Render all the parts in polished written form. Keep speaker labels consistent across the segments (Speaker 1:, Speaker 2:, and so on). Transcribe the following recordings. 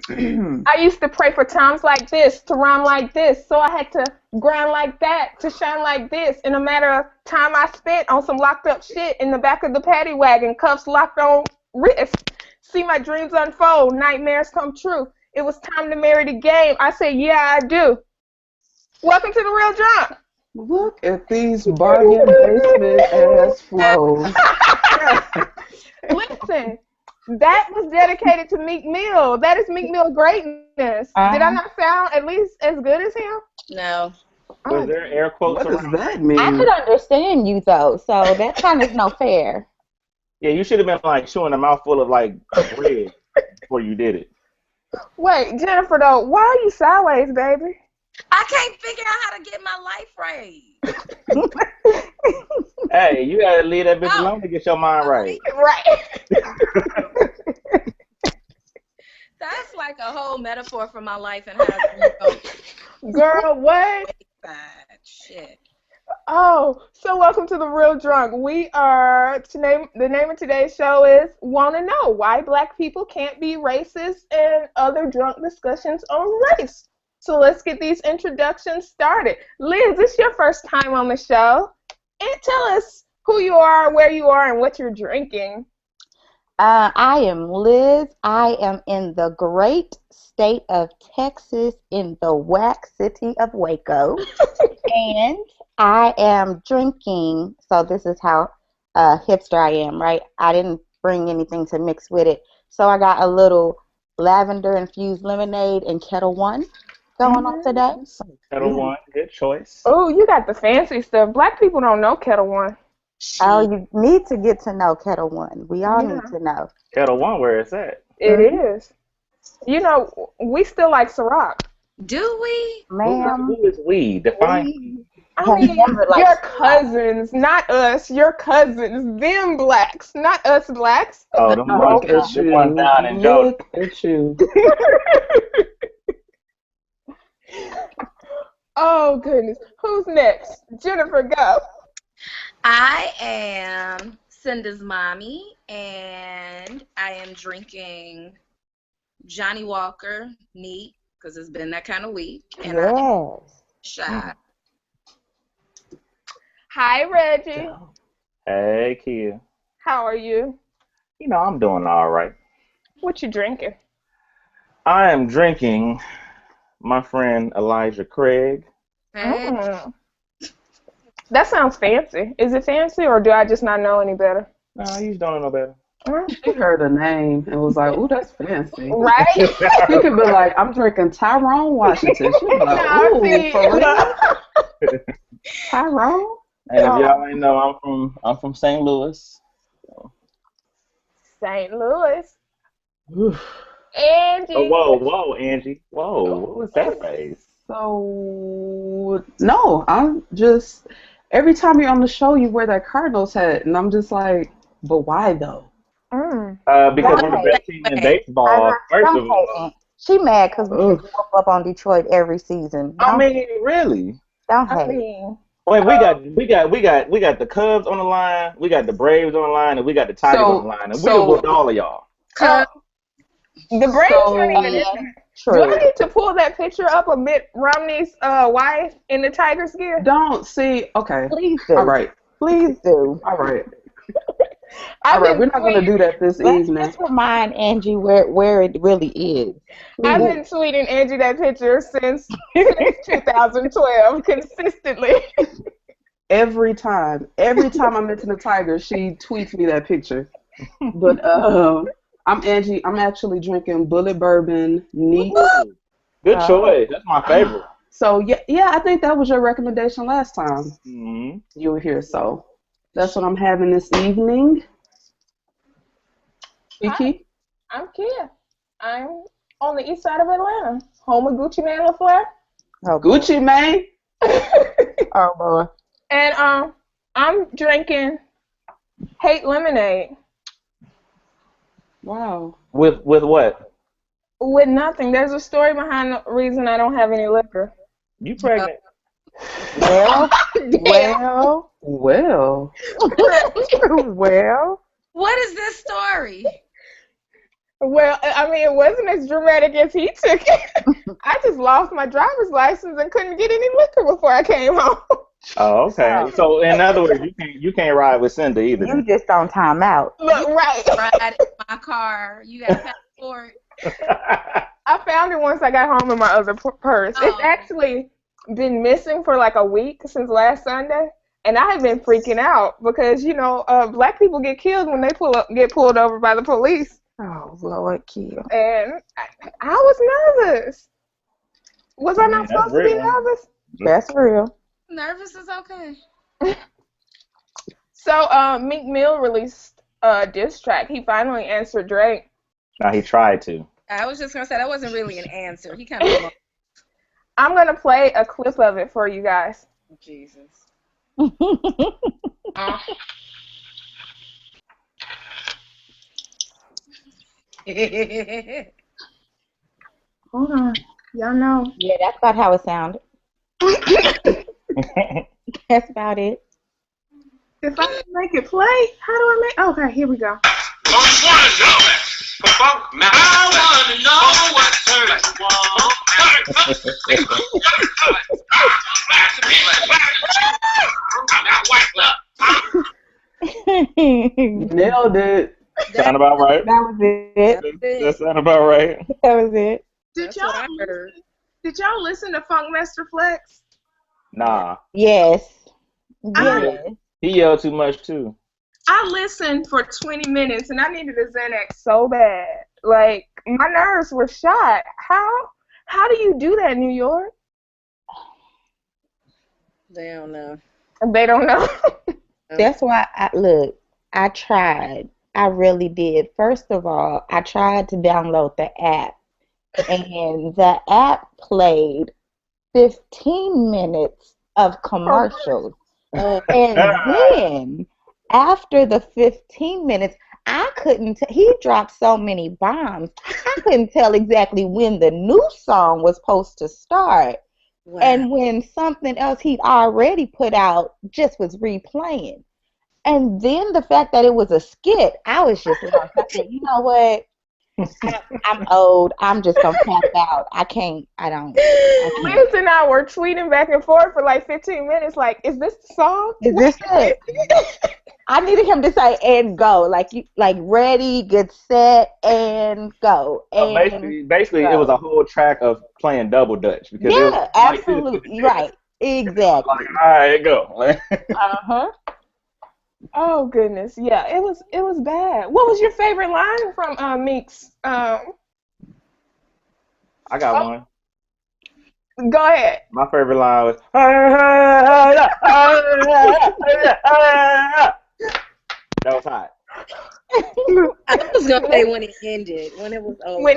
Speaker 1: I used to pray for times like this, to rhyme like this, so I had to grind like that, to shine like this. In a matter of time I spent on some locked up shit in the back of the paddy wagon, cuffs locked on wrist. See my dreams unfold, nightmares come true. It was time to marry the game. I said, yeah, I do. Welcome to the Real Drunk.
Speaker 2: Look at these bargain basement ass flows.
Speaker 1: Listen, that was dedicated to Meek Mill. That is Meek Mill greatness. Did I not sound at least as good as him?
Speaker 3: No.
Speaker 4: Was there air quotes
Speaker 2: What does
Speaker 4: around?
Speaker 2: that mean?
Speaker 5: I could understand you though, so that kind of no fair.
Speaker 4: Yeah, you should have been like chewing a mouthful of like bread before you did it.
Speaker 1: Wait, Jennifer, though, why are you sideways, baby?
Speaker 3: I can't figure out how to get my life right.
Speaker 4: Hey, you gotta leave that bitch alone to get your mind right.
Speaker 1: Right.
Speaker 3: That's like a whole metaphor for my life and how to go.
Speaker 1: Girl, what?
Speaker 3: Shit.
Speaker 1: Oh, so welcome to the Real Drunk. The name of today's show is Wanna Know Why Black People Can't Be Racist and Other Drunk Discussions on Race. So let's get these introductions started. Liz, it's your first time on the show. And tell us who you are, where you are, and what you're drinking.
Speaker 5: I am Liz. I am in the great state of Texas in the wack city of Waco. And I am drinking, so this is how hipster I am, right? I didn't bring anything to mix with it. So I got a little lavender-infused lemonade and Kettle One going on today.
Speaker 4: Kettle One, good choice.
Speaker 1: Oh, you got the fancy stuff. Black people don't know Kettle One.
Speaker 5: Oh, you need to get to know Kettle One. We all need to know.
Speaker 4: Kettle One, where it's at.
Speaker 1: It is. You know, we still like Ciroc.
Speaker 3: Do we?
Speaker 5: Ma'am.
Speaker 4: Who is we? Define.
Speaker 1: I mean, your cousins, not us. Your cousins, them blacks, not us blacks.
Speaker 4: Oh, them
Speaker 2: Look at you.
Speaker 4: one down in Georgia.
Speaker 2: Look at you.
Speaker 1: Oh, goodness. Who's next? Jennifer, go.
Speaker 3: I am Cinda's mommy, and I am drinking Johnny Walker neat because it's been that kind of week. And
Speaker 5: Yes.
Speaker 3: shot.
Speaker 1: Hi, Reggie.
Speaker 4: Hey, Kia.
Speaker 1: How are you?
Speaker 4: You know, I'm doing all right.
Speaker 1: What you drinking?
Speaker 4: I am drinking my friend Elijah Craig.
Speaker 1: Mm. That sounds fancy. Is it fancy, or do I just not know any better?
Speaker 4: No, you just don't know no better.
Speaker 2: She heard a name and was like, ooh, that's fancy.
Speaker 1: Right?
Speaker 2: She could be like, I'm drinking Tyrone Washington. She was like,
Speaker 1: Nah,
Speaker 2: ooh,
Speaker 1: see.
Speaker 2: for real? Tyrone?
Speaker 4: And if y'all ain't know, I'm from St. Louis.
Speaker 1: St. Louis.
Speaker 4: Oof.
Speaker 1: Angie.
Speaker 4: Oh, whoa, Angie. Whoa, what was that face?
Speaker 2: So, no, I'm just, every time you're on the show, you wear that Cardinals hat. And I'm just like, but why though?
Speaker 4: Because we're the best team in baseball, first of all.
Speaker 5: She mad because we woke up on Detroit every season.
Speaker 4: I mean, really?
Speaker 5: Don't
Speaker 1: I
Speaker 5: hate.
Speaker 1: mean,
Speaker 4: Wait, we got the Cubs on the line, we got the Braves on the line, and we got the Tigers on the line, and we have whooped all of y'all.
Speaker 1: the Braves aren't even in there.
Speaker 5: True.
Speaker 1: Do I need to pull that picture up of Mitt Romney's wife in the Tigers gear?
Speaker 2: Don't see, okay.
Speaker 5: Please do.
Speaker 2: All right.
Speaker 5: Please do.
Speaker 2: All right. All right, we're not going to do that this
Speaker 5: Let's
Speaker 2: evening.
Speaker 5: just remind Angie where it really is.
Speaker 1: I've been tweeting Angie that picture since 2012 consistently.
Speaker 2: Every time I mention the Tigers, she tweets me that picture. But I'm Angie. I'm actually drinking Bullet Bourbon neat.
Speaker 4: Good choice. That's my favorite.
Speaker 2: So yeah, I think that was your recommendation last time
Speaker 4: Mm-hmm.
Speaker 2: you were here. So that's what I'm having this evening. Kiki?
Speaker 1: I'm Kia. I'm on the east side of Atlanta, home of Gucci Mane LaFleur.
Speaker 5: Oh, boy.
Speaker 2: Gucci Mane?
Speaker 5: Oh, boy.
Speaker 1: And I'm drinking Hate Lemonade
Speaker 2: Wow.
Speaker 4: With what?
Speaker 1: with nothing. There's a story behind the reason I don't have any liquor.
Speaker 4: You pregnant?
Speaker 5: Well,
Speaker 2: Well.
Speaker 5: well.
Speaker 3: What is this story?
Speaker 1: Well, I mean, it wasn't as dramatic as he took it. I just lost my driver's license and couldn't get any liquor before I came home.
Speaker 4: Oh, okay.
Speaker 5: Oh,
Speaker 4: So in other words, you can't ride with Cinda either.
Speaker 5: you just on time out.
Speaker 1: Look, right.
Speaker 3: Ride in my car. You got a passport.
Speaker 1: I found it once I got home in my other purse. It's
Speaker 3: Oh.
Speaker 1: actually been missing for like a week since last Sunday, and I have been freaking out because black people get killed when they get pulled over by the police,
Speaker 5: Oh, Lord, kill.
Speaker 1: and I was nervous. Was I not
Speaker 4: That's
Speaker 1: supposed to be
Speaker 4: real.
Speaker 1: nervous?
Speaker 5: That's real.
Speaker 3: Nervous is okay.
Speaker 1: So, Meek Mill released a diss track. He finally answered Drake.
Speaker 4: Now he tried to.
Speaker 3: I was just gonna say that wasn't really an answer. He kind of
Speaker 1: I'm gonna play a clip of it for you guys.
Speaker 3: Jesus.
Speaker 1: Hold on, y'all know.
Speaker 5: Yeah, that's about how it sounded. That's about it.
Speaker 1: If I can make it play, how do I make? Okay, here we go.
Speaker 6: Don't wanna know it. Funk man. I wanna know what turns you on.
Speaker 2: Nailed it.
Speaker 4: Sound about right?
Speaker 5: That was it.
Speaker 4: That sound about right.
Speaker 5: That was it.
Speaker 1: Did
Speaker 3: That's what I
Speaker 1: y'all
Speaker 3: heard.
Speaker 1: did y'all listen to Funkmaster Flex?
Speaker 4: Nah.
Speaker 5: Yes.
Speaker 1: I-
Speaker 5: Yes.
Speaker 4: He yelled too much too.
Speaker 1: I listened for 20 minutes and I needed a Xanax so bad. Like my nerves were shot. How do you do that, New York?
Speaker 3: They don't know.
Speaker 1: They don't know.
Speaker 5: That's why I tried. I really did. First of all, I tried to download the app, and the app played 15 minutes of commercials. And then after the 15 minutes, I couldn't he dropped so many bombs. I couldn't tell exactly when the new song was supposed to start.
Speaker 3: Wow.
Speaker 5: And when something else he'd already put out just was replaying. And then the fact that it was a skit, I was just lost. I said, you know what? I'm old. I'm just going to tap out. I can't.
Speaker 1: Liz and I were tweeting back and forth for like 15 minutes. Like, is this the song?
Speaker 5: Is this it? I needed him to say and go. Like ready, get set, and go.
Speaker 4: So basically, it was a whole track of playing double dutch because it was
Speaker 5: yeah,
Speaker 4: like,
Speaker 5: absolutely. Right. Exactly.
Speaker 4: Like, all right, go.
Speaker 5: Uh-huh.
Speaker 1: Oh goodness, yeah, it was bad. What was your favorite line from Meek's?
Speaker 4: I got one.
Speaker 1: Go ahead.
Speaker 4: My favorite line was that was hot.
Speaker 3: I was gonna say when it ended, when it was over.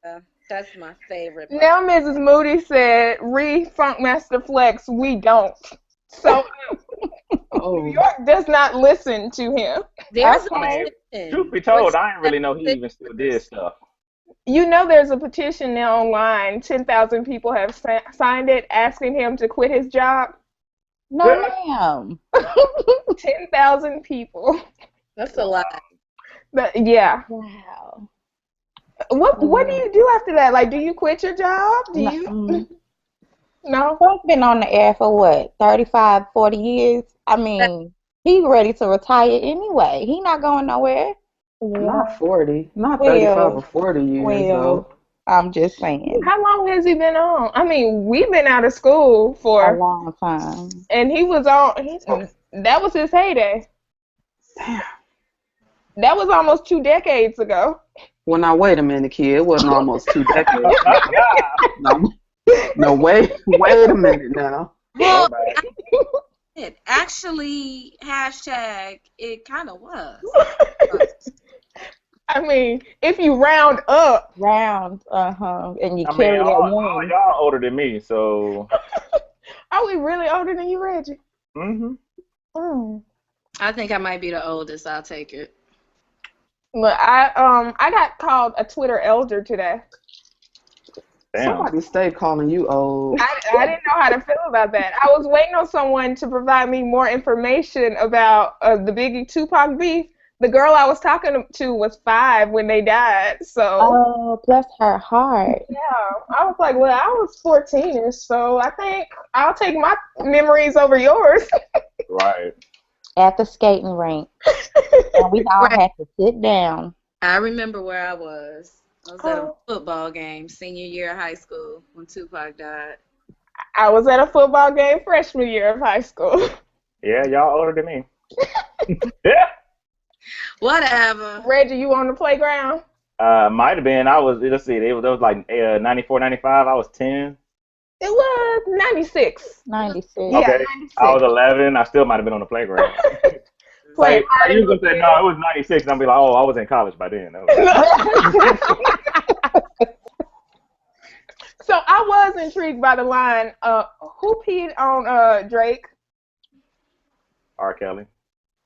Speaker 3: Yeah, that's my favorite part.
Speaker 1: Now Mrs. Moody said, Funkmaster Flex, we don't. So New York does not listen to him.
Speaker 3: There's
Speaker 5: Okay.
Speaker 3: a petition.
Speaker 4: Truth be told, I didn't really know he even still did stuff.
Speaker 1: You know there's a petition now online. 10,000 people have signed it asking him to quit his job.
Speaker 5: No, ma'am.
Speaker 1: 10,000 people.
Speaker 3: That's a lot.
Speaker 1: But yeah.
Speaker 5: Wow.
Speaker 1: What do you do after that? Like, do you quit your job? Do you? No.
Speaker 5: He's been on the air for what, 35, 40 years? I mean, he's ready to retire anyway. He not going nowhere.
Speaker 2: Not 40. Not
Speaker 5: Well,
Speaker 2: 35 or 40 years, though.
Speaker 5: I'm just saying.
Speaker 1: How long has he been on? I mean, we've been out of school
Speaker 5: A
Speaker 1: for,
Speaker 5: long time.
Speaker 1: and he was on. That was his heyday.
Speaker 2: Damn.
Speaker 1: That was almost 2 decades ago.
Speaker 2: Well, now, wait a minute, kid. It wasn't almost 2 decades. No, wait a minute now.
Speaker 3: Well, it actually hashtag it kind of was.
Speaker 1: I mean, if you round up.
Speaker 5: Round, and you
Speaker 4: I
Speaker 5: carry
Speaker 4: mean,
Speaker 5: that
Speaker 4: all
Speaker 5: one.
Speaker 4: y'all older than me, so.
Speaker 1: Are we really older than you, Reggie?
Speaker 4: Mm-hmm.
Speaker 1: Mm.
Speaker 3: I think I might be the oldest. I'll take it.
Speaker 1: Look, I got called a Twitter elder today.
Speaker 4: Damn.
Speaker 2: Somebody stay calling you old.
Speaker 1: I didn't know how to feel about that. I was waiting on someone to provide me more information about the Biggie Tupac beef, the girl I was talking to was 5 when they died. So
Speaker 5: Oh, bless her heart.
Speaker 1: yeah, I was like, well, I was 14ish, so I think I'll take my memories over yours.
Speaker 4: Right.
Speaker 5: At the skating rink. And we all had to sit down.
Speaker 3: I remember where I was. I was at a
Speaker 1: Oh.
Speaker 3: football game senior year of high school when Tupac died.
Speaker 1: I was at a football game freshman year of high school.
Speaker 4: Yeah, y'all older than me. Yeah.
Speaker 3: Whatever.
Speaker 1: Reggie, you on the playground?
Speaker 4: Might have been. I was. Let's see. It was like 94, 95. I was 10.
Speaker 1: It was 96.
Speaker 5: 96.
Speaker 1: Yeah,
Speaker 4: Okay.
Speaker 1: 96.
Speaker 4: I was 11. I still might have been on the playground.
Speaker 1: Playing
Speaker 4: Like, you was gonna say no, it was 96, and I'll be like, oh, I was in college by then.
Speaker 1: So I was intrigued by the line, who peed on Drake?
Speaker 4: R. Kelly.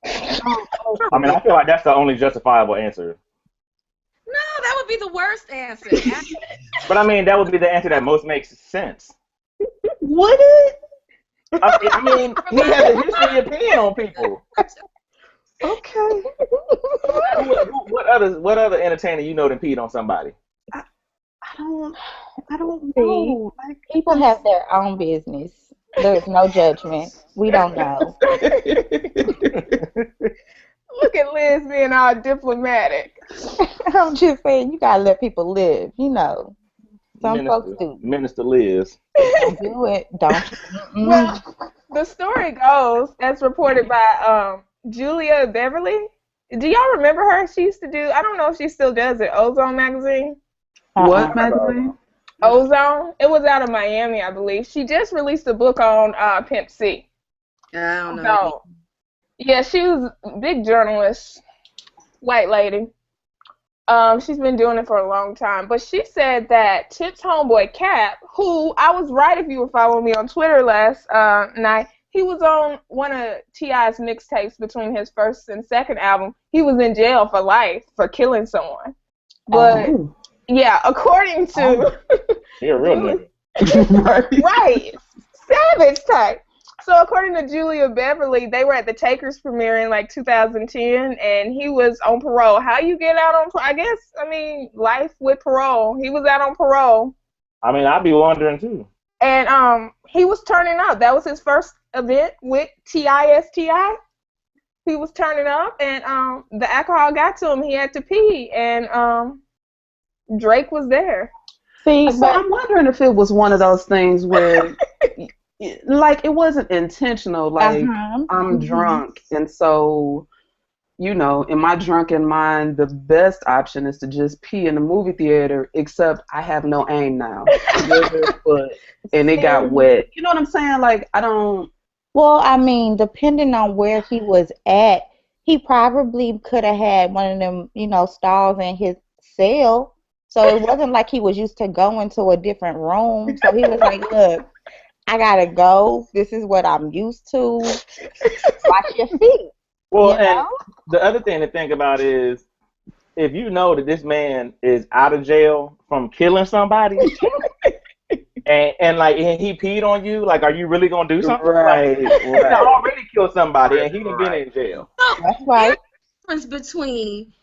Speaker 4: I mean, I feel like that's the only justifiable answer.
Speaker 3: No, that would be the worst answer.
Speaker 4: But I mean, that would be the answer that most makes sense.
Speaker 2: Would it?
Speaker 4: I mean, he has a history of peeing on people.
Speaker 2: Okay.
Speaker 4: What other entertainer you know that peed on somebody?
Speaker 2: I don't know. Like,
Speaker 5: People have their own business. There's no judgment. We don't know.
Speaker 1: Look at Liz being all diplomatic.
Speaker 5: I'm just saying, you gotta let people live. You know, some folks do.
Speaker 4: Minister Liz.
Speaker 5: Don't do it. Don't.
Speaker 1: Well, the story goes, as reported by Julia Beverly. Do y'all remember her? She used to do, I don't know if she still does it, Ozone magazine.
Speaker 2: what magazine?
Speaker 1: Ozone. It was out of Miami, I believe. She just released a book on Pimp C.
Speaker 3: I don't know.
Speaker 1: So, yeah, she was a big journalist, white lady. She's been doing it for a long time. But she said that Tip's homeboy Cap, who I was right if you were following me on Twitter last night, he was on one of T.I.'s mixtapes between his first and second album. He was in jail for life for killing someone. But, yeah, according to...
Speaker 4: You're a real nigga.
Speaker 1: Right. Savage type. So according to Julia Beverly, they were at the Takers premiere in like 2010, and he was on parole. How you get out on parole? I mean, life with parole. He was out on parole.
Speaker 4: I mean, I'd be wondering too.
Speaker 1: And he was turning up. That was his first event with T.I.S.T.I. He was turning up, and the alcohol got to him. He had to pee, and Drake was there.
Speaker 5: See,
Speaker 2: So I'm wondering if it was one of those things where, like, it wasn't intentional. Like, I'm drunk, and so, you know, in my drunken mind, the best option is to just pee in the movie theater, except I have no aim now. And it got wet. You know what I'm saying? Like, I don't...
Speaker 5: Well, I mean, depending on where he was at, he probably could have had one of them, you know, stalls in his cell. So it wasn't like he was used to going to a different room. So he was like, look, I got to go. This is what I'm used to. Wash your feet.
Speaker 4: Well,
Speaker 5: you know?
Speaker 4: and the other thing to think about is, if you know that this man is out of jail from killing somebody, and he peed on you, like, are you really gonna do something?
Speaker 2: Right.
Speaker 4: He already killed somebody, and he done been in jail.
Speaker 5: That's right.
Speaker 3: There's a difference between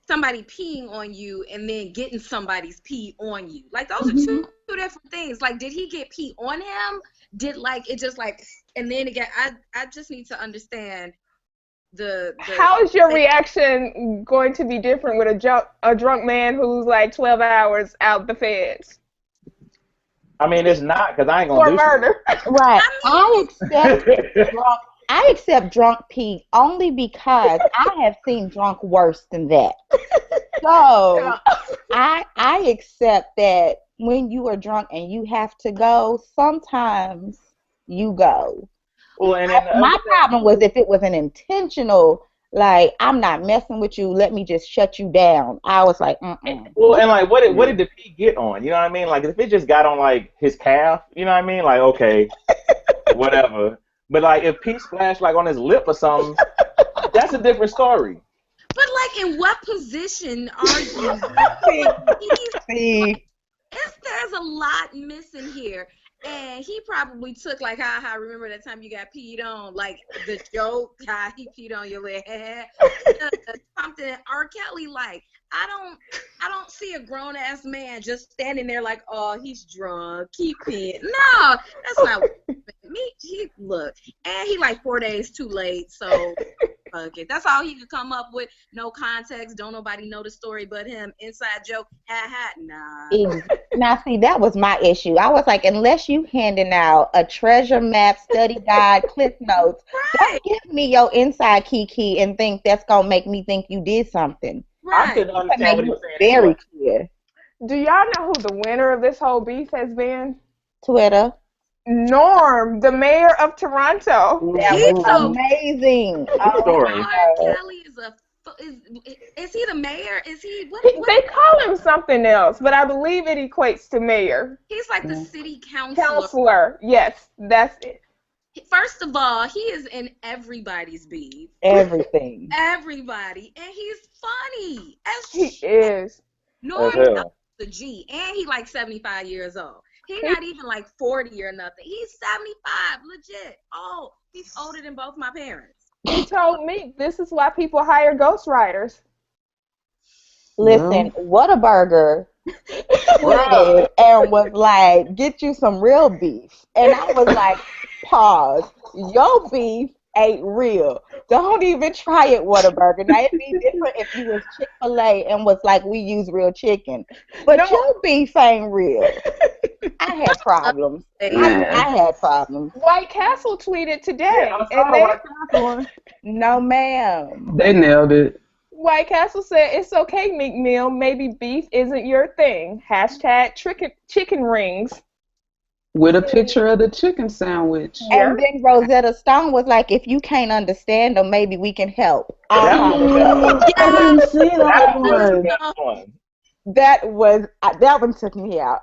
Speaker 3: somebody peeing on you and then getting somebody's pee on you. Like, those are two different things. Like, did he get pee on him? Did, like, it just, like, and then again, I just need to understand the
Speaker 1: How is your reaction going to be different with a drunk man who's like 12 hours out the feds?
Speaker 4: I mean, it's not, because I ain't gonna
Speaker 1: For
Speaker 4: do
Speaker 1: murder.
Speaker 5: Right. I accept drunk pee only because I have seen drunk worse than that. So I accept that when you are drunk and you have to go, sometimes you go.
Speaker 4: Well, and
Speaker 5: My problem was if it was an intentional, like, I'm not messing with you, let me just shut you down. I was like,
Speaker 4: Well, and like, what did the pee get on? You know what I mean? Like, if it just got on like his calf, you know what I mean? Like, okay, whatever. But like, if pee splashed like on his lip or something, that's a different story.
Speaker 3: But like, in what position are you?
Speaker 5: See.
Speaker 3: There's a lot missing here. And he probably took like, ha, remember that time you got peed on? Like the joke, how he peed on your little head. Something R. Kelly like. I don't see a grown ass man just standing there like, oh, he's drunk, keep peeing. No, that's not what me. Look, and he like 4 days too late, so fuck it. That's all he could come up with. No context. Don't nobody know the story but him. Inside joke. Ha. Nah.
Speaker 5: Now, see, that was my issue. I was like, unless you handing out a treasure map, study guide, clip notes,
Speaker 3: Right.
Speaker 5: don't give me your inside key and think that's going to make me think you did something.
Speaker 3: Right.
Speaker 4: I couldn't understand what he was saying.
Speaker 5: Very
Speaker 4: Anyway.
Speaker 5: clear.
Speaker 1: Do y'all know who the winner of this whole beef has been?
Speaker 5: Twitter.
Speaker 1: Norm, the mayor of Toronto.
Speaker 5: That
Speaker 3: He's
Speaker 5: was
Speaker 3: so
Speaker 5: amazing.
Speaker 4: Story.
Speaker 3: R. Kelly is he the mayor? Is he what?
Speaker 1: They call him something else, but I believe it equates to mayor.
Speaker 3: He's like the city councilor.
Speaker 1: Counselor. Yes, that's it.
Speaker 3: First of all, he is in everybody's beef.
Speaker 5: Everything.
Speaker 3: Everybody, and he's funny as
Speaker 1: He
Speaker 3: shit.
Speaker 1: is.
Speaker 3: Norm
Speaker 4: As hell.
Speaker 3: the G, and he like 75 years old. He's not even like 40 or nothing. He's 75, legit. Oh, he's older than both my parents.
Speaker 1: He told me this is why people hire ghostwriters.
Speaker 5: Listen, Whataburger tweeted and was like, get you some real beef. And I was like, pause. Your beef ain't real. Don't even try it, Whataburger. Now, it'd be different if you was Chick-fil-A and was like, we use real chicken. But your beef ain't real. I had problems. I had problems.
Speaker 1: White Castle tweeted today.
Speaker 2: I saw the White Castle one.
Speaker 5: No, ma'am.
Speaker 2: They nailed it.
Speaker 1: White Castle said, it's okay, Meek Mill. Maybe beef isn't your thing. Hashtag chicken rings.
Speaker 2: With a picture of the chicken sandwich.
Speaker 5: And then Rosetta Stone was like, if you can't understand them, maybe we can help.
Speaker 2: I didn't see that one.
Speaker 4: That one.
Speaker 5: That one took me out.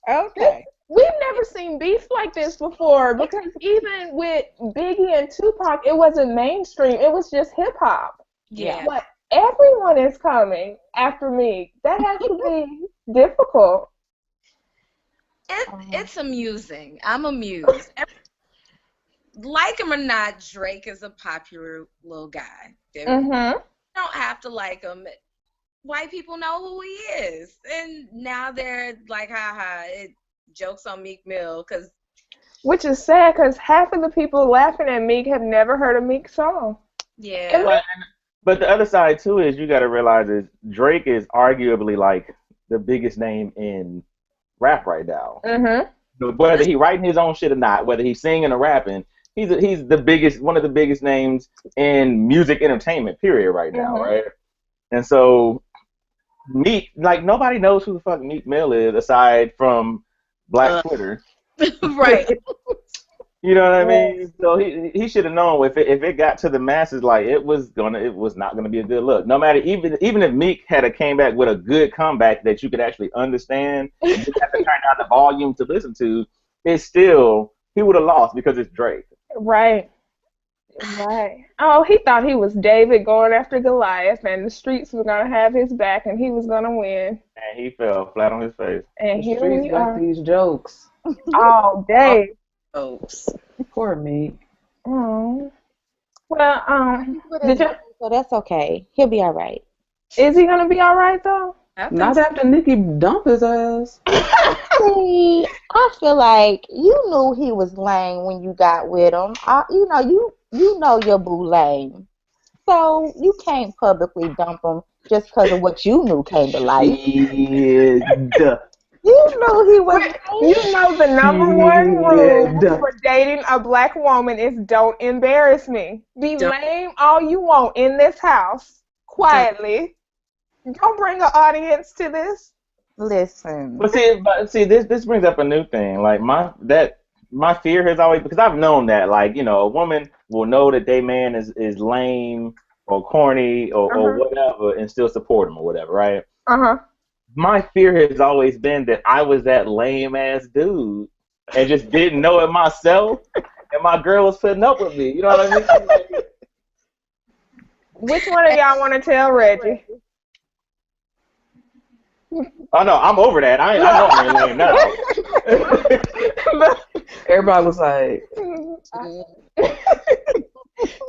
Speaker 5: Okay.
Speaker 1: We've never seen beef like this before because even with Biggie and Tupac, it wasn't mainstream. It was just hip hop.
Speaker 3: Yeah.
Speaker 1: But everyone is coming after me. That has to be difficult.
Speaker 3: It's amusing. I'm amused. Like him or not, Drake is a popular little guy.
Speaker 1: Mm-hmm.
Speaker 3: You don't have to like him. White people know who he is. And now they're like, it jokes on Meek Mill.
Speaker 1: Which is sad because half of the people laughing at Meek have never heard a Meek song.
Speaker 3: Yeah.
Speaker 4: But the other side, too, is you got to realize is Drake is arguably like the biggest name in rap right now.
Speaker 1: Mm-hmm.
Speaker 4: Whether he writing his own shit or not, whether he's singing or rapping, he's the biggest, one of the biggest names in music entertainment, period, right now, right? And so Meek, like nobody knows who the fuck Meek Mill is aside from Black Twitter.
Speaker 3: Right.
Speaker 4: You know what I mean? So he should have known if it got to the masses, like it was not gonna be a good look. No matter even if Meek had came back with a good comeback that you could actually understand, and you have to turn down the volume to listen to, it's still he would have lost because it's Drake.
Speaker 1: Right. Right. Oh, he thought he was David going after Goliath, and the streets were gonna have his back, and he was gonna win.
Speaker 4: And he fell flat on his face.
Speaker 1: And
Speaker 2: The
Speaker 1: here
Speaker 2: streets
Speaker 1: we
Speaker 2: got
Speaker 1: are
Speaker 2: these jokes.
Speaker 1: all day.
Speaker 3: Folks.
Speaker 2: Poor me.
Speaker 1: Oh. Well, did you?
Speaker 5: So that's okay. He'll be all right.
Speaker 1: Is he gonna be all right though?
Speaker 2: Not after Nicki dumped his ass.
Speaker 5: See, I feel like you knew he was lame when you got with him. You know your boo lame. So you can't publicly dump him just because of what you knew came to light.
Speaker 2: Yeah.
Speaker 5: You knew he was lame.
Speaker 1: You know the number one rule for dating a black woman is don't embarrass me. Be lame all you want in this house, quietly. Don't bring an audience to this.
Speaker 5: Listen.
Speaker 4: But see, this brings up a new thing. Like my fear has always, because I've known that, like, you know, a woman will know that their man is lame or corny or whatever and still support him or whatever, right? My fear has always been that I was that lame ass dude and just didn't know it myself, and my girl was putting up with me. You know what I mean?
Speaker 1: Which one of y'all want to tell Reggie?
Speaker 4: Oh no, I'm over that. I know I ain't lame now.
Speaker 2: Everybody was like,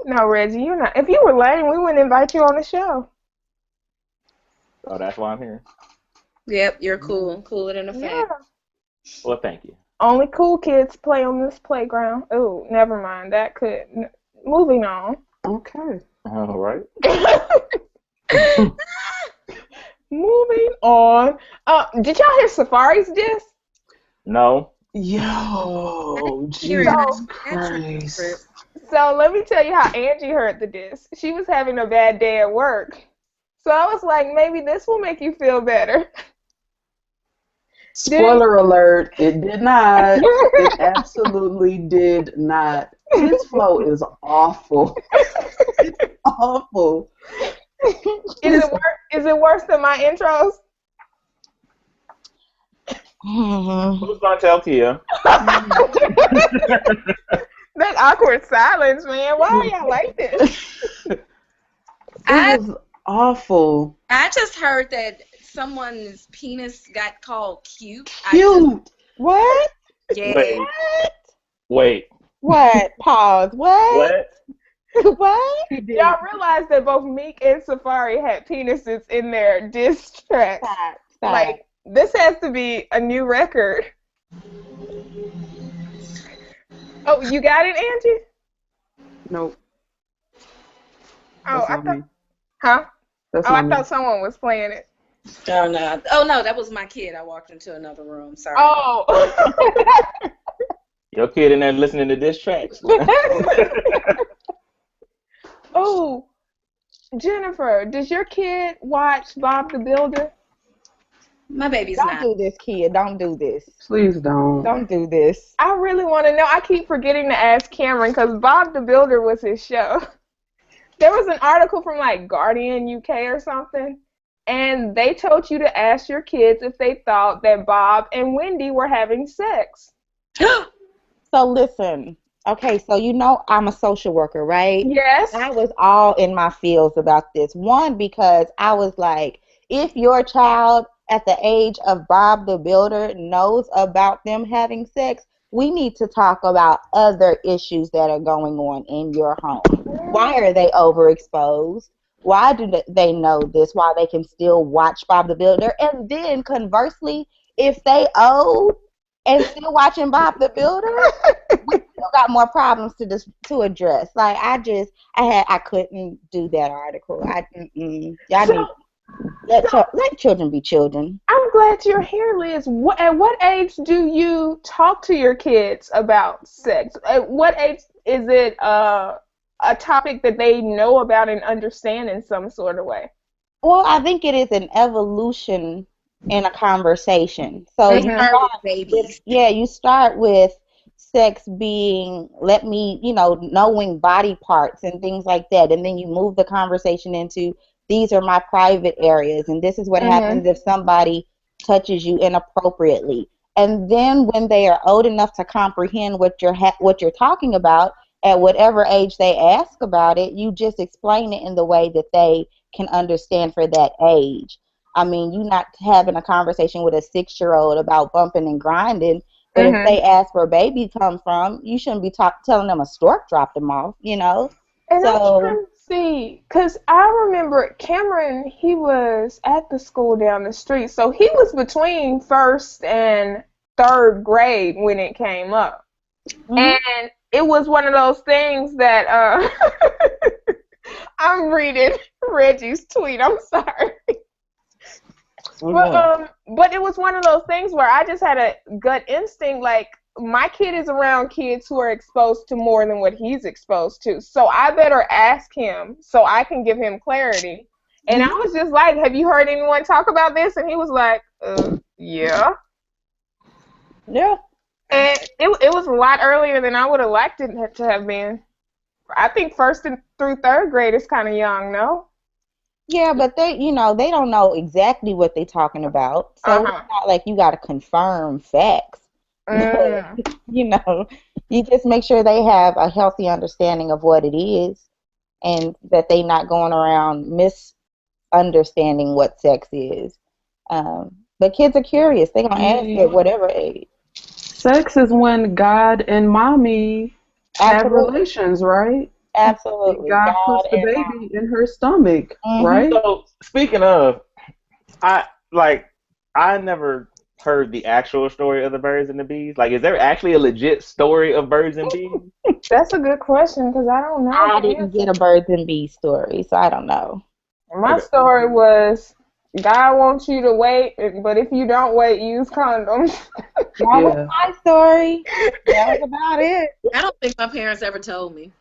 Speaker 1: No, Reggie, you're not. If you were lame, we wouldn't invite you on the show.
Speaker 4: Oh, that's why I'm here.
Speaker 3: Yep, you're cool. Cooler than a fan.
Speaker 1: Yeah.
Speaker 4: Well, thank you.
Speaker 1: Only cool kids play on this playground. Oh, never mind. That could. Moving on.
Speaker 2: okay.
Speaker 4: All right.
Speaker 1: Moving on. Did y'all hear Safari's diss?
Speaker 4: No.
Speaker 2: Yo,
Speaker 3: Hear
Speaker 2: Jesus
Speaker 3: it.
Speaker 2: Christ.
Speaker 1: So let me tell you how Angie heard the diss. She was having a bad day at work. So I was like, maybe this will make you feel better.
Speaker 2: Spoiler alert, it did not. It absolutely did not. His flow is awful. It's awful.
Speaker 1: Is it worse than my intros?
Speaker 4: Who's gonna tell Kia?
Speaker 1: That awkward silence, man. Why are y'all like this?
Speaker 2: It was awful.
Speaker 3: I just heard that someone's penis got called cute.
Speaker 2: Cute.
Speaker 5: What?
Speaker 3: Yeah.
Speaker 4: Wait.
Speaker 5: What? Pause. What?
Speaker 4: What?
Speaker 5: What?
Speaker 1: Y'all realize that both Meek and Safari had penises in their diss tracks.
Speaker 5: Stop.
Speaker 1: Like, this has to be a new record. Oh, you got it, Angie?
Speaker 2: Nope.
Speaker 1: Oh,
Speaker 2: That's
Speaker 1: I
Speaker 2: not
Speaker 1: thought.
Speaker 2: me.
Speaker 1: Huh?
Speaker 2: That's
Speaker 1: Oh,
Speaker 2: not
Speaker 1: I
Speaker 2: me.
Speaker 1: thought someone was playing it.
Speaker 3: Oh no. Oh no, that was my kid. I walked into another room. Sorry.
Speaker 1: Oh.
Speaker 4: Your kid in there listening to diss tracks.
Speaker 1: Oh, Jennifer, does your kid watch Bob the Builder?
Speaker 3: My baby's
Speaker 5: Don't
Speaker 3: not.
Speaker 5: do this, kid. Don't do this.
Speaker 2: Please don't.
Speaker 5: Don't do this.
Speaker 1: I really want to know. I keep forgetting to ask Cameron because Bob the Builder was his show. There was an article from like Guardian UK or something, and they told you to ask your kids if they thought that Bob and Wendy were having sex.
Speaker 5: So listen. Okay, so you know I'm a social worker, right?
Speaker 1: Yes.
Speaker 5: I was all in my feels about this. One, because I was like, if your child at the age of Bob the Builder knows about them having sex, we need to talk about other issues that are going on in your home. Why are they overexposed? Why do they know this while they can still watch Bob the Builder? And then conversely, if they owe and still watching Bob the Builder, we still got more problems to address. Like I couldn't do that article. Y'all need let children be children.
Speaker 1: I'm glad you're here, Liz. At what age do you talk to your kids about sex? At what age is it a topic that they know about and understand in some sort of way?
Speaker 5: Well, I think it is an evolution in a conversation. So you start with sex being knowing body parts and things like that, and then you move the conversation into these are my private areas, and this is what happens if somebody touches you inappropriately. And then when they are old enough to comprehend what you're talking about, at whatever age they ask about it, you just explain it in the way that they can understand for that age. I mean, you're not having a conversation with a 6-year-old about bumping and grinding, but if they ask where baby come from, you shouldn't be telling them a stork dropped them off, you know?
Speaker 1: And I'm trying to see, because I remember Cameron, he was at the school down the street, so he was between 1st and 3rd grade when it came up. And it was one of those things that, I'm reading Reggie's tweet, I'm sorry. But it was one of those things where I just had a gut instinct, like, my kid is around kids who are exposed to more than what he's exposed to. So I better ask him so I can give him clarity. And I was just like, have you heard anyone talk about this? And he was like, yeah.
Speaker 5: Yeah.
Speaker 1: And it was a lot earlier than I would have liked it to have been. I think 1st through 3rd grade is kind of young, no?
Speaker 5: Yeah, but they don't know exactly what they're talking about. So it's not like you got to confirm facts. You just make sure they have a healthy understanding of what it is and that they're not going around misunderstanding what sex is. But kids are curious. They're going to ask at whatever age.
Speaker 2: Sex is when God and mommy have relations, right?
Speaker 5: Absolutely.
Speaker 2: God puts the baby in her stomach, right?
Speaker 4: So speaking of, I never heard the actual story of the birds and the bees. Like, is there actually a legit story of birds and bees?
Speaker 1: That's a good question because I don't know.
Speaker 5: I didn't get a birds and bees story, so I don't know.
Speaker 1: My story was God wants you to wait, but if you don't wait, use condoms.
Speaker 5: That was my story. That was about it.
Speaker 3: I don't think my parents ever told me.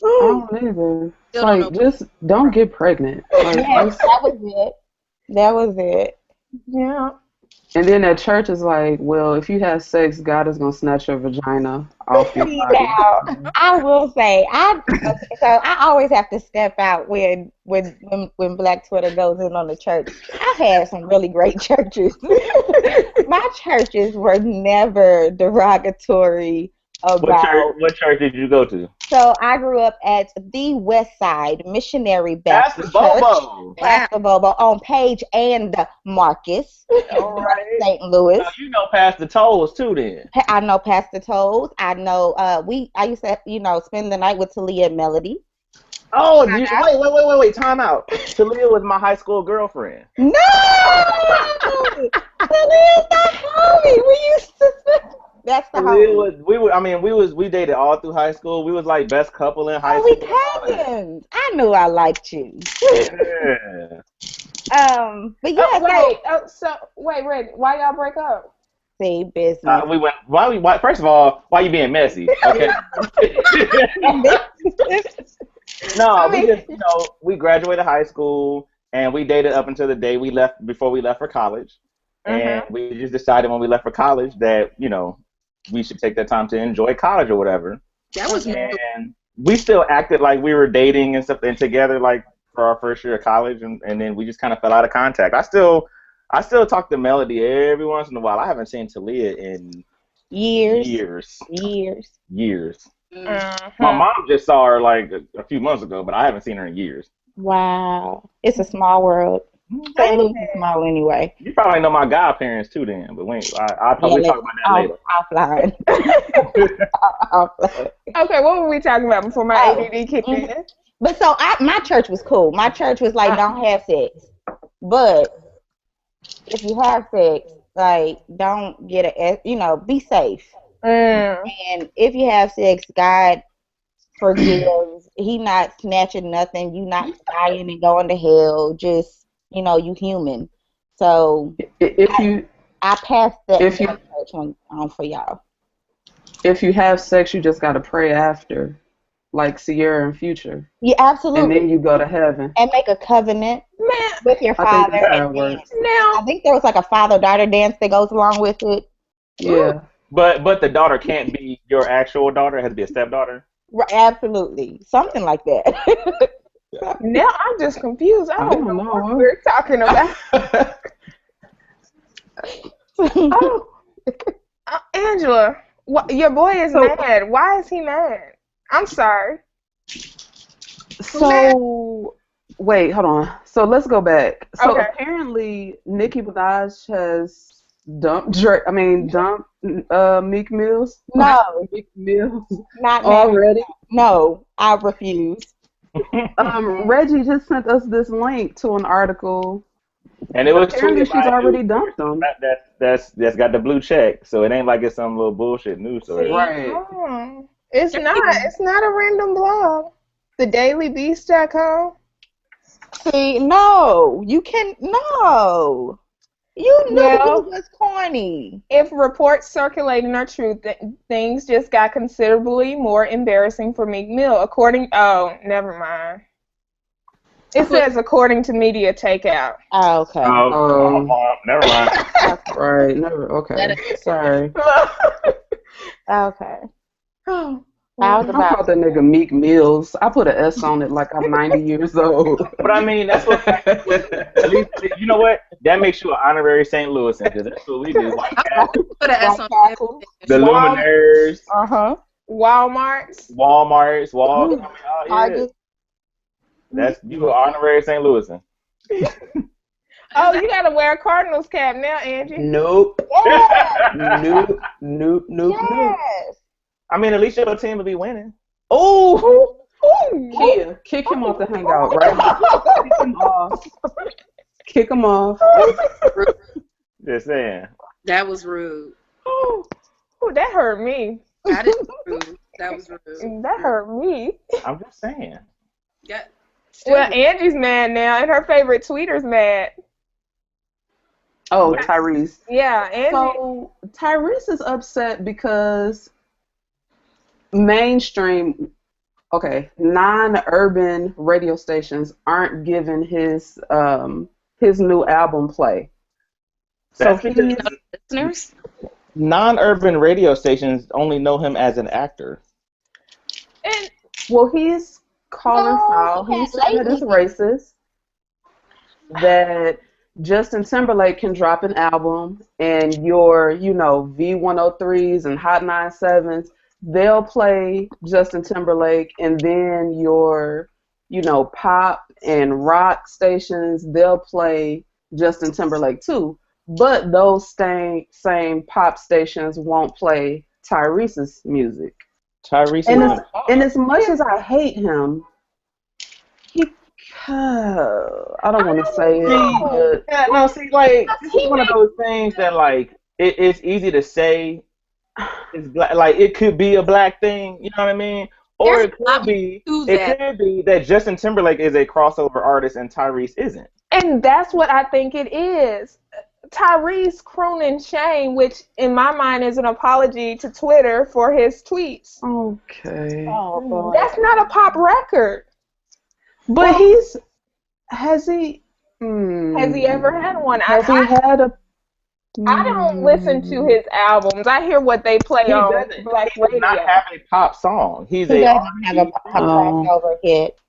Speaker 2: I don't either.
Speaker 3: Still
Speaker 2: Like,
Speaker 3: don't know.
Speaker 2: just don't get pregnant. Like,
Speaker 5: Yes, that was it. That was it.
Speaker 1: Yeah.
Speaker 2: and then at church is like, well, if you have sex, God is gonna snatch your vagina off your body.
Speaker 5: Now, I will say, I always have to step out when Black Twitter goes in on the church. I've had some really great churches. My churches were never derogatory about.
Speaker 4: What church did you go to?
Speaker 5: So I grew up at the West Side Missionary Baptist
Speaker 4: Pastor
Speaker 5: Church.
Speaker 4: Bobo.
Speaker 5: Pastor Bobo on Page and Marcus, St. Louis.
Speaker 4: So you know Pastor Toes too, then.
Speaker 5: I know Pastor Toes. I know I used to spend the night with Talia and Melody.
Speaker 4: Oh, wait, time out. Talia was my high school girlfriend.
Speaker 5: No, Talia's not homie. We used to. That's the homie.
Speaker 4: We dated all through high school. We was like best couple in high
Speaker 5: we
Speaker 4: school.
Speaker 5: cousins. I knew I liked you.
Speaker 4: Yeah.
Speaker 5: But yeah.
Speaker 1: Wait, Red, why y'all break up?
Speaker 5: See, business.
Speaker 4: First of all, why you being messy? Okay. No, we just we graduated high school and we dated up until the day before we left for college. And we just decided when we left for college that, we should take that time to enjoy college or whatever.
Speaker 3: That was
Speaker 4: and we still acted like we were dating and stuff and together like for our first year of college, and then we just kind of fell out of contact. I still talk to Melody every once in a while. I haven't seen Talia in years. My mom just saw her like a few months ago, but I haven't seen her in years.
Speaker 5: Wow, it's a small world. St. Louis is small anyway.
Speaker 4: You probably know my godparents too, then. But I'll probably talk about that later.
Speaker 5: Offline.
Speaker 1: Okay, what were we talking about before my ADD kicked in?
Speaker 5: But so my church was cool. My church was like, don't have sex, but if you have sex, like, don't get be safe. And if you have sex, God forgives. He not snatching nothing. You not dying and going to hell. Just you human. So I passed that church on for y'all.
Speaker 2: If you have sex, you just gotta pray after, like Sierra and Future.
Speaker 5: Yeah, absolutely.
Speaker 2: And then you go to heaven
Speaker 5: and make a covenant with your father. I think there was like a father-daughter dance that goes along with it.
Speaker 2: Yeah.
Speaker 4: But the daughter can't be your actual daughter. It has to be a stepdaughter.
Speaker 5: Right, absolutely. Something like that.
Speaker 1: Now I'm just confused. I don't know what we're talking about. Angela, your boy is mad. Why is he mad? I'm sorry.
Speaker 2: So, wait, hold on. So let's go back. So apparently Nicki Minaj has dumped Meek Mills.
Speaker 5: No,
Speaker 2: Meek Mills.
Speaker 5: Not
Speaker 2: already.
Speaker 5: No, I refuse.
Speaker 2: Reggie just sent us this link to an article,
Speaker 4: and it was
Speaker 2: apparently she's already dumped them.
Speaker 4: That's got the blue check, so it ain't like it's some little bullshit news story.
Speaker 2: Right.
Speaker 1: It's not a random blog. TheDailyBeast.com.
Speaker 5: See, no, you can no. You knew it was corny.
Speaker 1: If reports circulating are true, things just got considerably more embarrassing for Meek Mill. Never mind. It says according to Media Takeout.
Speaker 5: Oh, okay.
Speaker 4: Never mind.
Speaker 2: Right, never. Okay, sorry.
Speaker 5: Okay.
Speaker 2: I called that nigga Meek Mills. I put an S on it like I'm 90 years old.
Speaker 4: But I mean, that's what. At least, you know what? That makes you an honorary St. Louisan, because that's what we do. White Castle,
Speaker 3: put an S on
Speaker 4: the Luminaires.
Speaker 1: Walmarts.
Speaker 4: That's you, an honorary St. Louisan.
Speaker 1: Oh, you gotta wear a Cardinals cap now, Angie.
Speaker 2: Nope.
Speaker 5: Yes.
Speaker 2: Nope.
Speaker 5: Yes.
Speaker 4: I mean, at least your team will be winning.
Speaker 2: Oh,
Speaker 1: Ooh.
Speaker 2: Kia, kick him off the hangout, right? Kick him off. Kick him off.
Speaker 4: Just saying.
Speaker 3: That was rude.
Speaker 1: Ooh, that hurt me.
Speaker 3: That is rude. That was rude.
Speaker 1: That hurt me.
Speaker 4: I'm just saying.
Speaker 3: Yeah.
Speaker 1: Well, Angie's mad now, and her favorite tweeter's mad.
Speaker 2: Oh, Tyrese.
Speaker 1: Yeah, Angie.
Speaker 2: So Tyrese is upset because mainstream, non-urban radio stations aren't giving his new album play.
Speaker 4: That's
Speaker 2: So
Speaker 4: because
Speaker 3: listeners.
Speaker 4: non-urban radio stations only know him as an actor.
Speaker 1: And
Speaker 2: he's calling foul. He's saying that it's racist. That Justin Timberlake can drop an album and your, V103s and Hot 97s, they'll play Justin Timberlake, and then your, pop and rock stations, they'll play Justin Timberlake too. But those same pop stations won't play Tyrese's music.
Speaker 4: Tyrese
Speaker 2: And as much as I hate him, I don't want to say it.
Speaker 4: This is one of those things that, it's easy to say it's black, it could be a black thing, you know what I mean? Or it could be that Justin Timberlake is a crossover artist and Tyrese isn't.
Speaker 1: And that's what I think it is. Tyrese crooning Shane, which in my mind is an apology to Twitter for his tweets.
Speaker 2: Okay.
Speaker 5: Oh, boy.
Speaker 1: That's not a pop record.
Speaker 2: But has he
Speaker 1: ever had one?
Speaker 2: Has he had a?
Speaker 1: I don't listen to his albums. I hear what they play on Black Radio.
Speaker 4: He does not have a pop song.
Speaker 5: He doesn't have a crossover hit.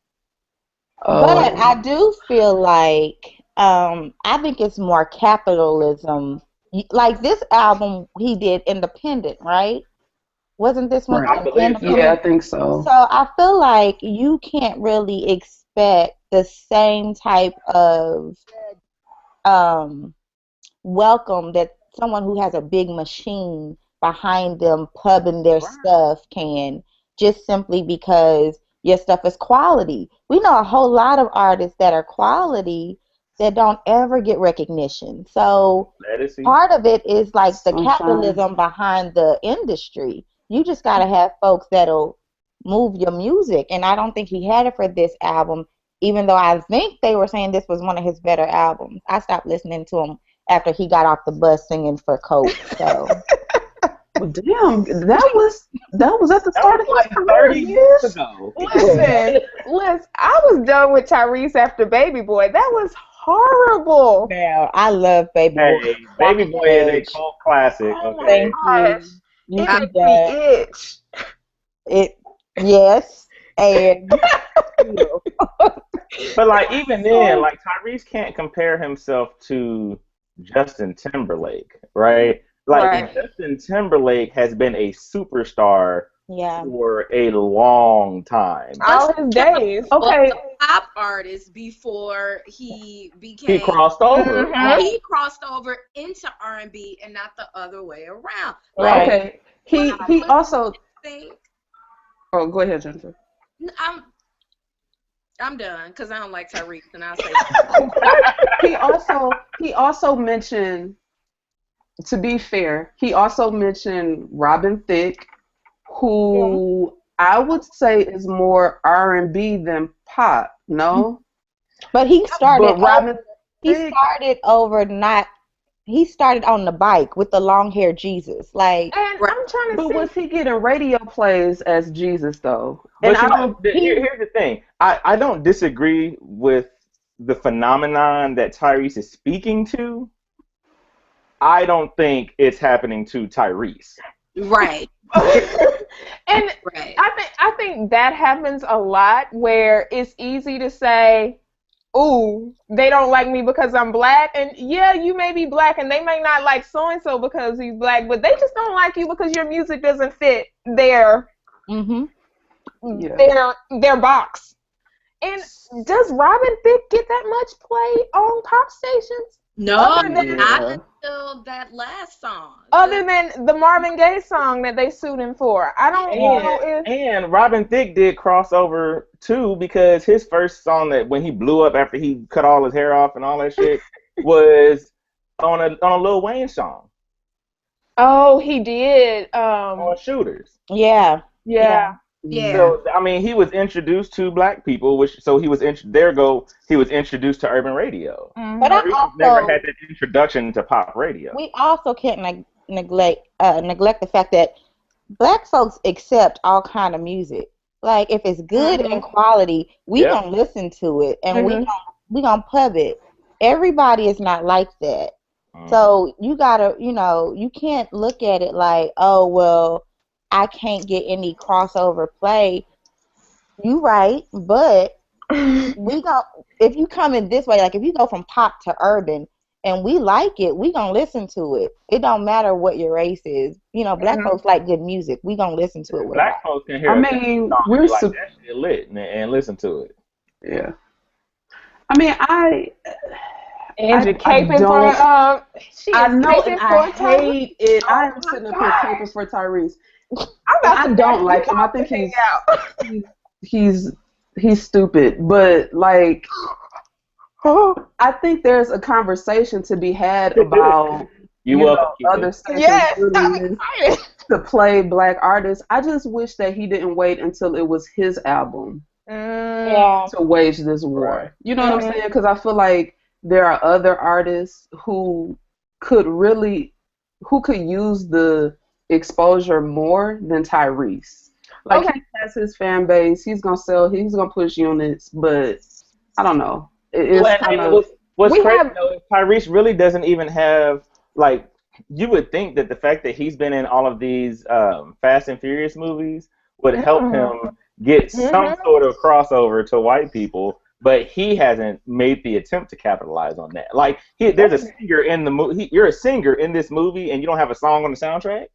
Speaker 5: But I do feel like I think it's more capitalism. Like this album he did independent, right? Wasn't this one independent?
Speaker 2: Yeah, I think so.
Speaker 5: So I feel like you can't really expect the same type of welcome that someone who has a big machine behind them pubbing their stuff can, just simply because your stuff is quality. We know a whole lot of artists that are quality that don't ever get recognition. So part of it is like the capitalism behind the industry. You just got to have folks that'll move your music. And I don't think he had it for this album, even though I think they were saying this was one of his better albums. I stopped listening to him after he got off the bus singing for Coke. So.
Speaker 2: Well, damn, that was at the start of his career.
Speaker 4: 30 years ago.
Speaker 1: Listen, I was done with Tyrese after Baby Boy. That was horrible.
Speaker 5: Now, I love Baby Boy.
Speaker 4: Baby Boy is a cult classic.
Speaker 1: Oh
Speaker 4: Okay.
Speaker 1: my gosh. It makes me itch.
Speaker 5: Yes, and
Speaker 4: but even then, Tyrese can't compare himself to Justin Timberlake, right? Justin Timberlake has been a superstar for a long time.
Speaker 1: All his days.
Speaker 3: Okay. A pop artist before he became.
Speaker 4: He crossed over.
Speaker 1: Mm-hmm.
Speaker 3: He crossed over into R&B and not the other way around.
Speaker 2: Right. Okay. He also. Oh, go ahead, Jennifer.
Speaker 3: I'm done because I don't like Tyrese, and I'll say.
Speaker 2: He also mentioned. To be fair, he also mentioned Robin Thicke, who I would say is more R&B than pop. No,
Speaker 5: but he started.
Speaker 2: Robin
Speaker 5: He started on the bike with the long hair Jesus.
Speaker 1: And I'm trying to.
Speaker 2: But was he getting radio plays as Jesus though?
Speaker 4: And here's the thing. I don't disagree with the phenomenon that Tyrese is speaking to. I don't think it's happening to Tyrese.
Speaker 3: Right.
Speaker 1: And I think that happens a lot where it's easy to say, ooh, they don't like me because I'm black. And yeah, you may be black and they may not like so-and-so because he's black, but they just don't like you because your music doesn't fit their box. And does Robin Thicke get that much play on pop stations?
Speaker 3: No,
Speaker 1: Other than-
Speaker 3: not until that last song.
Speaker 1: Other than the Marvin Gaye song that they sued him for. I don't know if...
Speaker 4: And Robin Thicke did crossover too, because his first song that when he blew up after he cut all his hair off and all that shit was on a Lil Wayne song.
Speaker 1: Oh, he did.
Speaker 4: On Shooters.
Speaker 5: Yeah.
Speaker 1: Yeah.
Speaker 4: So I mean, he was introduced to black people, he was he was introduced to urban radio.
Speaker 1: Mm-hmm.
Speaker 5: But
Speaker 4: Tyrese never had that introduction to pop radio.
Speaker 5: We also can't neglect the fact that black folks accept all kind of music. Like if it's good and quality, we gonna listen to it and we gonna pub it. Everybody is not like that. So you gotta, you can't look at it like, oh well, I can't get any crossover play. You right, but if you come in this way, like if you go from pop to urban and we like it, we gonna listen to it. It don't matter what your race is. Black folks like good music. We gonna listen to it.
Speaker 4: Black folks can hear.
Speaker 2: I mean, we're
Speaker 4: like that shit lit and listen to it.
Speaker 2: Yeah. I mean,
Speaker 1: Angie caping for she is
Speaker 2: I know,
Speaker 1: caping
Speaker 2: and
Speaker 1: for
Speaker 2: I
Speaker 1: Tyrese.
Speaker 2: hate it. I am sitting up here caping for Tyrese. I don't like him. I think he's stupid, but like, I think there's a conversation to be had about other stations to play black artists. I just wish that he didn't wait until it was his album to wage this war. You know what I'm saying? Because I feel like there are other artists who could use the exposure more than Tyrese. Like he has his fan base, he's gonna sell, he's gonna push units, but I don't know.
Speaker 4: What's crazy though is Tyrese really doesn't even have, like, you would think that the fact that he's been in all of these Fast and Furious movies would help him get some sort of crossover to white people, but he hasn't made the attempt to capitalize on that. Like, there's a singer in the movie. You're a singer in this movie, and you don't have a song on the soundtrack?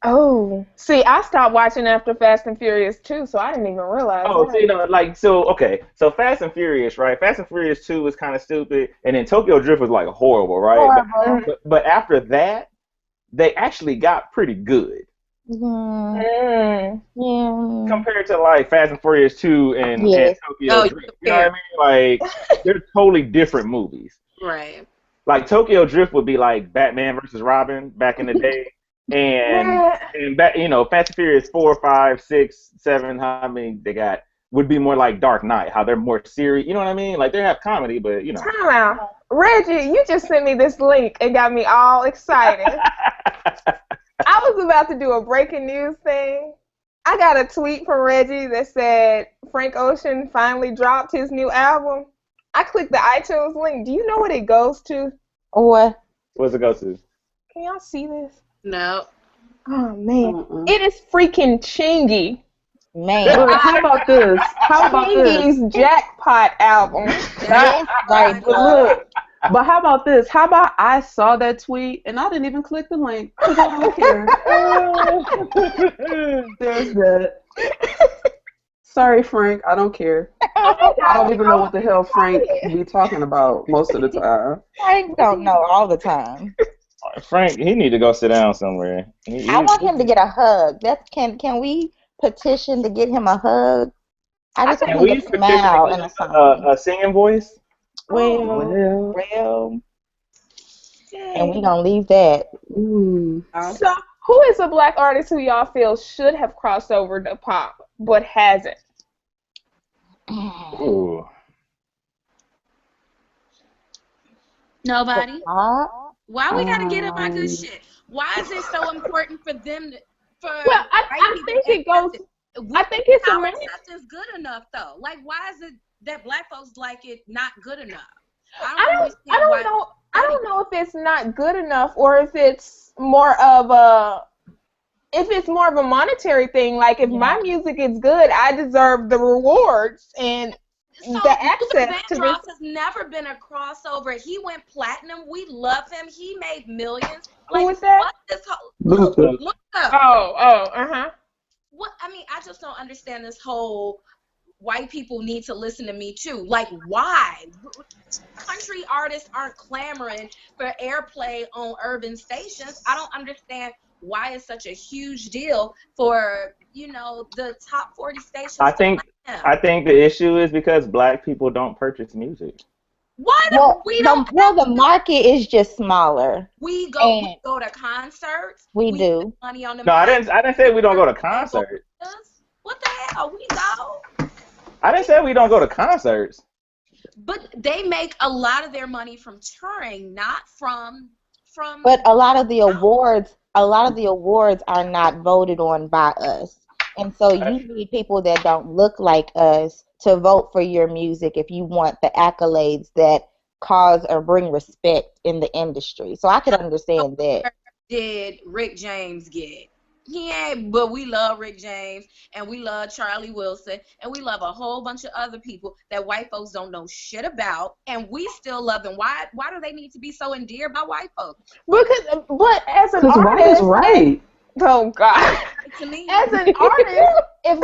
Speaker 1: Oh, see, I stopped watching after Fast and Furious 2, so I didn't even realize.
Speaker 4: Oh, that. So Fast and Furious, right? Fast and Furious 2 was kind of stupid, and then Tokyo Drift was like horrible, right? But after that, they actually got pretty good.
Speaker 5: Yeah.
Speaker 4: Compared to like Fast and Furious 2 and Tokyo Drift. You know what I mean? Like, they're totally different movies.
Speaker 3: Right.
Speaker 4: Like Tokyo Drift would be like Batman versus Robin back in the day. And back, Fast and Furious 4, 5, 6, 7, how many they got would be more like Dark Knight, how they're more serious. You know what I mean? Like they have comedy, but
Speaker 1: Time out. Reggie, you just sent me this link and got me all excited. I was about to do a breaking news thing. I got a tweet from Reggie that said Frank Ocean finally dropped his new album. I clicked the iTunes link. Do you know what it goes to?
Speaker 5: What?
Speaker 4: What's it go to?
Speaker 1: Can y'all see this?
Speaker 3: No.
Speaker 1: Oh, man. It is freaking Chingy.
Speaker 5: Man.
Speaker 2: How about this?
Speaker 1: Chingy's Jackpot album.
Speaker 5: Right.
Speaker 2: Look. But how about this? How about I saw that tweet and I didn't even click the link because I don't care. There's that. Sorry, Frank. I don't care. I don't even know what the hell Frank be talking about most of the time.
Speaker 5: Frank don't know all the time.
Speaker 4: Frank, he need to go sit down somewhere.
Speaker 5: I want him to get a hug. Can we petition to get him a hug? I just want him to smile in a song.
Speaker 4: A singing voice?
Speaker 5: Well. And we gonna leave that.
Speaker 1: So, who is a black artist who y'all feel should have crossed over to pop but hasn't?
Speaker 4: Ooh.
Speaker 3: Nobody. Why we gotta get up our good shit? Why is it so important for them
Speaker 1: I think it goes. I think it's a
Speaker 3: acceptance good enough though. Like, why is it that black folks like it not good enough?
Speaker 1: I don't know. I don't know if it's not good enough or if it's more of a monetary thing. Like, if my music is good, I deserve the rewards and the access to this.
Speaker 3: Has never been a crossover. He went platinum. We love him. He made millions.
Speaker 1: Who was that?
Speaker 3: What this whole look up.
Speaker 1: Oh,
Speaker 3: What I mean, I just don't understand this whole white people need to listen to me too. Like, why? Country artists aren't clamoring for airplay on urban stations. I don't understand why it's such a huge deal for, the top 40 stations
Speaker 4: I
Speaker 3: to
Speaker 4: think
Speaker 3: play them.
Speaker 4: I think the issue is because black people don't purchase music.
Speaker 3: Why
Speaker 5: Well,
Speaker 3: we don't
Speaker 5: the market is just smaller.
Speaker 3: we go to concerts.
Speaker 5: We do.
Speaker 3: spend money on them.
Speaker 4: No, I didn't say we don't go to concerts.
Speaker 3: What the hell? We go.
Speaker 4: I didn't say we don't go to concerts.
Speaker 3: But they make a lot of their money from touring, not from.
Speaker 5: But a lot of the awards are not voted on by us, and so you need people that don't look like us to vote for your music if you want the accolades that cause or bring respect in the industry. So I could understand that.
Speaker 3: Did Rick James get? He ain't, but we love Rick James, and we love Charlie Wilson, and we love a whole bunch of other people that white folks don't know shit about, and we still love them. Why do they need to be so endeared by white folks?
Speaker 1: But as an artist,
Speaker 2: right is right.
Speaker 1: Oh God.
Speaker 3: To me,
Speaker 1: As an artist, if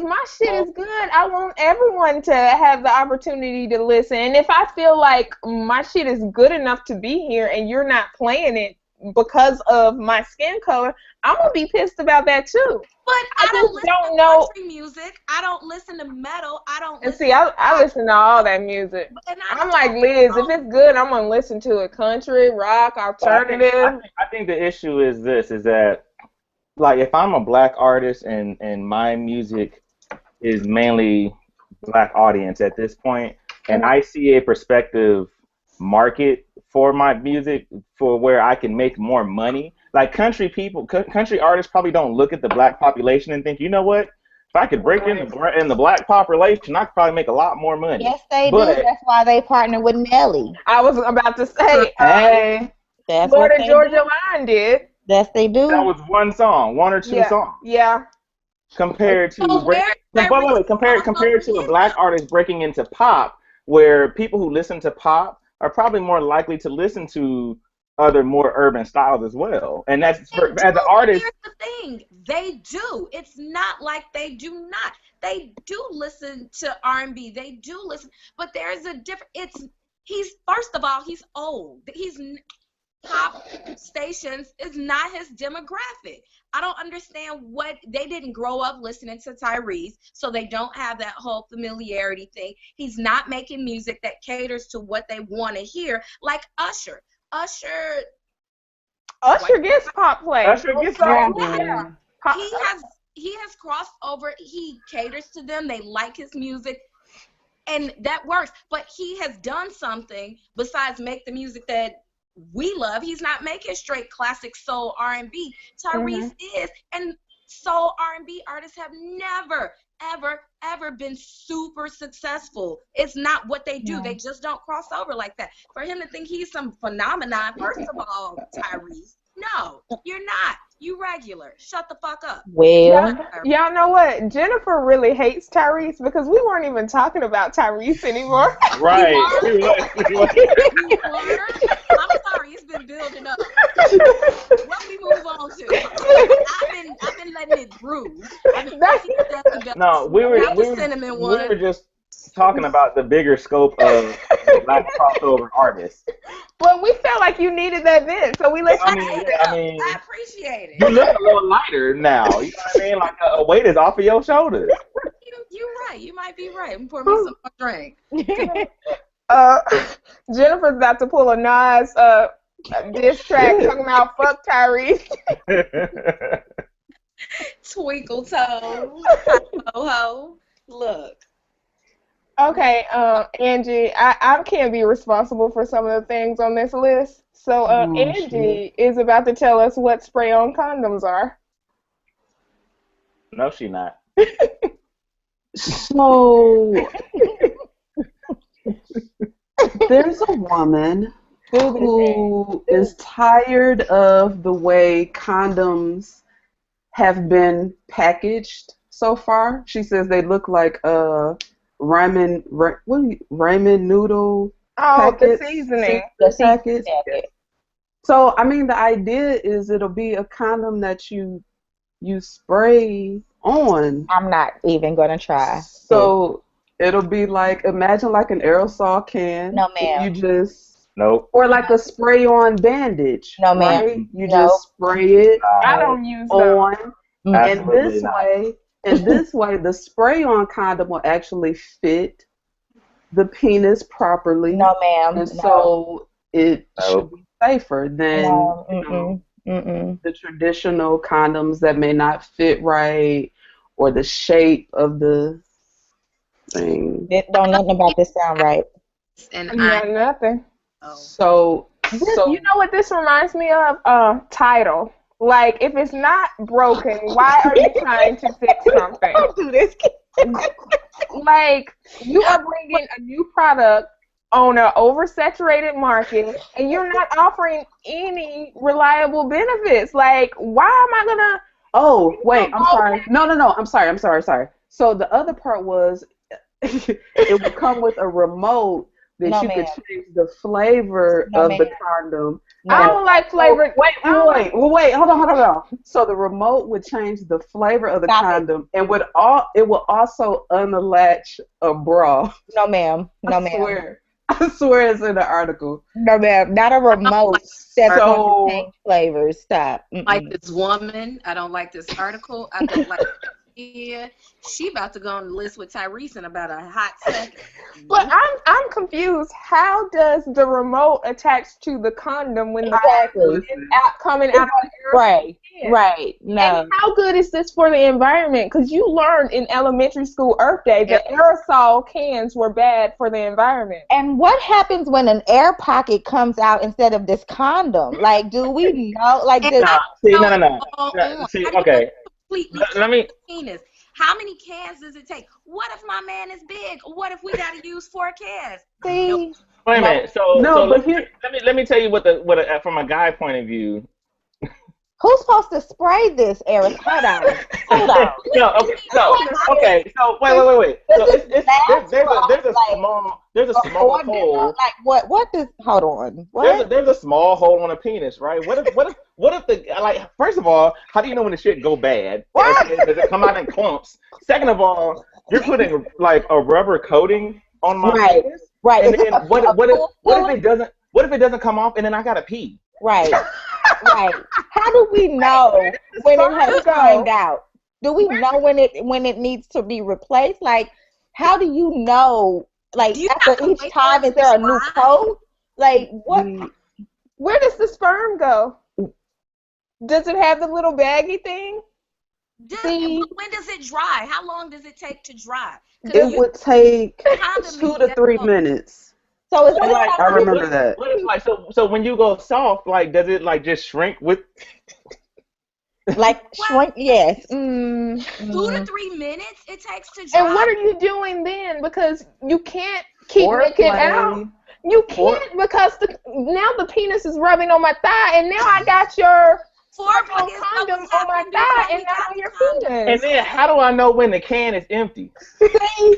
Speaker 1: my shit is good, I want everyone to have the opportunity to listen. And if I feel like my shit is good enough to be here and you're not playing it because of my skin color, I'm gonna be pissed about that too.
Speaker 3: But I don't listen to
Speaker 1: know
Speaker 3: country music. I don't listen to metal. I don't.
Speaker 1: And see, I listen to all that music. I'm like Liz. If it's good, I'm gonna listen to it. Country, rock, alternative.
Speaker 4: I think the issue is this: is that like if I'm a black artist and my music is mainly black audience at this point, and I see a prospective market for my music for where I can make more money. Like country artists probably don't look at the black population and think, you know what? If I could break in the black population, I could probably make a lot more money.
Speaker 5: Yes, they do. That's why they partner with Nelly.
Speaker 1: I was about to say,
Speaker 2: hey,
Speaker 5: that's
Speaker 1: Florida
Speaker 5: what
Speaker 1: Georgia Line did.
Speaker 5: Yes, they do.
Speaker 4: That was one song, one or two songs.
Speaker 1: Yeah.
Speaker 4: Compared to compared to a black artist breaking into pop, where people who listen to pop are probably more likely to listen to other more urban styles as well. And that's as an artist.
Speaker 3: Here's the thing, they do. It's not like they do not. They do listen to R&B. They do listen, but there's a different. He's first of all, he's old. He's pop stations is not his demographic. I don't understand what they didn't grow up listening to Tyrese, so they don't have that whole familiarity thing. He's not making music that caters to what they want to hear, like Usher. Usher
Speaker 1: gets pop play.
Speaker 4: Usher gets pop play.
Speaker 1: Yeah.
Speaker 3: He has crossed over. He caters to them. They like his music, and that works. But he has done something besides make the music that we love. He's not making straight classic soul R&B. Tyrese is, and soul R&B artists have never, ever been super successful. It's not what they do. They just don't cross over like that. For him to think he's some phenomenon, first of all, Tyrese, no, you're not. You regular. Shut the fuck up.
Speaker 5: Well,
Speaker 1: y'all know what? Jennifer really hates Tyrese because we weren't even talking about Tyrese anymore.
Speaker 4: Right.
Speaker 3: I'm sorry, it's been building up. What we move on to? I've been letting it brew.
Speaker 4: No, we were just talking about the bigger scope of black crossover artists.
Speaker 1: Well, we felt like you needed that vent, so we let you.
Speaker 3: I appreciate it.
Speaker 4: You look a little lighter now. You know what I mean? Like a weight is off of your shoulders.
Speaker 3: You're right. You might be right. Pour me some more drink.
Speaker 1: Jennifer's about to pull a Nas diss track talking about fuck Tyrese.
Speaker 3: Twinkle toe. Ho. Look.
Speaker 1: Okay, Angie, I can't be responsible for some of the things on this list. So Angie is about to tell us what spray-on condoms are.
Speaker 4: No, she not.
Speaker 2: So there's a woman who is tired of the way condoms have been packaged so far. She says they look like ramen noodle packets.
Speaker 1: The seasoning.
Speaker 2: So, I mean, the idea is it'll be a condom that you you spray on.
Speaker 5: I'm not even gonna try.
Speaker 2: So it'll be like, imagine like an aerosol can.
Speaker 5: No, ma'am.
Speaker 2: You just
Speaker 4: Nope.
Speaker 2: or like a spray on bandage.
Speaker 5: No, ma'am.
Speaker 2: Right? You
Speaker 5: No.
Speaker 2: just spray it
Speaker 1: I don't use those.
Speaker 2: on. And
Speaker 4: Absolutely
Speaker 2: this
Speaker 4: not.
Speaker 2: way, the spray-on condom will actually fit the penis properly.
Speaker 5: No, ma'am.
Speaker 2: And so it should be safer than
Speaker 5: No.
Speaker 2: the traditional condoms that may not fit right or the shape of the thing.
Speaker 5: Don't nothing about this sound right.
Speaker 3: And
Speaker 1: Not nothing.
Speaker 2: So
Speaker 1: You know what this reminds me of? Title. Like, if it's not broken, why are you trying to fix something?
Speaker 5: Don't do this.
Speaker 1: Like, you are bringing a new product on an oversaturated market, and you're not offering any reliable benefits. Like, why am I gonna?
Speaker 2: Oh, wait, I'm sorry. No, I'm sorry. So the other part was it would come with a remote that
Speaker 5: No,
Speaker 2: you could
Speaker 5: ma'am.
Speaker 2: change the flavor
Speaker 5: No,
Speaker 2: of the
Speaker 5: ma'am.
Speaker 2: condom.
Speaker 1: I don't like flavored.
Speaker 2: Wait, hold on. So the remote would change the flavor of the
Speaker 5: Stop it.
Speaker 2: condom and it will also unlatch a bra.
Speaker 5: No, ma'am. No, ma'am.
Speaker 2: I swear it's in the article.
Speaker 5: No, ma'am. Not a remote that's
Speaker 2: So-
Speaker 5: going to change flavors. Stop.
Speaker 3: like this woman. I don't like this article. I don't like yeah. She about to go on the list with Tyrese in about a hot second.
Speaker 1: But I'm confused. How does the remote attach to the condom when the
Speaker 5: Exactly.
Speaker 1: condom is coming out of the air?
Speaker 5: Right. Right. No.
Speaker 1: And how good is this for the environment? Because you learned in elementary school Earth Day that aerosol cans were bad for the environment.
Speaker 5: And what happens when an air pocket comes out instead of this condom? Like, do we know? Like,
Speaker 3: And
Speaker 5: this,
Speaker 3: No.
Speaker 4: See, okay.
Speaker 3: Completely
Speaker 4: Let me.
Speaker 3: penis. How many cans does it take? What if my man is big? What if we gotta use 4 cans?
Speaker 5: see,
Speaker 4: Wait a minute. So
Speaker 2: but here,
Speaker 4: let me tell you from a guy point of view.
Speaker 5: who's supposed to spray this, Eric? Hold on.
Speaker 4: Okay. So wait. So there's a small hole.
Speaker 5: Like, what does, hold on. What?
Speaker 4: There's a small hole on a penis, right? What if the like? First of all, how do you know when the shit go bad? Does it come out in clumps? Second of all, you're putting like a rubber coating on my penis,
Speaker 5: Right.
Speaker 4: and
Speaker 5: Is
Speaker 4: then
Speaker 5: this
Speaker 4: what if it doesn't? What if it doesn't come off, and then I gotta pee?
Speaker 5: Right. Right. How do we know when it has drained out? Do we know when it needs to be replaced? Like, how do you know? Like,
Speaker 3: Do you
Speaker 5: after
Speaker 3: have to
Speaker 5: each
Speaker 3: wait
Speaker 5: time,
Speaker 3: for it
Speaker 5: is there a
Speaker 3: to
Speaker 5: new
Speaker 3: dry?
Speaker 5: coat? Like, what?
Speaker 1: Where does the sperm go? Does it have the little baggy thing?
Speaker 5: See?
Speaker 3: But when does it dry? How long does it take to dry? 'Cause
Speaker 2: it would take
Speaker 3: condom
Speaker 2: 2 to 3 minutes.
Speaker 5: So is
Speaker 4: But, like,
Speaker 2: I remember that.
Speaker 4: What if, like, so when you go soft, like, does it like just shrink with?
Speaker 5: like shrink? Yes.
Speaker 3: 2 to 3 minutes it takes to dry.
Speaker 1: And what are you doing then? Because you can't keep making
Speaker 2: Foreplay.
Speaker 1: out. You can't because now the penis is rubbing on my thigh, and now I got your
Speaker 3: Foreplay is
Speaker 1: condom
Speaker 3: what
Speaker 1: on my
Speaker 3: we
Speaker 1: thigh
Speaker 3: have
Speaker 1: and not on your
Speaker 3: condom.
Speaker 1: penis.
Speaker 4: And then how do I know when the can is empty?
Speaker 5: See?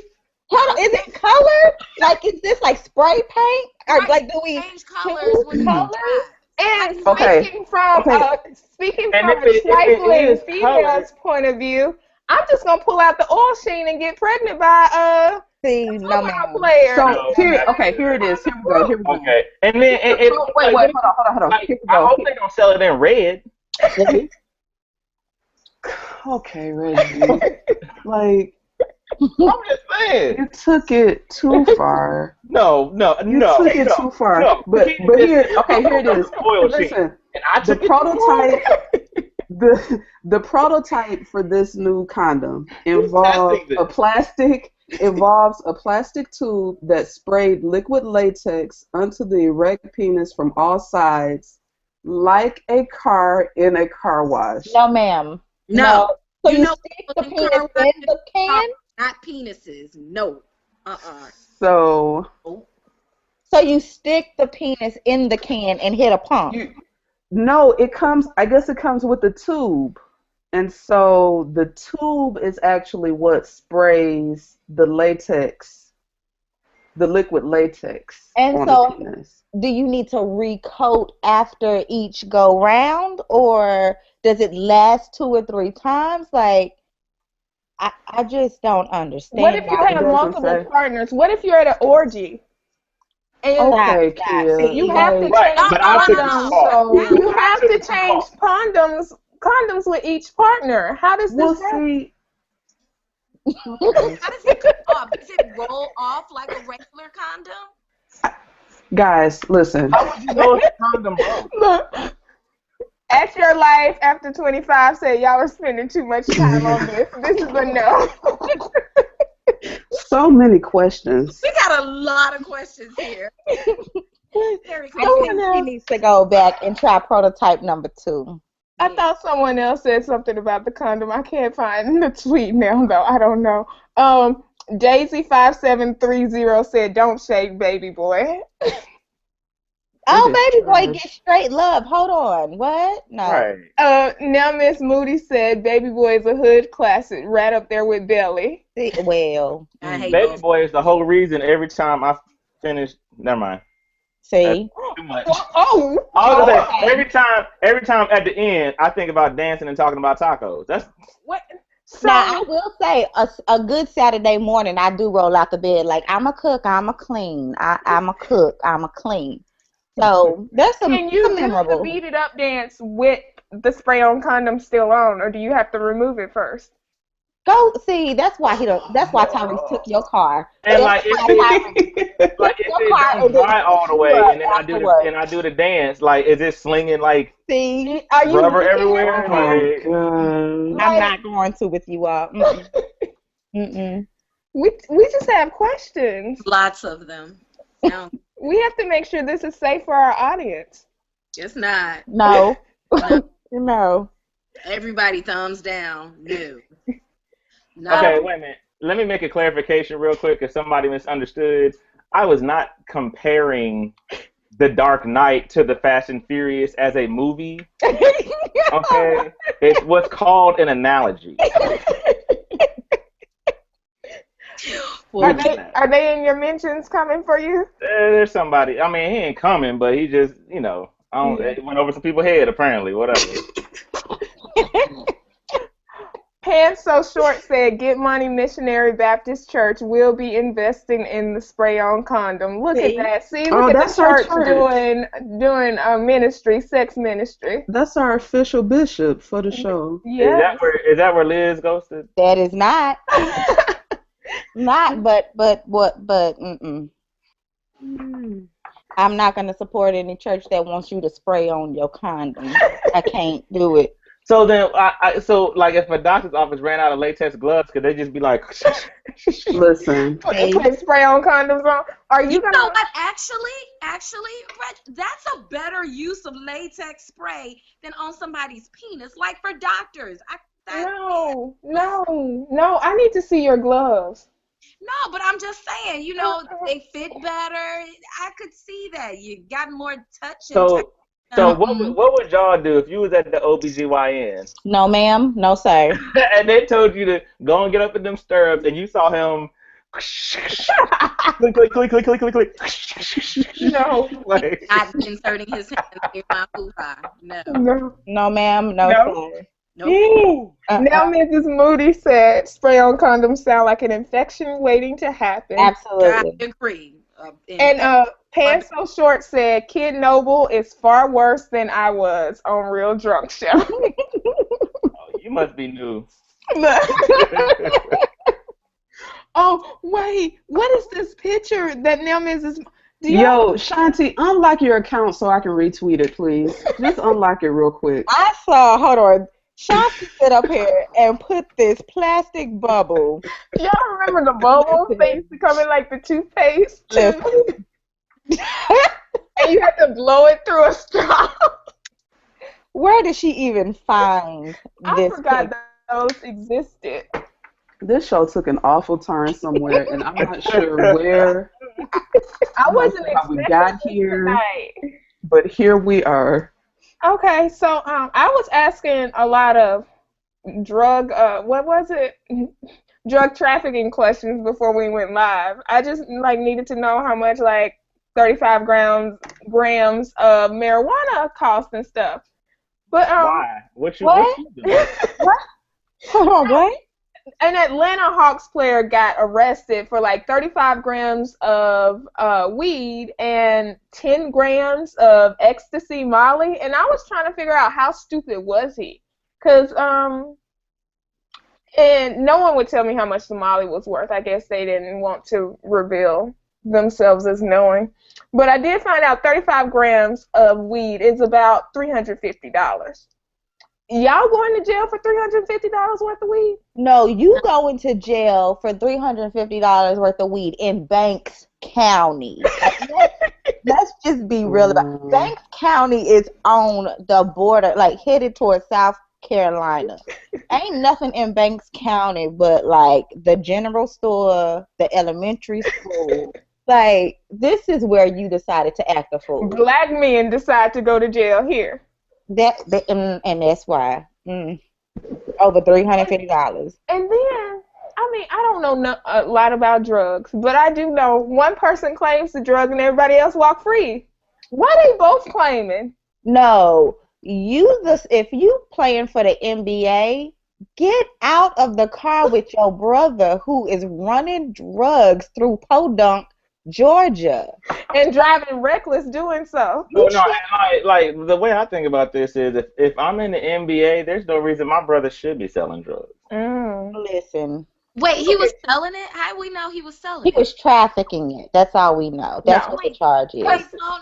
Speaker 5: Hold on, is it color? Like, is this like spray paint? Or
Speaker 3: Right,
Speaker 5: like, do we
Speaker 3: change colors when it
Speaker 5: colors?
Speaker 3: dries.
Speaker 1: And
Speaker 2: Okay.
Speaker 1: speaking from
Speaker 4: And
Speaker 1: a
Speaker 4: if it
Speaker 1: trifling
Speaker 4: is
Speaker 1: female's
Speaker 4: colored-
Speaker 1: point of view, I'm just gonna pull out the oil sheen and get pregnant by
Speaker 5: See, no
Speaker 1: football
Speaker 5: ma'am.
Speaker 1: player.
Speaker 2: So
Speaker 4: No.
Speaker 2: here it is. Here we go.
Speaker 4: Okay. And then it
Speaker 2: Wait, hold on.
Speaker 4: like,
Speaker 2: Here we
Speaker 4: I
Speaker 2: go.
Speaker 4: hope they don't sell it in red.
Speaker 2: Okay, Reggie. Like,
Speaker 4: I'm just saying.
Speaker 2: you took it too far.
Speaker 4: No.
Speaker 2: You took it too far.
Speaker 4: No.
Speaker 2: But here it is.
Speaker 4: Oil sheen.
Speaker 2: Listen,
Speaker 4: And I
Speaker 2: the
Speaker 4: took it
Speaker 2: prototype, the prototype for this new condom involves
Speaker 4: testing
Speaker 2: a plastic tube that sprayed liquid latex onto the erect penis from all sides, like a car in a car wash.
Speaker 5: No, ma'am.
Speaker 3: No.
Speaker 5: So
Speaker 3: You
Speaker 5: you
Speaker 3: know
Speaker 5: stick
Speaker 3: what
Speaker 5: the
Speaker 3: the
Speaker 5: penis
Speaker 3: car
Speaker 5: in the can?
Speaker 3: Not penises. No.
Speaker 2: So
Speaker 5: So you stick the penis in the can and hit a pump.
Speaker 2: no, I guess it comes with the tube. And so the tube is actually what sprays the latex the liquid latex
Speaker 5: And
Speaker 2: on
Speaker 5: so,
Speaker 2: the penis.
Speaker 5: do you need to recoat after each go round, or does it last 2 or 3 times? Like, I just don't
Speaker 1: What
Speaker 5: understand
Speaker 1: if you
Speaker 5: how
Speaker 2: It
Speaker 1: have
Speaker 5: we.
Speaker 2: doesn't
Speaker 1: multiple
Speaker 2: say.
Speaker 1: partners? What if you're at an orgy and
Speaker 2: Okay,
Speaker 5: Stop.
Speaker 2: Kia.
Speaker 1: you
Speaker 5: See,
Speaker 1: have to
Speaker 2: Like,
Speaker 4: Right,
Speaker 1: change
Speaker 3: No,
Speaker 4: but
Speaker 3: no,
Speaker 4: I
Speaker 3: no,
Speaker 4: took
Speaker 3: no,
Speaker 4: it too
Speaker 3: no.
Speaker 1: condoms?
Speaker 4: far.
Speaker 2: so.
Speaker 1: You
Speaker 4: I
Speaker 1: have
Speaker 4: took
Speaker 1: to
Speaker 4: it too far.
Speaker 1: change condoms with each partner. How does
Speaker 2: Well,
Speaker 1: this work?
Speaker 2: see. Okay.
Speaker 3: How does it come off? Does it roll off like a regular condom?
Speaker 2: Guys, listen.
Speaker 4: How would you know if the condom broke?
Speaker 1: Look, at your life after 25 said y'all are spending too much time on this. This is a no.
Speaker 2: So many questions.
Speaker 3: We got a lot of questions here. Very
Speaker 5: I
Speaker 1: Someone
Speaker 5: think she
Speaker 1: else,
Speaker 5: needs to go back and try prototype number 2.
Speaker 1: I thought someone else said something about the condom. I can't find the tweet now though. I don't know. Daisy5730 said, "Don't shake, baby boy."
Speaker 5: Oh,
Speaker 2: It is
Speaker 5: baby boy,
Speaker 2: trash.
Speaker 5: get straight love. Hold on. What? No.
Speaker 4: Right.
Speaker 1: Now Miss Moody said, "Baby boy is a hood classic, right up there with Belly."
Speaker 5: See, well,
Speaker 3: I hate
Speaker 4: Baby
Speaker 3: both.
Speaker 4: boy is the whole reason every time I finish. Never mind. That's
Speaker 5: see.
Speaker 4: too much.
Speaker 1: Oh,
Speaker 4: I was gonna
Speaker 5: Okay.
Speaker 4: say every time at the end, I think about dancing and talking about tacos. That's
Speaker 1: what? So
Speaker 5: Now, I will say, a good Saturday morning, I do roll out the bed like, I'm a cook, I'm a clean, I'm a cook, I'm a clean. So there's
Speaker 1: can you
Speaker 5: some
Speaker 1: do the
Speaker 5: memorable.
Speaker 1: beat it up dance with the spray on condom still on, or do you have to remove it first?
Speaker 5: Go see. That's why he don't. That's why Tyrese took your car.
Speaker 4: and
Speaker 5: That's
Speaker 4: like
Speaker 5: why Tyrese
Speaker 4: like
Speaker 5: took
Speaker 4: if
Speaker 5: your
Speaker 4: it
Speaker 5: car
Speaker 4: don't
Speaker 5: and then
Speaker 4: dry all the
Speaker 5: picked you
Speaker 4: way,
Speaker 5: up
Speaker 4: and then
Speaker 5: afterwards.
Speaker 4: I do the dance, like is it slinging like
Speaker 5: See,
Speaker 1: Are you
Speaker 4: rubber
Speaker 1: licking
Speaker 4: everywhere?
Speaker 1: it?
Speaker 2: Oh
Speaker 4: Like
Speaker 2: god.
Speaker 5: I'm
Speaker 1: Like,
Speaker 5: not going to with you all. Mm-mm. Mm-mm.
Speaker 1: we just have questions.
Speaker 3: Lots of them. No,
Speaker 1: We have to make sure this is safe for our audience.
Speaker 3: it's not.
Speaker 5: No,
Speaker 3: No.
Speaker 5: no.
Speaker 3: Everybody thumbs down. No.
Speaker 4: okay,
Speaker 3: Not
Speaker 4: wait a minute. Let me make a clarification real quick if somebody misunderstood. I was not comparing The Dark Knight to The Fast and Furious as a movie. Okay, it's what's called an analogy.
Speaker 1: Are they in your mentions coming for you?
Speaker 4: There's somebody. I mean, he ain't coming, but he just, it went over some people's head apparently. Whatever.
Speaker 1: Pants So Short said, "Get Money Missionary Baptist Church will be investing in the spray-on condom." Look
Speaker 5: See?
Speaker 1: at that. See,
Speaker 2: Oh,
Speaker 1: look at
Speaker 2: that's
Speaker 1: the
Speaker 2: our
Speaker 1: church
Speaker 2: church.
Speaker 1: doing a ministry, sex ministry.
Speaker 2: That's our official bishop for the show.
Speaker 1: Yes.
Speaker 4: Is that where Liz ghosted?
Speaker 5: That is not. Not, but mm-mm. I'm not going to support any church that wants you to spray on your condom. I can't do it.
Speaker 4: So then, so like if a doctor's office ran out of latex gloves, could they just be like,
Speaker 2: Listen.
Speaker 1: Put spray-on condoms on. Are you
Speaker 3: You
Speaker 1: gonna?
Speaker 3: know what? Actually, Reg, that's a better use of latex spray than on somebody's penis. Like for doctors,
Speaker 1: No. I need to see your gloves.
Speaker 3: No, but I'm just saying, they fit better. I could see that. You got more touch and
Speaker 4: so what would y'all do if you was at the OBGYN
Speaker 5: No, ma'am. No, sir.
Speaker 4: and they told you to go and get up in them stirrups and you saw him click, click, click, click, click, click, click.
Speaker 1: No.
Speaker 4: Like,
Speaker 3: not inserting his hand near my hoo-ha. No.
Speaker 1: No.
Speaker 5: No, ma'am. No, sir.
Speaker 3: Nope.
Speaker 1: Now Mrs. Moody said, "Spray-on condoms sound like an infection waiting to happen."
Speaker 3: I
Speaker 5: Absolutely.
Speaker 3: agree.
Speaker 1: And Pants So Short said, "Kid Noble is far worse than I was on Real Drunk Show."
Speaker 4: you must be new.
Speaker 1: Oh, wait. What is this picture that now Mrs.
Speaker 2: Yo, Shanti, unlock your account so I can retweet it, please. Just unlock it real quick.
Speaker 5: I saw, hold on. Shanti sit up here and put this plastic bubble.
Speaker 1: Y'all remember the bubbles? They used to come in like the toothpaste.
Speaker 5: Listen.
Speaker 1: And you had to blow it through a straw.
Speaker 5: Where did she even find
Speaker 1: I
Speaker 5: this
Speaker 1: forgot
Speaker 5: picture?
Speaker 1: those existed.
Speaker 2: This show took an awful turn somewhere, and I'm not sure where.
Speaker 1: I wasn't
Speaker 2: how we
Speaker 1: expecting
Speaker 2: got
Speaker 1: this
Speaker 2: here,
Speaker 1: tonight.
Speaker 2: but here we are.
Speaker 1: Okay, so I was asking a lot of drug, what was it? drug trafficking questions before we went live. I just like needed to know how much like 35 grams of marijuana cost and stuff. But
Speaker 4: Why? What you doing?
Speaker 5: What? Hold on, what?
Speaker 1: An Atlanta Hawks player got arrested for like 35 grams of weed and 10 grams of ecstasy Molly, and I was trying to figure out how stupid was he, cause and no one would tell me how much the Molly was worth. I guess they didn't want to reveal themselves as knowing, but I did find out 35 grams of weed is about $350. Y'all going to jail for $350 worth of weed?
Speaker 5: No, you go into jail for $350 worth of weed in Banks County. Let's just be real about it. Banks County is on the border, like headed towards South Carolina. Ain't nothing in Banks County but like the general store, the elementary school. Like, this is where you decided to act a fool.
Speaker 1: Black men decide to go to jail here.
Speaker 5: And that's why. Over $350.
Speaker 1: And then, I mean, I don't know a lot about drugs, but I do know one person claims the drug and everybody else walk free. Why they both claiming?
Speaker 5: No, if you playing for the NBA, get out of the car with your brother who is running drugs through Podunk, Georgia,
Speaker 1: and driving reckless doing so.
Speaker 4: No, like the way I think about this is if I'm in the NBA, there's no reason my brother should be selling drugs.
Speaker 5: Listen.
Speaker 3: Wait, he was selling it? How do we know he was selling it?
Speaker 5: He was trafficking it. That's all we know. That's what the charge is.
Speaker 3: Wait, no.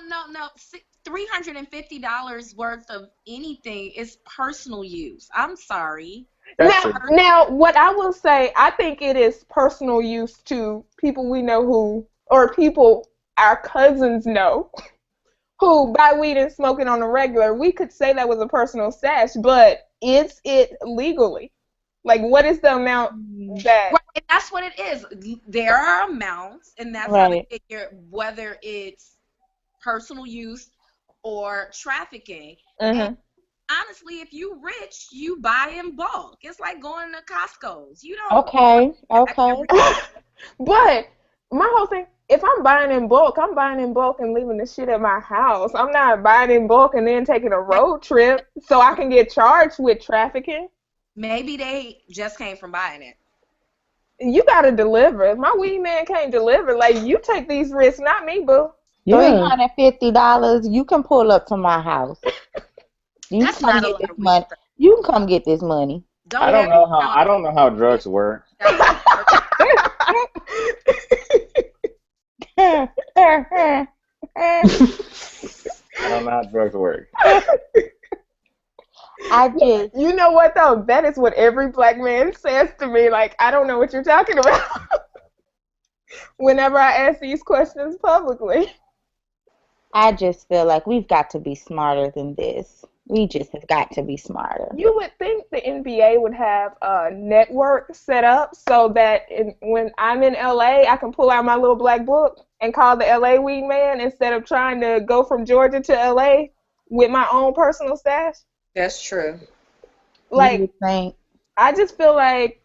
Speaker 3: $350 worth of anything is personal use. I'm sorry.
Speaker 1: Now, what I will say, I think it is personal use to people we know or people our cousins know who buy weed and smoke it on a regular. We could say that was a personal stash, but is it legally? Like, what is the amount that...
Speaker 3: Right, that's what it is. There are amounts, and that's how they figure whether it's personal use or trafficking. And honestly, if you rich, you buy in bulk. It's like going to Costco's. You don't...
Speaker 5: Okay.
Speaker 1: But my whole thing, if I'm buying in bulk and leaving the shit at my house. I'm not buying in bulk and then taking a road trip so I can get charged with trafficking.
Speaker 3: Maybe they just came from buying it.
Speaker 1: You gotta deliver. If my weed man can't deliver, like, you take these risks, not me, boo.
Speaker 5: $350, you can pull up to my house. You can come get this money. You can come get this money.
Speaker 4: I don't know how drugs work. I don't know how drugs work.
Speaker 1: You know what though? That is what every black man says to me. Like, I don't know what you're talking about. Whenever I ask these questions publicly.
Speaker 5: I just feel like we've got to be smarter than this. We just have got to be smarter.
Speaker 1: You would think the NBA would have a network set up so that when I'm in LA, I can pull out my little black book and call the LA weed man instead of trying to go from Georgia to LA with my own personal stash.
Speaker 3: That's true.
Speaker 1: Like, I just feel like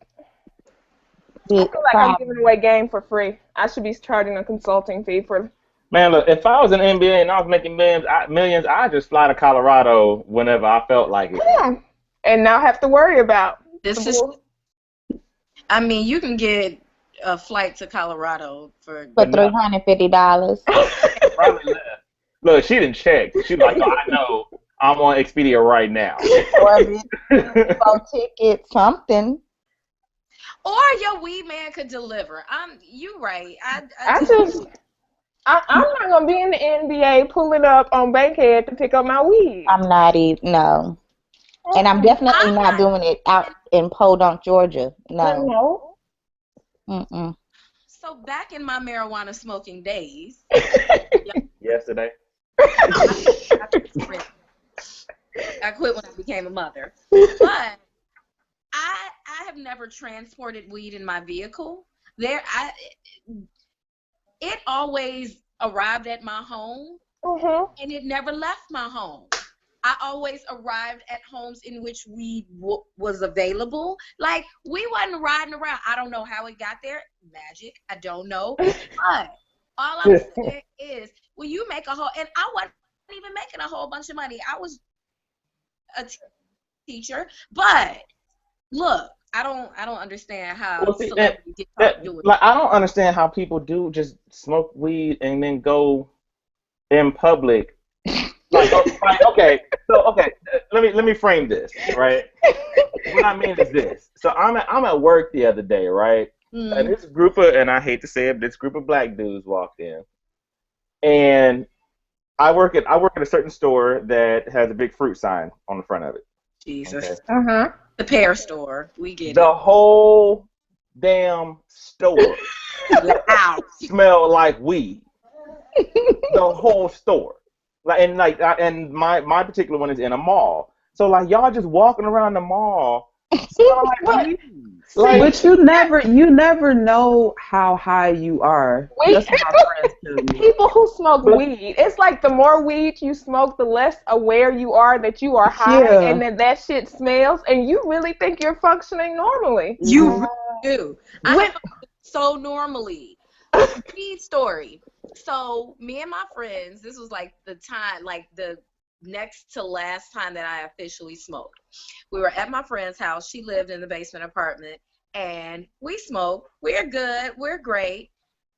Speaker 1: I'm giving away game for free. I should be charging a consulting fee for.
Speaker 4: Man, look, if I was in the NBA and I was making millions, I'd just fly to Colorado whenever I felt like it.
Speaker 1: Yeah. And not have to worry about
Speaker 3: this. I mean, you can get a flight to Colorado for
Speaker 5: $350.
Speaker 4: Probably less. Look, she didn't check. She's like, oh, I know. I'm on Expedia right now.
Speaker 5: Or ticket, something.
Speaker 3: Or your weed man could deliver. You right.
Speaker 1: I'm not gonna be in the NBA pulling up on Bankhead to pick up my weed.
Speaker 5: I'm not even, no. And I'm definitely not doing it out in Podunk, Georgia. No.
Speaker 3: So back in my marijuana smoking days.
Speaker 4: Yesterday.
Speaker 3: I quit when I became a mother. But I have never transported weed in my vehicle. It always arrived at my home, and it never left my home. I always arrived at homes in which weed was available. Like, we wasn't riding around. I don't know how it got there. Magic. I don't know. But all I'm saying is, when you make a whole, and I wasn't even making a whole bunch of money. I was a teacher. But look, I don't understand how celebrities get caught doing it.
Speaker 4: Like, I don't understand how people do just smoke weed and then go in public. Like, okay, let me frame this, right? What I mean is this. So I'm at work the other day, right? And this group of, and I hate to say it, this group of black dudes walked in, and I work at a certain store that has a big fruit sign on the front of it.
Speaker 3: Jesus.
Speaker 4: Okay.
Speaker 3: The pear store. We get
Speaker 4: the
Speaker 3: it.
Speaker 4: whole damn store smelled like weed. The whole store. And my particular one is in a mall. So like y'all just walking around the mall smelling like weed.
Speaker 2: Like, but you never know how high you are. That's what my friends tell me.
Speaker 1: People who smoke weed, it's like the more weed you smoke, the less aware you are that you are high and that shit smells, and you really think you're functioning normally.
Speaker 3: You really do. I so normally. Weed story. So me and my friends, this was like the time, like the next to last time that I officially smoked. We were at my friend's house. She lived in the basement apartment, and we smoked. We're good. We're great.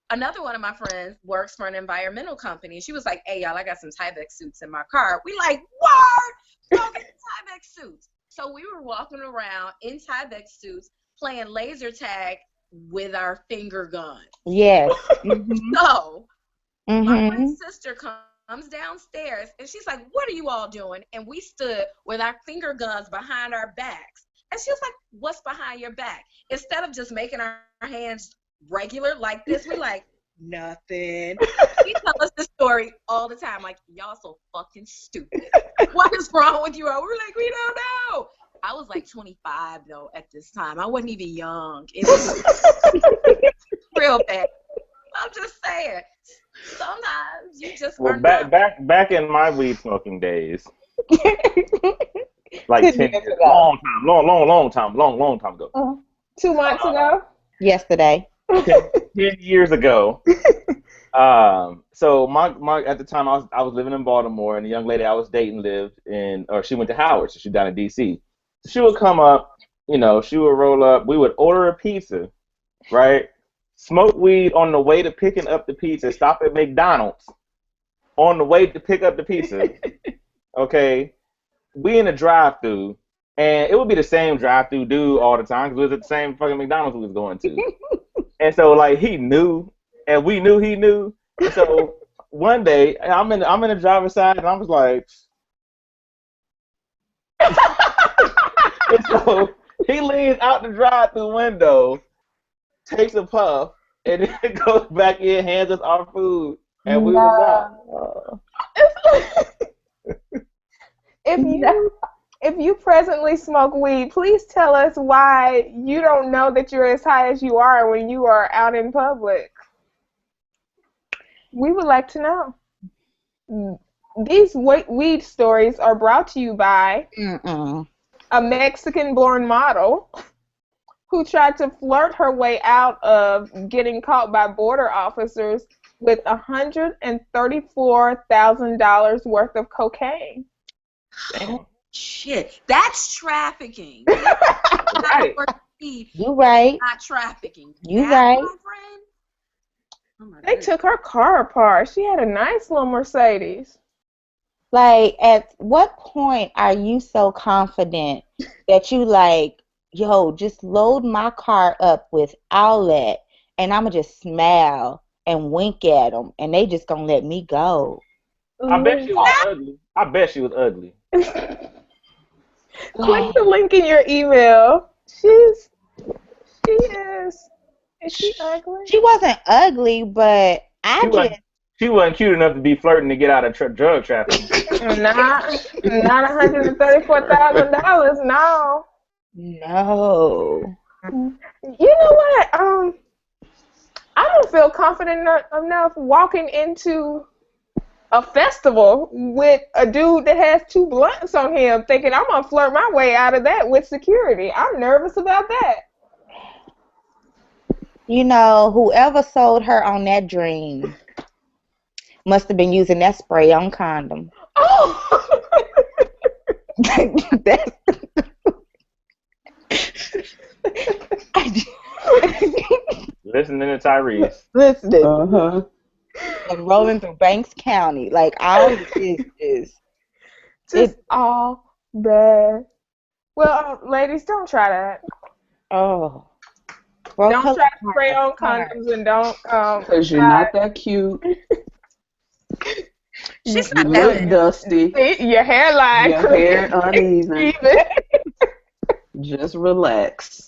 Speaker 3: Another one of my friends works for an environmental company. She was like, "Hey, y'all, I got some Tyvek suits in my car." We like, "What? Go get Tyvek suits." So we were walking around in Tyvek suits, playing laser tag with our finger gun.
Speaker 5: Yes.
Speaker 3: So my friend's sister comes downstairs, and she's like, "What are you all doing?" And we stood with our finger guns behind our backs. And she was like, "What's behind your back?" Instead of just making our hands regular like this, we like, nothing. She tells us this story all the time, like, y'all so fucking stupid. What is wrong with you? We're like, we don't know. I was like 25 though at this time. I wasn't even young. It was real bad. I'm just saying. Sometimes you just are
Speaker 4: back in my weed smoking days. Like 10 years, long time ago.
Speaker 1: 2 months ago?
Speaker 5: Yesterday.
Speaker 4: 10 years ago. So my at the time I was living in Baltimore, and the young lady I was dating she went to Howard, so she's down in DC. So she would come up, she would roll up, we would order a pizza, right? Smoke weed on the way to picking up the pizza, stop at McDonald's on the way to pick up the pizza. Okay? We in a drive-thru, and it would be the same drive-thru dude all the time because it was at the same fucking McDonald's we was going to. And so like he knew, and we knew he knew. And so one day I'm in the driver's side, and I was like, and so he leans out the drive-thru window, takes a puff, and then goes back in, hands us our food, and we was out.
Speaker 1: If you presently smoke weed, please tell us why you don't know that you're as high as you are when you are out in public. We would like to know. These weed stories are brought to you by a Mexican-born model who tried to flirt her way out of getting caught by border officers with $134,000 worth of cocaine.
Speaker 3: Oh, shit. That's trafficking.
Speaker 4: Right.
Speaker 5: You right.
Speaker 3: Not trafficking.
Speaker 5: You right.
Speaker 3: My friend? Oh
Speaker 1: they took her car apart. She had a nice little Mercedes.
Speaker 5: Like, at what point are you so confident that you like, yo, just load my car up with all that, and I'm going to just smile and wink at them, and they just going to let me go?
Speaker 4: I bet she was ugly. I bet she was ugly.
Speaker 1: Click the link in your email. She is. Is she ugly?
Speaker 5: She wasn't ugly, but
Speaker 4: she wasn't cute enough to be flirting to get out of drug trafficking.
Speaker 1: Not $134,000. No.
Speaker 5: No.
Speaker 1: You know what? I don't feel confident enough walking into a festival with a dude that has 2 blunts on him, thinking I'm gonna flirt my way out of that with security. I'm nervous about that.
Speaker 5: You know, whoever sold her on that dream must have been using that spray on condom.
Speaker 1: Oh.
Speaker 5: That's
Speaker 4: Listening to Tyrese.
Speaker 5: listening.
Speaker 2: Uh-huh.
Speaker 5: And rolling through Banks County. Like, all of this is
Speaker 1: Just all bad. Well, ladies, don't try that.
Speaker 5: oh.
Speaker 1: Don't try to spray on condoms and don't
Speaker 2: Because you're not that cute.
Speaker 3: She's
Speaker 2: You
Speaker 3: not
Speaker 2: look
Speaker 3: that.
Speaker 2: dusty.
Speaker 1: your hairline.
Speaker 2: Your hair uneven.
Speaker 1: Even.
Speaker 2: Just relax.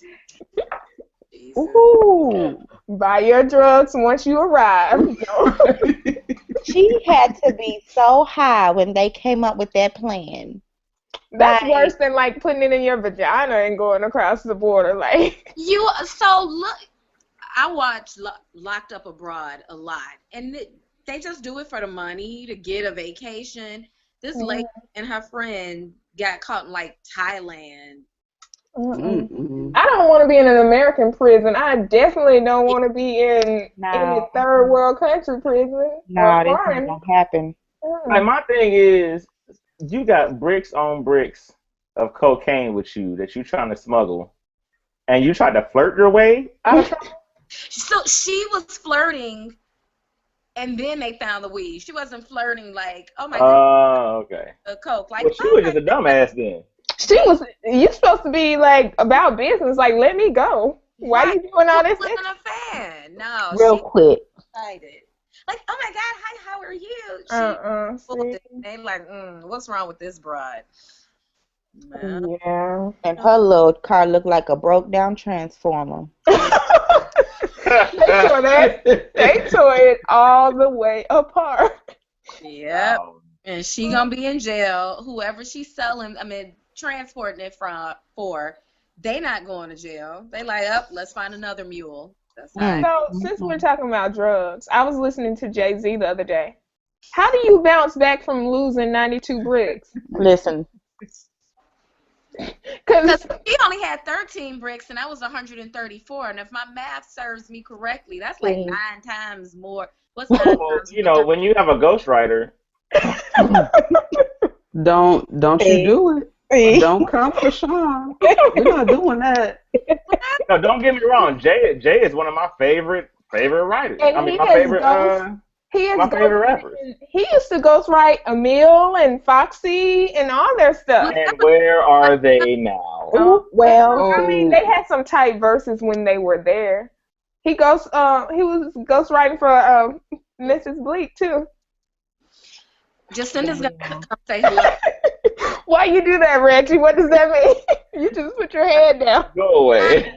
Speaker 5: Ooh.
Speaker 1: Buy your drugs once you arrive.
Speaker 5: She had to be so high when they came up with that plan.
Speaker 1: That's
Speaker 5: Like,
Speaker 1: worse than like putting it in your vagina and going across the border. Like
Speaker 3: So look, I watch Locked Up Abroad a lot, and they just do it for the money to get a vacation. This lady and her friend got caught in like Thailand.
Speaker 2: Mm-mm.
Speaker 1: I don't want to be in an American prison. I definitely don't want to be in a third world country prison.
Speaker 5: no, that's not gonna happen.
Speaker 4: Like, my thing is, you got bricks on bricks of cocaine with you that you trying to smuggle, and you tried to flirt your way out of trouble?
Speaker 3: So she was flirting, and then they found the weed. She wasn't flirting like, oh my god,
Speaker 4: Oh, okay.
Speaker 3: a coke. Like,
Speaker 4: Well, she was just a dumbass then.
Speaker 1: You're supposed to be like about business. Like, let me go. Why are you doing all this?
Speaker 3: She wasn't a fan. No,
Speaker 5: Real
Speaker 3: she
Speaker 5: quick.
Speaker 3: excited. Like, oh my god, hi, how are you?
Speaker 1: See?
Speaker 3: They like, what's wrong with this bride? Man.
Speaker 1: Yeah.
Speaker 5: And her little car looked like a broke down transformer.
Speaker 1: They tore it all the way apart.
Speaker 3: Yep.
Speaker 4: Wow.
Speaker 3: And she gonna be in jail. Whoever she's transporting it for, they not going to jail. They like, let's find another mule. That's right.
Speaker 1: So since we're talking about drugs, I was listening to Jay-Z the other day. How do you bounce back from losing 92 bricks?
Speaker 5: Listen.
Speaker 1: Because
Speaker 3: he only had 13 bricks and I was 134. And if my math serves me correctly, that's like 9 times more. What's 9 times?
Speaker 4: You know, when you have a ghostwriter.
Speaker 2: Don't you do it. Don't come for Sean. We're not doing that.
Speaker 4: No, don't get me wrong. Jay is one of my favorite writers.
Speaker 1: And
Speaker 4: I mean,
Speaker 1: he
Speaker 4: my
Speaker 1: is
Speaker 4: favorite rappers.
Speaker 1: He used to ghostwrite Emil and Foxy and all their stuff.
Speaker 4: And where are they now?
Speaker 1: I mean, they had some tight verses when they were there. He was ghostwriting for Mrs. Bleak too.
Speaker 3: Jacinda's gonna come say hello.
Speaker 1: Why you do that, Reggie? What does that mean? You just put your head down.
Speaker 4: Go away.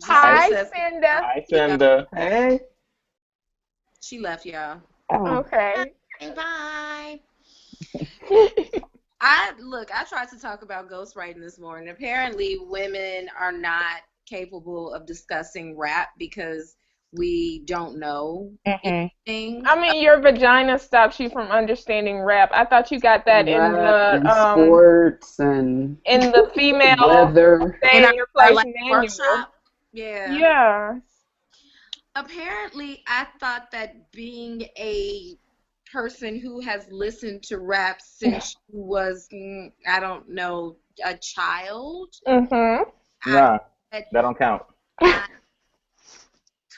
Speaker 1: Hi, Cinda.
Speaker 4: Hi, Cinda.
Speaker 2: Hey.
Speaker 3: She left, y'all.
Speaker 1: Okay.
Speaker 3: Bye. I tried to talk about ghostwriting this morning. Apparently, women are not capable of discussing rap because we don't know anything.
Speaker 1: I mean, your vagina stops you from understanding rap. I thought you got that in the
Speaker 2: sports and
Speaker 1: in the female
Speaker 2: weather.
Speaker 1: Stay in your place manual.
Speaker 3: Workshop. Yeah.
Speaker 1: Yeah.
Speaker 3: Apparently, I thought that being a person who has listened to rap since she was, I don't know, a child.
Speaker 1: Mm-hmm.
Speaker 4: Nah, that don't count.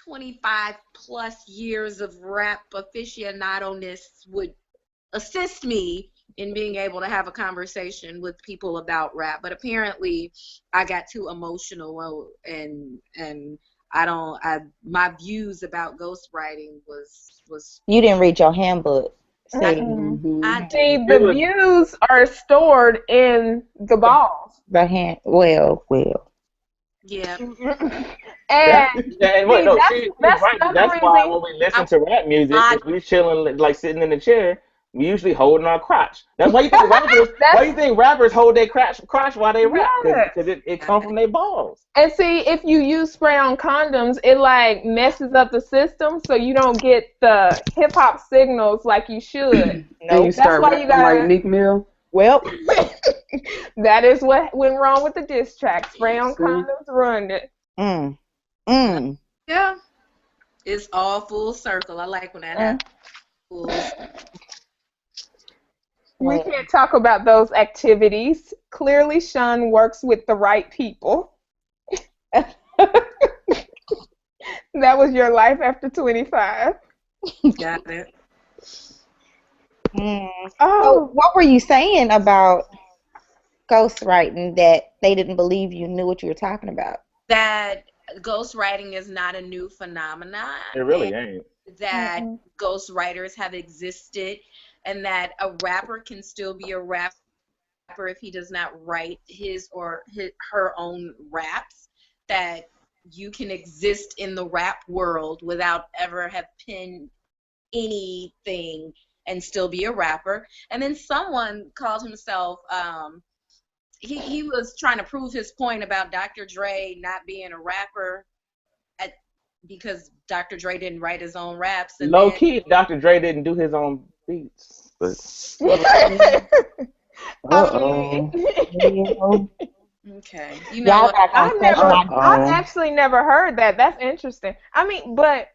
Speaker 3: 25 plus years of rap aficionado-ness would assist me in being able to have a conversation with people about rap. But apparently I got too emotional and my views about ghostwriting was
Speaker 5: You didn't read your handbook.
Speaker 3: I
Speaker 1: See, the views are stored in the balls.
Speaker 5: The hand well.
Speaker 3: Yeah.
Speaker 1: And
Speaker 4: that's right. That's why when we listen to rap music, if we chilling like sitting in the chair, We usually holding our crotch. That's why you think rappers. Why you think rappers hold their crotch while they rap? Because it comes from their balls.
Speaker 1: And see, if you use spray-on condoms, it like messes up the system, so you don't get the hip hop signals like you should.
Speaker 2: And you start rapping like Meek Mill.
Speaker 5: Well,
Speaker 1: that is what went wrong with the diss track. Spray-on condoms ruined it.
Speaker 3: Yeah, it's all full circle. I like when that happens.
Speaker 1: We can't talk about those activities. Clearly, Sean works with the right people. That was your life after 25.
Speaker 3: Got it.
Speaker 5: So what were you saying about ghostwriting that they didn't believe you knew what you were talking about?
Speaker 3: That ghostwriting is not a new phenomenon.
Speaker 4: It really ain't.
Speaker 3: That ghostwriters have existed, and that a rapper can still be a rapper if he does not write his or her own raps. That you can exist in the rap world without ever have penned anything and still be a rapper. And then someone called himself, he was trying to prove his point about Dr. Dre not being a rapper because Dr. Dre didn't write his own raps. And
Speaker 4: low key, Dr. Dre didn't do his own beats. But
Speaker 3: okay. You know what?
Speaker 1: I've actually never heard that. That's interesting. I mean, but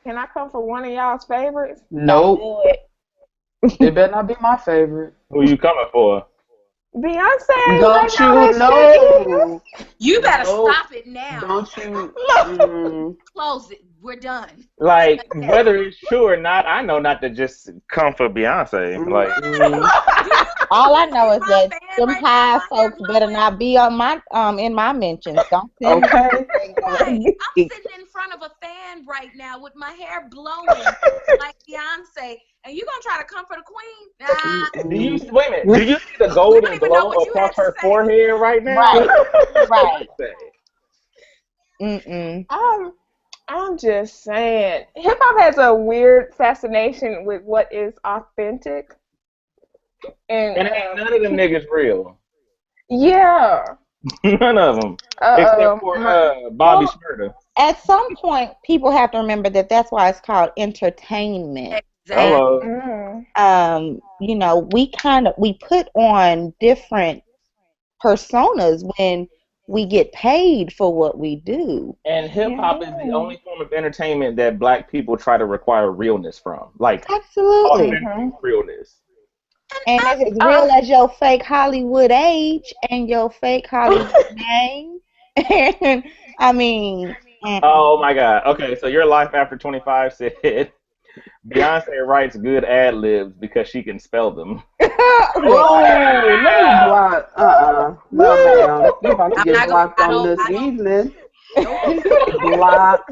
Speaker 1: can I come for one of y'all's favorites?
Speaker 2: Nope. It better not be my favorite.
Speaker 4: Who you coming for?
Speaker 1: Beyonce.
Speaker 2: Don't you know?
Speaker 3: You better stop it now.
Speaker 2: Don't you?
Speaker 3: Close it. We're done.
Speaker 4: Like, whether it's true or not, I know not to just come for Beyonce. Like,
Speaker 5: all I know is that them high folks better not be on my in my mentions. Don't send me.
Speaker 3: I'm sitting in front of a fan right now with my hair blowing like Beyonce, and you gonna try to come for the queen? Nah.
Speaker 4: Wait a minute. Do you see the golden glow across her forehead right now?
Speaker 5: Right.
Speaker 1: I'm just saying, hip hop has a weird fascination with what is authentic, and
Speaker 4: ain't none of them niggas real.
Speaker 1: Yeah.
Speaker 4: None of them, except for Bobby Shmurda.
Speaker 5: At some point, people have to remember that that's why it's called entertainment.
Speaker 3: Exactly.
Speaker 5: You know, we put on different personas when we get paid for what we do.
Speaker 4: And hip-hop is the only form of entertainment that black people try to require realness from. Like,
Speaker 5: absolutely.
Speaker 4: Realness.
Speaker 5: And it's as real as your fake Hollywood age and your fake Hollywood name. And, I mean...
Speaker 4: Oh, my God. Okay, so your life after 25 said... Beyonce writes good ad-libs because she can spell them.
Speaker 2: Oh, let me block. No, ma'am. You're about to get blocked on this evening. Block.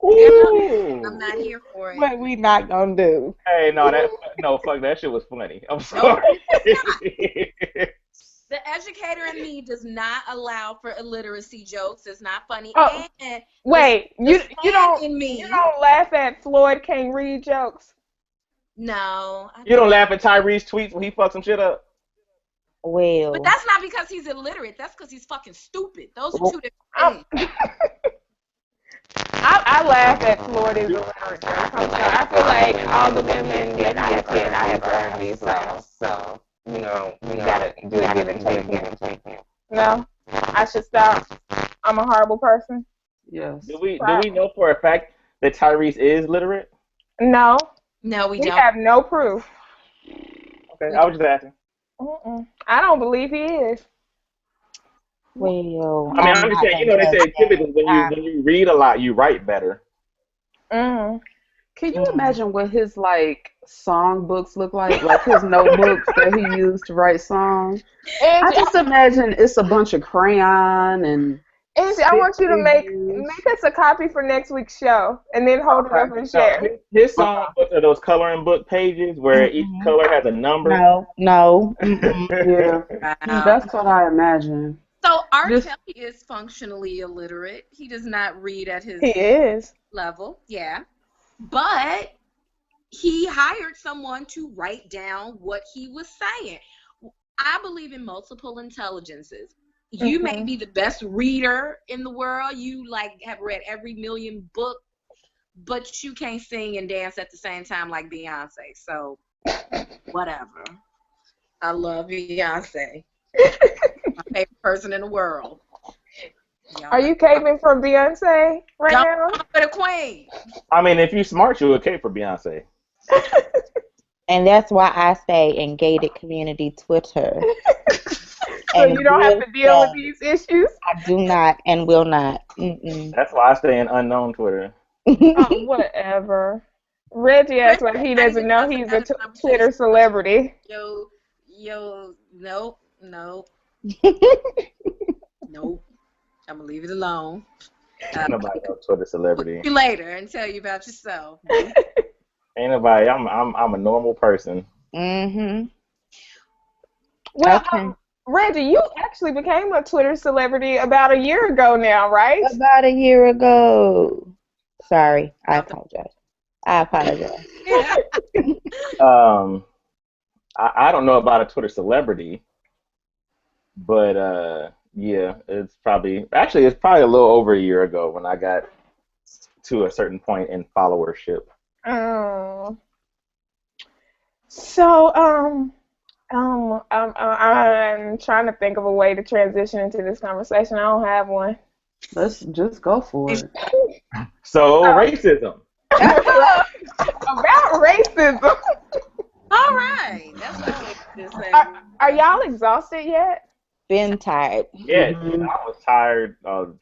Speaker 3: I'm not here for it.
Speaker 5: What we not gonna do?
Speaker 4: Hey, fuck, that shit was funny. I'm sorry.
Speaker 3: The educator in me does not allow for illiteracy jokes. It's not funny.
Speaker 1: Oh,
Speaker 3: and
Speaker 1: wait, you don't laugh at Floyd can't read jokes?
Speaker 3: No.
Speaker 4: You don't laugh at Tyrese tweets when he fucks some shit up?
Speaker 5: Well.
Speaker 3: But that's not because he's illiterate. That's because he's fucking stupid. Those are two different things.
Speaker 1: I laugh at Floyd is illiterate jokes. I feel like all the women that I have heard these songs, so... You know, we gotta do it, give and take. No, I should stop. I'm a horrible person.
Speaker 2: Yes.
Speaker 4: Do we know for a fact that Tyrese is literate?
Speaker 1: No.
Speaker 3: No, we
Speaker 1: don't.
Speaker 3: We
Speaker 1: have no proof.
Speaker 4: Okay, I was just asking.
Speaker 1: I don't believe he is.
Speaker 5: Well,
Speaker 4: I mean, I'm just saying. You know, they say typically when you read a lot, you write better.
Speaker 2: Can you imagine what his song books look like? Like his notebooks that he used to write songs. I just imagine it's a bunch of crayon and.
Speaker 1: Angie, I want you to make us a copy for next week's show, and then hold it up and share.
Speaker 4: His song books are those coloring book pages where each color has a number.
Speaker 5: No.
Speaker 2: Yeah, that's what I imagine.
Speaker 3: So R. Kelly is functionally illiterate. He does not read at his
Speaker 1: level.
Speaker 3: Yeah. But he hired someone to write down what he was saying. I believe in multiple intelligences. You may be the best reader in the world. You like have read every million book, but you can't sing and dance at the same time like Beyonce. So whatever. I love Beyonce. My favorite person in the world.
Speaker 1: Are you caving for Beyonce right now?
Speaker 3: For the queen.
Speaker 4: I mean, if you smart, you okay for Beyonce.
Speaker 5: And that's why I stay in gated community Twitter.
Speaker 1: So you don't have to deal with these issues?
Speaker 5: I do not and will not.
Speaker 4: That's why I stay in unknown Twitter.
Speaker 1: Oh, whatever. Reggie acts like he doesn't know he's a Twitter celebrity.
Speaker 3: Nope. Nope. I'm going to leave it alone.
Speaker 4: Nobody knows Twitter celebrity.
Speaker 3: See you later and tell you about yourself.
Speaker 4: Ain't nobody. I'm a normal person.
Speaker 1: Well,
Speaker 5: Okay.
Speaker 1: Reggie, you actually became a Twitter celebrity about a year ago now, right?
Speaker 5: About a year ago. Sorry, I apologize.
Speaker 4: I don't know about a Twitter celebrity, but yeah, it's probably a little over a year ago when I got to a certain point in followership.
Speaker 1: Oh. So, I'm trying to think of a way to transition into this conversation. I don't have one.
Speaker 2: Let's just go for it.
Speaker 4: So, racism.
Speaker 1: About racism.
Speaker 3: All right. That's what I was to say.
Speaker 1: Are y'all exhausted yet?
Speaker 5: Been tired.
Speaker 4: Yeah, I was tired of.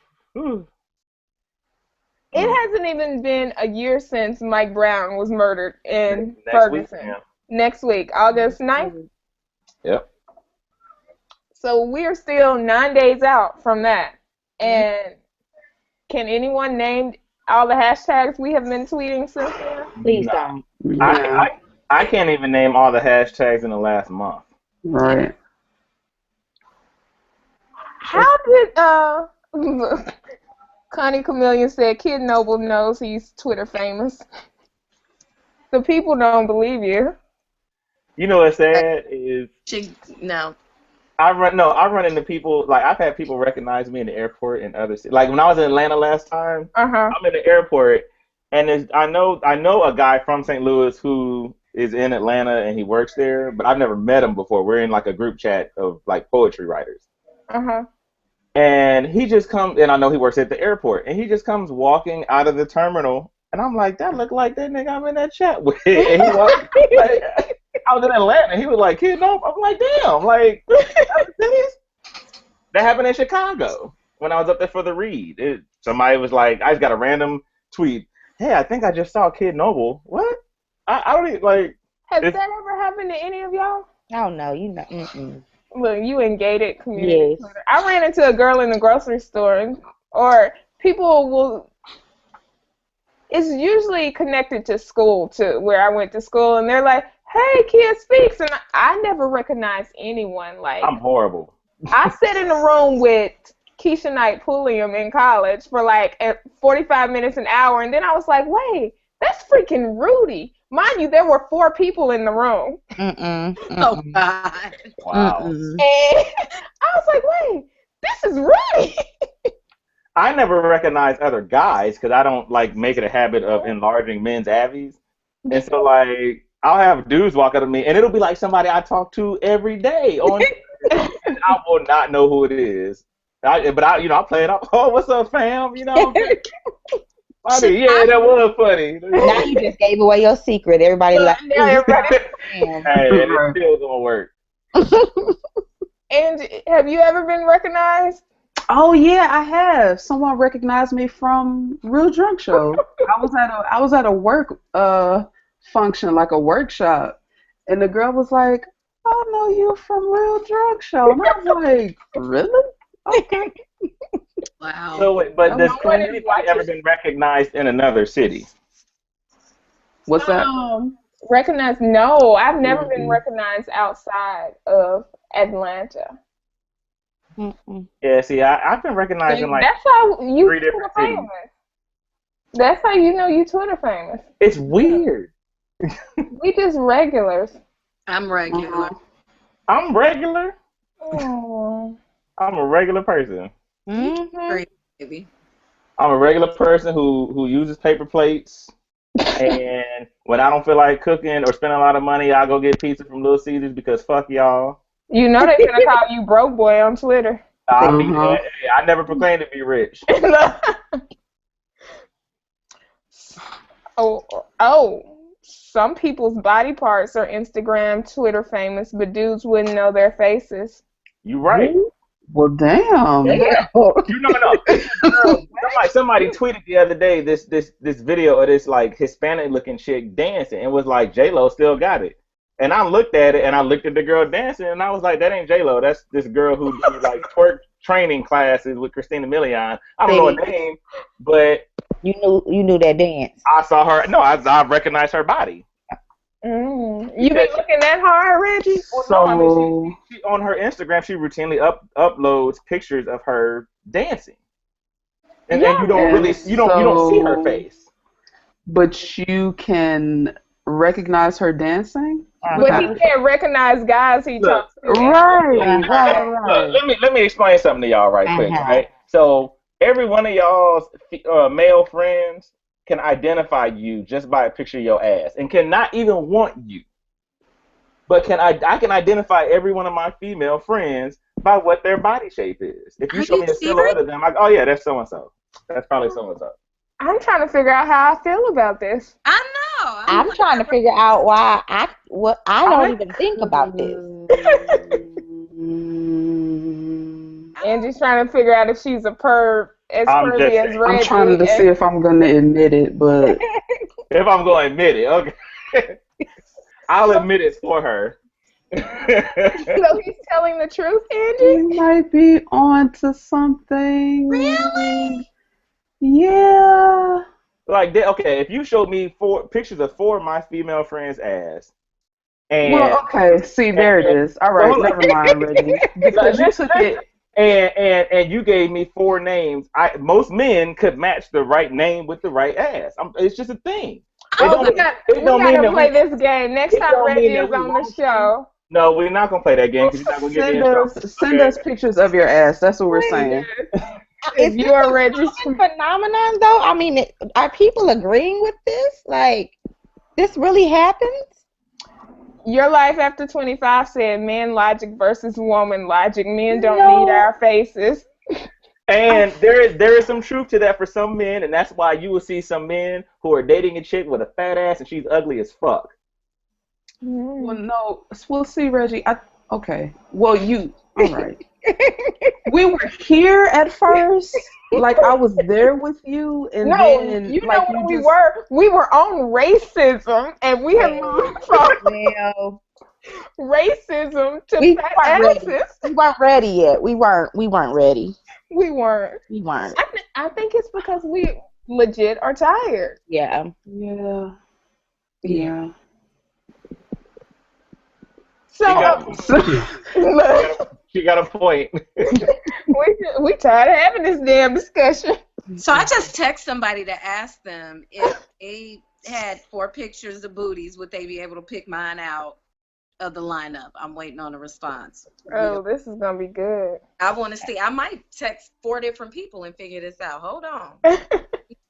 Speaker 1: It hasn't even been a year since Mike Brown was murdered in Ferguson. Next week, August 9th.
Speaker 4: Yep.
Speaker 1: So we're still 9 days out from that. And can anyone name all the hashtags we have been tweeting since then?
Speaker 5: Please don't.
Speaker 4: I can't even name all the hashtags in the last month.
Speaker 2: Right.
Speaker 1: How did Connie Chameleon said Kid Noble knows he's Twitter famous. The people don't believe you.
Speaker 4: You know what's sad is
Speaker 3: No.
Speaker 4: I run into people, like I've had people recognize me in the airport and other cities. Like when I was in Atlanta last time, I'm in the airport and I know a guy from St. Louis who is in Atlanta and he works there, but I've never met him before. We're in like a group chat of like poetry writers. And he just comes, and I know he works at the airport, and he just comes walking out of the terminal, and I'm like, that look like that nigga I'm in that chat with. And he walked, like, I was in Atlanta, and he was like, Kid, no. I'm like, damn, like, that happened in Chicago when I was up there for the read. Somebody was like, I just got a random tweet. Hey, I think I just saw Kid Noble. What? I don't even, like.
Speaker 1: Has that ever happened to any of y'all?
Speaker 5: Oh, no, you know.
Speaker 1: Look, you in gated community.
Speaker 5: Yes.
Speaker 1: Twitter. I ran into a girl in the grocery store, or people will. It's usually connected to school too, where I went to school, and they're like, "Hey, Kid Speaks," and I never recognized anyone. Like,
Speaker 4: I'm horrible.
Speaker 1: I sat in the room with Keisha Knight Pulliam in college for like 45 minutes, an hour, and then I was like, "Wait, that's freaking Rudy." Mind you, there were 4 people in the room.
Speaker 3: Oh, God.
Speaker 4: Wow.
Speaker 1: And I was like, wait, this is Rudy.
Speaker 4: I never recognize other guys because I don't like make it a habit of enlarging men's avies. And so like I'll have dudes walk up to me and it'll be like somebody I talk to every day on and I will not know who it is. I'll play it off. Oh, what's up, fam? You know, funny. Yeah, that was funny.
Speaker 5: Now you just gave away your secret. Everybody like,
Speaker 4: hey, it still gonna work.
Speaker 1: And have you ever been recognized?
Speaker 2: Oh yeah, I have. Someone recognized me from Real Drunk Show. I was at a work function, like a workshop, and the girl was like, "I know you from Real Drunk Show," and I was like, "Really? Okay."
Speaker 3: Wow.
Speaker 4: So, but has anybody ever been recognized in another city?
Speaker 2: What's that?
Speaker 1: Recognized? No, I've never been recognized outside of Atlanta.
Speaker 4: Yeah, see, I've been recognized in like
Speaker 1: that's how you
Speaker 4: 3 different
Speaker 1: Twitter famous. That's how you know you Twitter famous.
Speaker 4: It's weird.
Speaker 1: We just regulars.
Speaker 3: I'm regular.
Speaker 4: I'm regular.
Speaker 1: Oh.
Speaker 4: I'm a regular person.
Speaker 3: Great, baby.
Speaker 4: I'm a regular person who uses paper plates. And when I don't feel like cooking or spending a lot of money, I go get pizza from Little Caesars because fuck y'all.
Speaker 1: You know they're gonna call you broke boy on Twitter.
Speaker 4: I never proclaimed to be rich.
Speaker 1: Oh, some people's body parts are Instagram, Twitter famous, but dudes wouldn't know their faces.
Speaker 4: You right.
Speaker 2: Well, damn.
Speaker 4: Yeah. You know, somebody tweeted the other day this video of this like Hispanic looking chick dancing and was like J-Lo still got it. And I looked at it and I looked at the girl dancing and I was like, that ain't J-Lo. That's this girl who did like twerk training classes with Christina Milian. I don't know her name, but
Speaker 5: you knew that dance.
Speaker 4: I saw her. No, I recognized her body.
Speaker 1: You been looking that hard, Reggie?
Speaker 4: Well, no, I mean, she on her Instagram, she routinely uploads pictures of her dancing, and you don't see her face,
Speaker 2: but you can recognize her dancing.
Speaker 1: But he can't recognize guys he talks to.
Speaker 2: Right.
Speaker 4: Let me explain something to y'all right quick. Right. So every one of y'all's male friends can identify you just by a picture of your ass and cannot even want you. But I can identify every one of my female friends by what their body shape is. If you show me a silhouette of them, oh yeah, that's so and so. That's probably so and so. I'm
Speaker 1: trying to figure out how I feel about this.
Speaker 3: I know.
Speaker 5: I'm trying to figure out why I don't even think about this.
Speaker 1: Angie's trying to figure out if she's a perv. As Reggie.
Speaker 2: I'm trying to see if I'm going to admit it, but
Speaker 4: if I'm going to admit it, okay. I'll admit it for her.
Speaker 1: So he's telling the truth, Angie?
Speaker 2: He might be on to something.
Speaker 3: Really?
Speaker 2: Yeah.
Speaker 4: Like, okay, if you showed me pictures of 4 of my female friends' ass, and
Speaker 2: okay, see, there it is. All right, never mind, Reggie. Because you took it.
Speaker 4: And you gave me 4 names. Most men could match the right name with the right ass. It's just a thing.
Speaker 1: We gotta play this game next time Reggie is on the show.
Speaker 4: No, we're not gonna play that game because you're not gonna get me in trouble.
Speaker 2: Send us pictures of your ass. That's what we're saying.
Speaker 1: Is your Reggie's
Speaker 5: phenomenon though? I mean, are people agreeing with this? Like, this really happens?
Speaker 1: Your Life After 25 said man logic versus woman logic. Men don't need our faces.
Speaker 4: And there is some truth to that for some men, and that's why you will see some men who are dating a chick with a fat ass and she's ugly as fuck.
Speaker 2: Well, no. We'll see, Reggie. Okay. Well, all right. We were here at first. Like, I was there with you, and then
Speaker 1: you know what we were? We were on racism, and we had moved from racism to fat asses.
Speaker 5: We weren't ready yet. We weren't ready.
Speaker 1: We weren't. I think it's because we legit are tired.
Speaker 5: Yeah.
Speaker 1: So
Speaker 4: she got a point.
Speaker 1: we tired of having this damn discussion.
Speaker 3: So I just text somebody to ask them if they had 4 pictures of booties, would they be able to pick mine out of the lineup? I'm waiting on a response.
Speaker 1: Oh, this is gonna be good.
Speaker 3: I want to see. I might text 4 different people and figure this out. Hold on.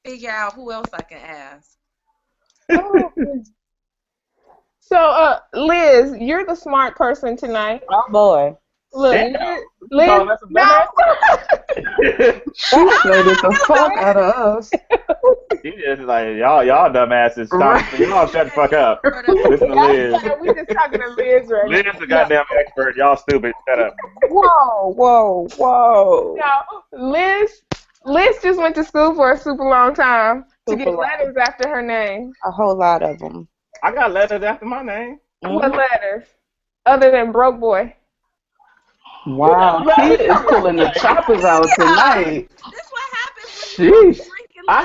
Speaker 3: Figure out who else I can ask.
Speaker 1: So, Liz, you're the smart person tonight.
Speaker 5: Oh boy.
Speaker 1: Look, Liz.
Speaker 2: No. She played it the fuck out of us.
Speaker 4: She just like y'all dumbasses. Y'all shut the fuck up. Listen to Liz.
Speaker 1: We just talking to Liz right now.
Speaker 4: Liz is a goddamn expert. Y'all stupid. Shut up.
Speaker 5: Whoa.
Speaker 1: Now, Liz just went to school for a super long time to get letters after her name.
Speaker 5: A whole lot of them.
Speaker 4: I got letters after my name.
Speaker 1: What letters? Other than broke boy.
Speaker 2: Wow, he is pulling the choppers out tonight.
Speaker 3: That's what happens when you drinking.
Speaker 4: I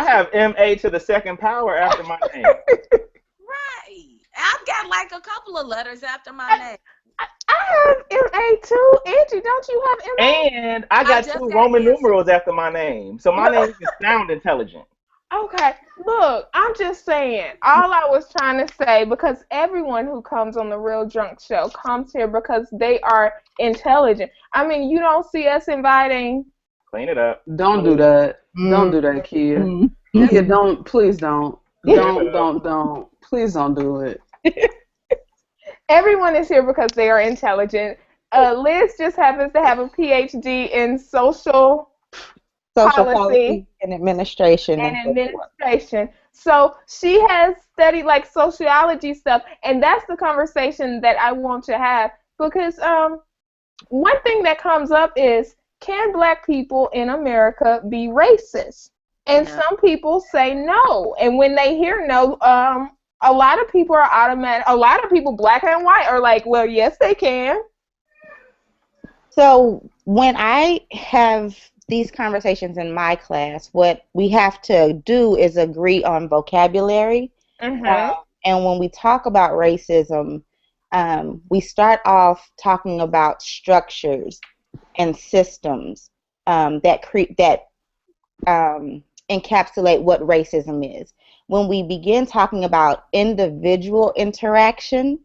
Speaker 4: have M.A. to the 2nd power after my name.
Speaker 3: Right. I've got like a couple of letters after my name.
Speaker 1: I have M.A. too. Angie, don't you have M.A.?
Speaker 4: And I got 2 Roman numerals after my name. So my name can sound intelligent.
Speaker 1: Okay, look, I'm just saying. All I was trying to say, because everyone who comes on the Real Drunk Show comes here because they are intelligent. I mean, you don't see us inviting.
Speaker 4: Clean it up.
Speaker 2: Don't do that. Don't do that, kid. Kid, don't. Please don't. Don't. Please don't do it.
Speaker 1: Everyone is here because they are intelligent. Liz just happens to have a PhD in social
Speaker 5: policy and administration.
Speaker 1: So she has studied like sociology stuff, and that's the conversation that I want to have because one thing that comes up is, can Black people in America be racist? And some people say no, and when they hear no, a lot of people are automatic. A lot of people, Black and white, are like, well, yes, they can.
Speaker 5: So when I have these conversations in my class, what we have to do is agree on vocabulary. And when we talk about racism, we start off talking about structures and systems that encapsulate what racism is. When we begin talking about individual interaction,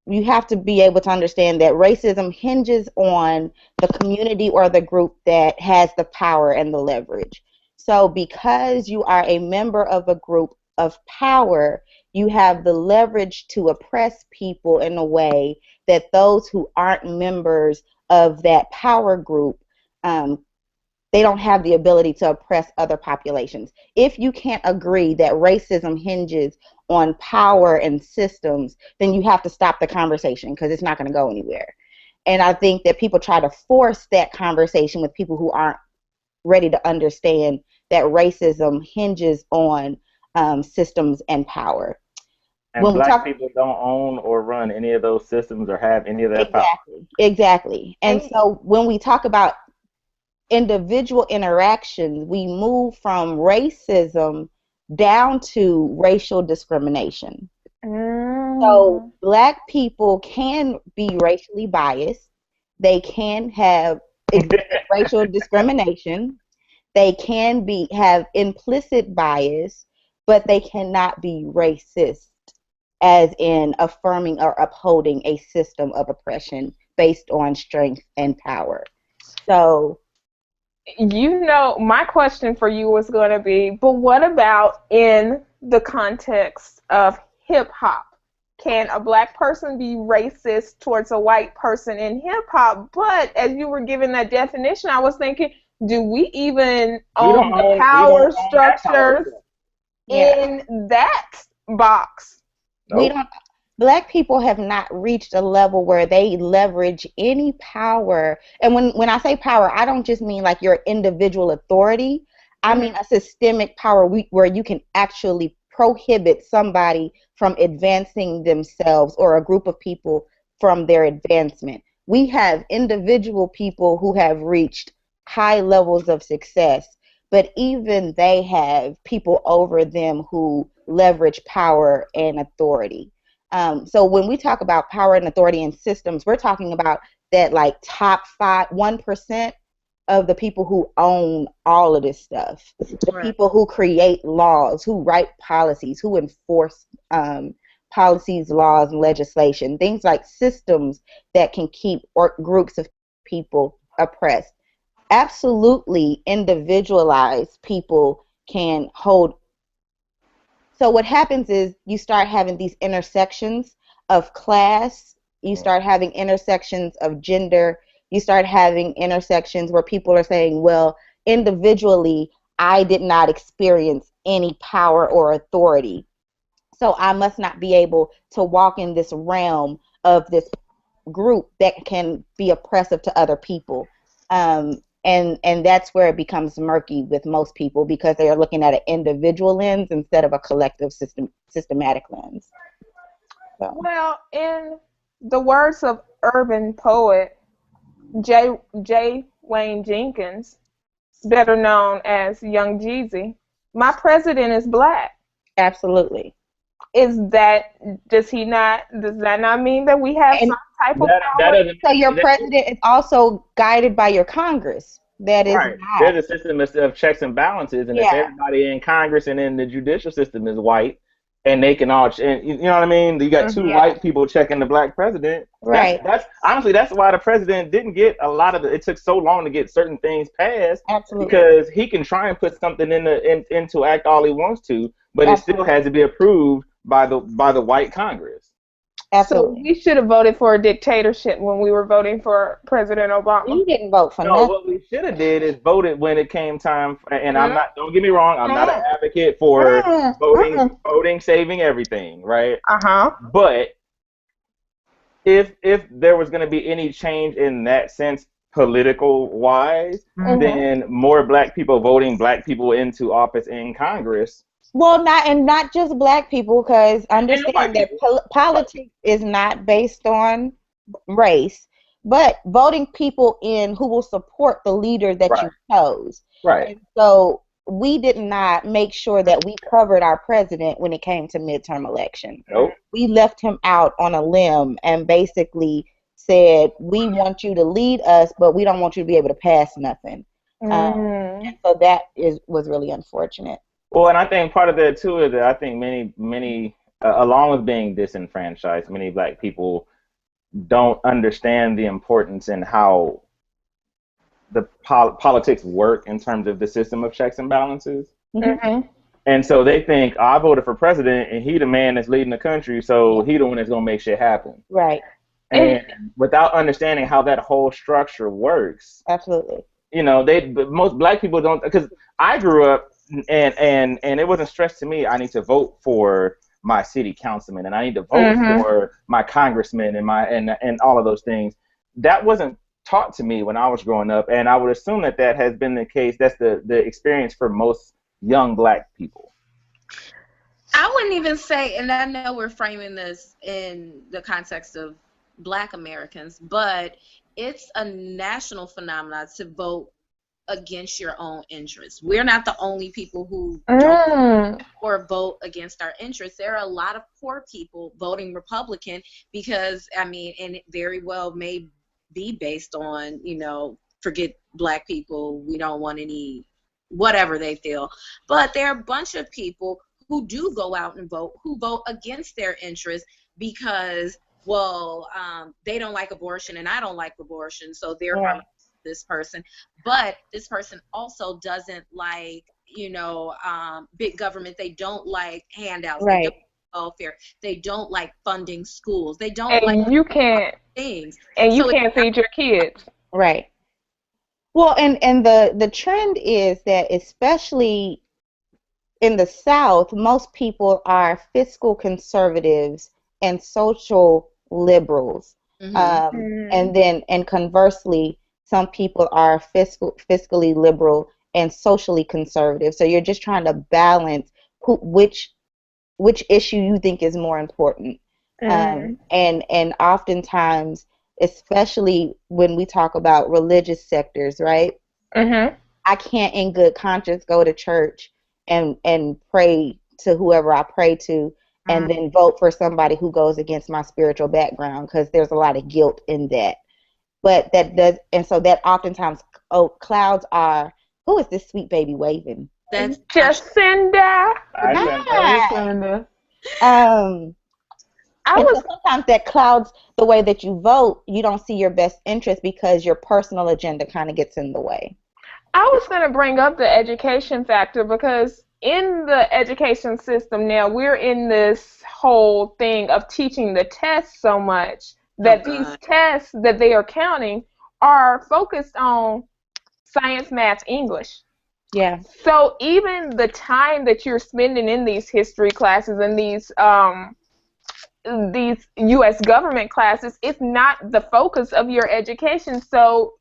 Speaker 5: you have to be able to understand that racism hinges on the community or the group that has the power and the leverage. So because you are a member of a group of power, you have the leverage to oppress people in a way that those who aren't members of that power group, they don't have the ability to oppress other populations. If you can't agree that racism hinges on power and systems, then you have to stop the conversation because it's not going to go anywhere. And I think that people try to force that conversation with people who aren't ready to understand that racism hinges on systems and power.
Speaker 4: And when Black people don't own or run any of those systems or have any of that power.
Speaker 5: Exactly. And so when we talk about individual interactions, we move from racism down to racial discrimination. So Black people can be racially biased. They can have racial discrimination. They can have implicit bias, but they cannot be racist, as in affirming or upholding a system of oppression based on strength and power. So,
Speaker 1: my question for you was going to be, but what about in the context of hip hop? Can a Black person be racist towards a white person in hip hop? But as you were giving that definition, I was thinking, do we even own the power structures in that box?
Speaker 5: We don't. Black people have not reached a level where they leverage any power. And when I say power, I don't just mean like your individual authority. I mean a systemic power where you can actually prohibit somebody from advancing themselves or a group of people from their advancement. We have individual people who have reached high levels of success, but even they have people over them who leverage power and authority. So when we talk about power and authority and systems, we're talking about that like top 1% of the people who own all of this stuff, the people who create laws, who write policies, who enforce policies, laws, and legislation, things like systems that can keep groups of people oppressed. Absolutely individualized people can hold. So what happens is you start having these intersections of class, you start having intersections of gender, you start having intersections where people are saying, well, individually, I did not experience any power or authority, so I must not be able to walk in this realm of this group that can be oppressive to other people. And that's where it becomes murky with most people because they are looking at an individual lens instead of a collective systematic lens. So.
Speaker 1: Well, in the words of urban poet J. Wayne Jenkins, better known as Young Jeezy, my president is Black.
Speaker 5: Absolutely.
Speaker 1: Does that not mean that we have some type of power?
Speaker 5: So your president is also guided by your Congress. That is
Speaker 4: Right.
Speaker 5: not.
Speaker 4: There's a system of checks and balances, and if everybody in Congress and in the judicial system is white, and they can all, and you know what I mean? You got two white people checking the black president.
Speaker 5: Right.
Speaker 4: That's honestly, that's why the president didn't get a lot of it took so long to get certain things passed.
Speaker 5: Absolutely.
Speaker 4: Because he can try and put something into act all he wants to, but it still has to be approved by the white Congress.
Speaker 5: Absolutely.
Speaker 1: So we should have voted for a dictatorship when we were voting for President Obama.
Speaker 5: We didn't vote for nothing.
Speaker 4: What we should have did is voted when it came time. And I'm not. Don't get me wrong. I'm not an advocate for voting saving everything, right? But if there was going to be any change in that sense, political wise, then more black people voting black people into office in Congress.
Speaker 5: Well, not just black people, because understand that politics is not based on race, but voting people in who will support the leader that you chose.
Speaker 4: Right.
Speaker 5: And so we did not make sure that we covered our president when it came to midterm elections.
Speaker 4: Nope.
Speaker 5: We left him out on a limb and basically said, we want you to lead us, but we don't want you to be able to pass nothing. And so that was really unfortunate.
Speaker 4: Well, and I think part of that too is that I think many, along with being disenfranchised, many black people don't understand the importance and how the politics work in terms of the system of checks and balances. And so they think, I voted for president, and he the man that's leading the country, so he the one that's gonna make shit happen.
Speaker 5: Right.
Speaker 4: And without understanding how that whole structure works,
Speaker 5: absolutely,
Speaker 4: you know, most black people don't, because I grew up. And it wasn't stressed to me. I need to vote for my city councilman, and I need to vote for my congressman, and all of those things. That wasn't taught to me when I was growing up, and I would assume that has been the case. That's the experience for most young black people.
Speaker 3: I wouldn't even say, and I know we're framing this in the context of black Americans, but it's a national phenomenon to vote against your own interests. We're not the only people who don't or vote against our interests. There are a lot of poor people voting Republican because, I mean, and it very well may be based on, you know, forget black people, we don't want any, whatever they feel. But there are a bunch of people who do go out and vote, who vote against their interests because, well, they don't like abortion and I don't like abortion, so therefore this person. But this person also doesn't like, you know, big government. They don't like handouts. They don't like welfare. They don't like funding schools. They don't like
Speaker 1: you can't
Speaker 3: things.
Speaker 1: And you can't feed your kids.
Speaker 5: Right. Well, and the trend is that especially in the South, most people are fiscal conservatives and social liberals. And conversely, some people are fiscally liberal and socially conservative. So you're just trying to balance which issue you think is more important. And oftentimes, especially when we talk about religious sectors, right? I can't in good conscience go to church and pray to whoever I pray to and then vote for somebody who goes against my spiritual background, because there's a lot of guilt in that. But that does, and so that oftentimes clouds are, who is this sweet baby waving?
Speaker 3: That's
Speaker 1: Jacinda.
Speaker 5: Jacinda. Sometimes that clouds the way that you vote. You don't see your best interest because your personal agenda kind of gets in the way.
Speaker 1: I was going to bring up the education factor, because in the education system now, we're in this whole thing of teaching the tests so much that these tests that they are counting are focused on science, math, English.
Speaker 5: Yeah. So
Speaker 1: even the time that you're spending in these history classes and these U.S. government classes, it's not the focus of your education. So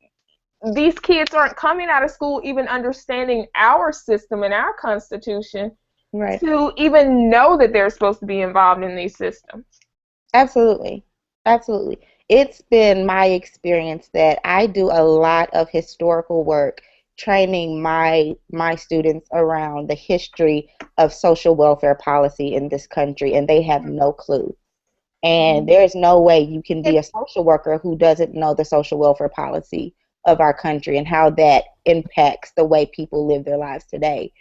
Speaker 1: these kids aren't coming out of school even understanding our system and our Constitution to even know that they're supposed to be involved in these systems.
Speaker 5: Absolutely. Absolutely. It's been my experience that I do a lot of historical work training my students around the history of social welfare policy in this country, and they have no clue. And there's no way you can be a social worker who doesn't know the social welfare policy of our country and how that impacts the way people live their lives today.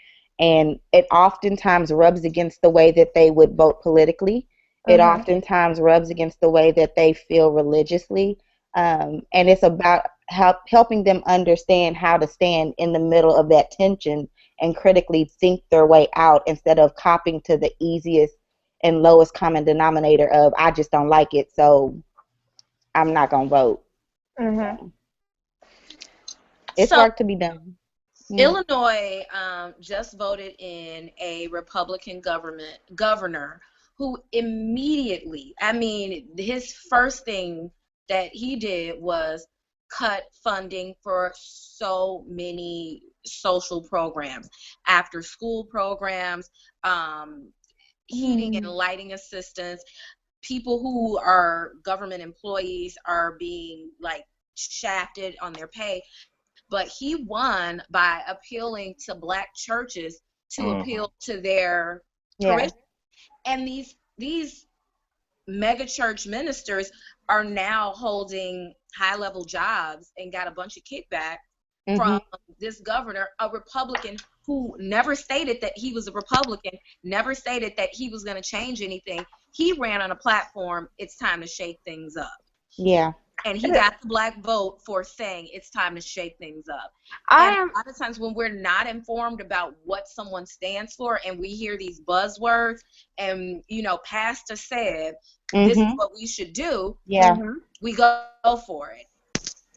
Speaker 5: And it oftentimes rubs against the way that they would vote politically. It oftentimes rubs against the way that they feel religiously. And it's about helping them understand how to stand in the middle of that tension and critically think their way out instead of copying to the easiest and lowest common denominator of, I just don't like it, so I'm not going to vote. It's work to be done.
Speaker 3: Illinois just voted in a Republican governor who immediately, I mean, his first thing that he did was cut funding for so many social programs, after school programs, heating and lighting assistance. People who are government employees are being like shafted on their pay. But he won by appealing to Black churches to appeal to their parishioners. And these mega church ministers are now holding high-level jobs and got a bunch of kickback from this governor, a Republican who never stated that he was a Republican, never stated that he was going to change anything. He ran on a platform, it's time to shake things up.
Speaker 5: Yeah.
Speaker 3: And he got the Black vote for saying it's time to shake things up. A lot of times when we're not informed about what someone stands for and we hear these buzzwords and, you know, pastor said, this is what we should do, we go for it.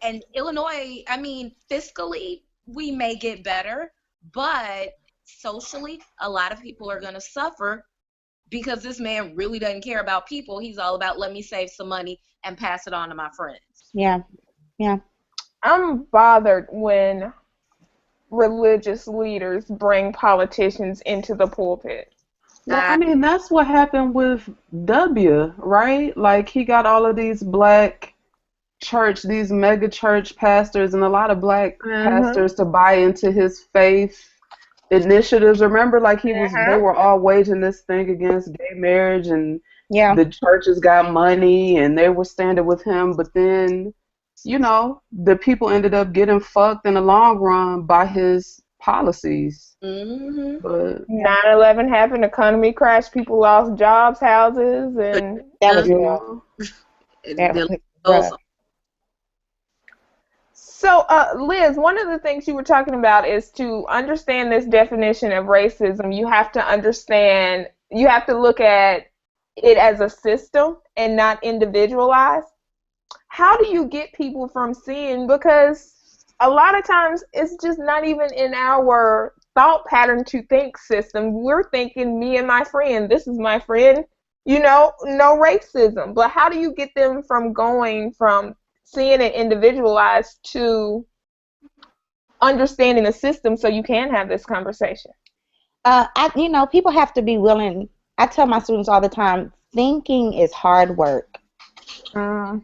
Speaker 3: And Illinois, I mean, fiscally, we may get better, but socially, a lot of people are going to suffer because this man really doesn't care about people. He's all about, let me save some money and pass it on to my friends.
Speaker 5: Yeah.
Speaker 1: I'm bothered when religious leaders bring politicians into the pulpit.
Speaker 2: Well, I mean, that's what happened with W, right? Like, he got all of these Black church, these mega church pastors and a lot of Black pastors to buy into his faith initiatives. Remember, like, they were all waging this thing against gay marriage, and the churches got money and they were standing with him, but then, you know, the people ended up getting fucked in the long run by his policies. But
Speaker 1: 9/11 happened, economy crashed, people lost jobs, houses, and
Speaker 5: that was rough.
Speaker 1: So, Liz, one of the things you were talking about is to understand this definition of racism, you have to look at it as a system and not individualized. How do you get people from seeing, because a lot of times it's just not even in our thought pattern to think system. We're thinking me and my friend, this is my friend, you know, no racism. But how do you get them from going from seeing it individualized to understanding the system so you can have this conversation?
Speaker 5: People have to be willing. I tell my students all the time, thinking is hard work.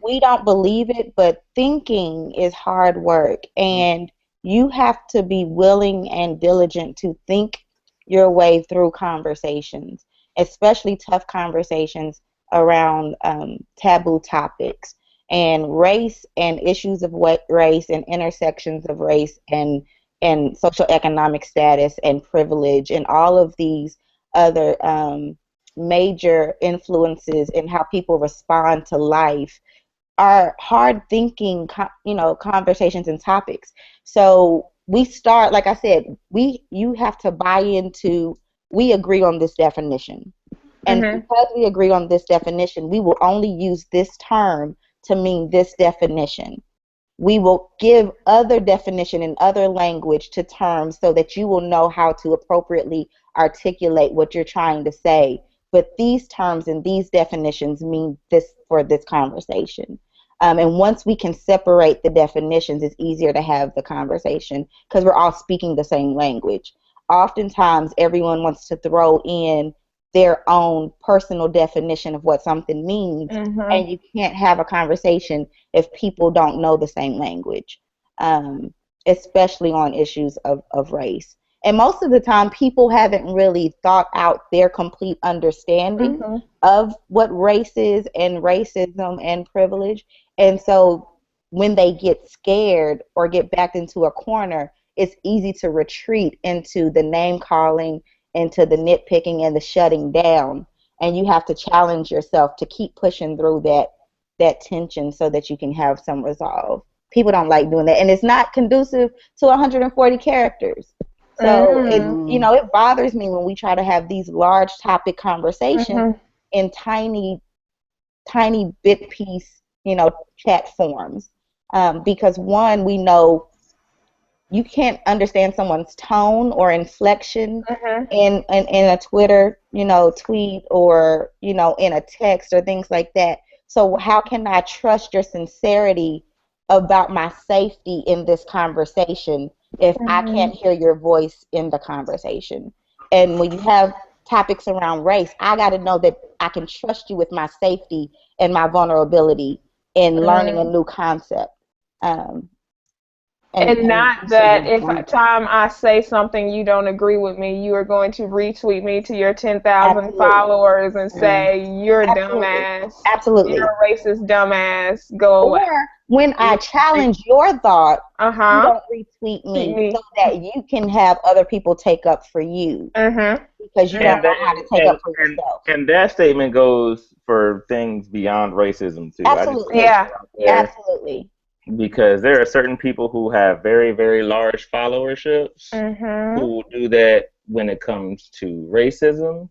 Speaker 5: We don't believe it, but thinking is hard work. And you have to be willing and diligent to think your way through conversations, especially tough conversations around taboo topics. And race and issues of race and intersections of race and social economic status and privilege and all of these other major influences in how people respond to life are hard thinking, conversations and topics. So we start, like I said, you have to buy into, we agree on this definition. And because we agree on this definition, we will only use this term to mean this definition. We will give other definition in other language to terms so that you will know how to appropriately articulate what you're trying to say. But these terms and these definitions mean this for this conversation. And once we can separate the definitions, it's easier to have the conversation because we're all speaking the same language. Oftentimes, everyone wants to throw in their own personal definition of what something means, and you can't have a conversation if people don't know the same language, especially on issues of race. And most of the time, people haven't really thought out their complete understanding of what race is and racism and privilege. And so when they get scared or get backed into a corner, it's easy to retreat into the name calling, into the nitpicking and the shutting down. And you have to challenge yourself to keep pushing through that tension so that you can have some resolve. People don't like doing that, and it's not conducive to 140 characters. So it bothers me when we try to have these large topic conversations in tiny bit piece, chat forms. Because one, we know you can't understand someone's tone or inflection in a Twitter, tweet, or, in a text or things like that. So how can I trust your sincerity about my safety in this conversation if I can't hear your voice in the conversation? And when you have topics around race, I got to know that I can trust you with my safety and my vulnerability in learning a new concept.
Speaker 1: And not that if time I say something you don't agree with me, you are going to retweet me to your 10,000 followers and say you're a dumbass.
Speaker 5: Absolutely.
Speaker 1: You're a racist dumbass. Go away.
Speaker 5: Or when I challenge your thought, you don't retweet me so that you can have other people take up for you. Because you don't know how to take up for yourself.
Speaker 4: And that statement goes for things beyond racism too.
Speaker 5: Absolutely. Absolutely.
Speaker 4: Because there are certain people who have very, very large followerships who will do that when it comes to racism,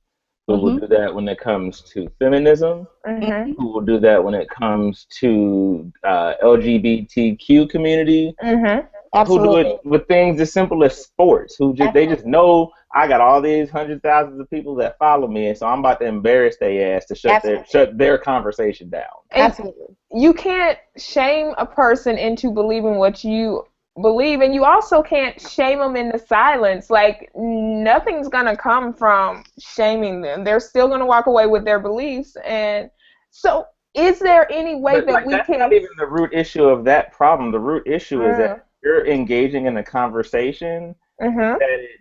Speaker 4: who will do that when it comes to feminism, who will do that when it comes to LGBTQ community, who do it with things as simple as sports, they just know I got all these hundreds of thousands of people that follow me, and so I'm about to embarrass their ass to shut their conversation down.
Speaker 5: Absolutely.
Speaker 1: You can't shame a person into believing what you believe, and you also can't shame them into silence. Like, nothing's gonna come from shaming them. They're still gonna walk away with their beliefs. And so is there any way that we
Speaker 4: that's
Speaker 1: can...
Speaker 4: not even the root issue of that problem. The root issue is that you're engaging in a conversation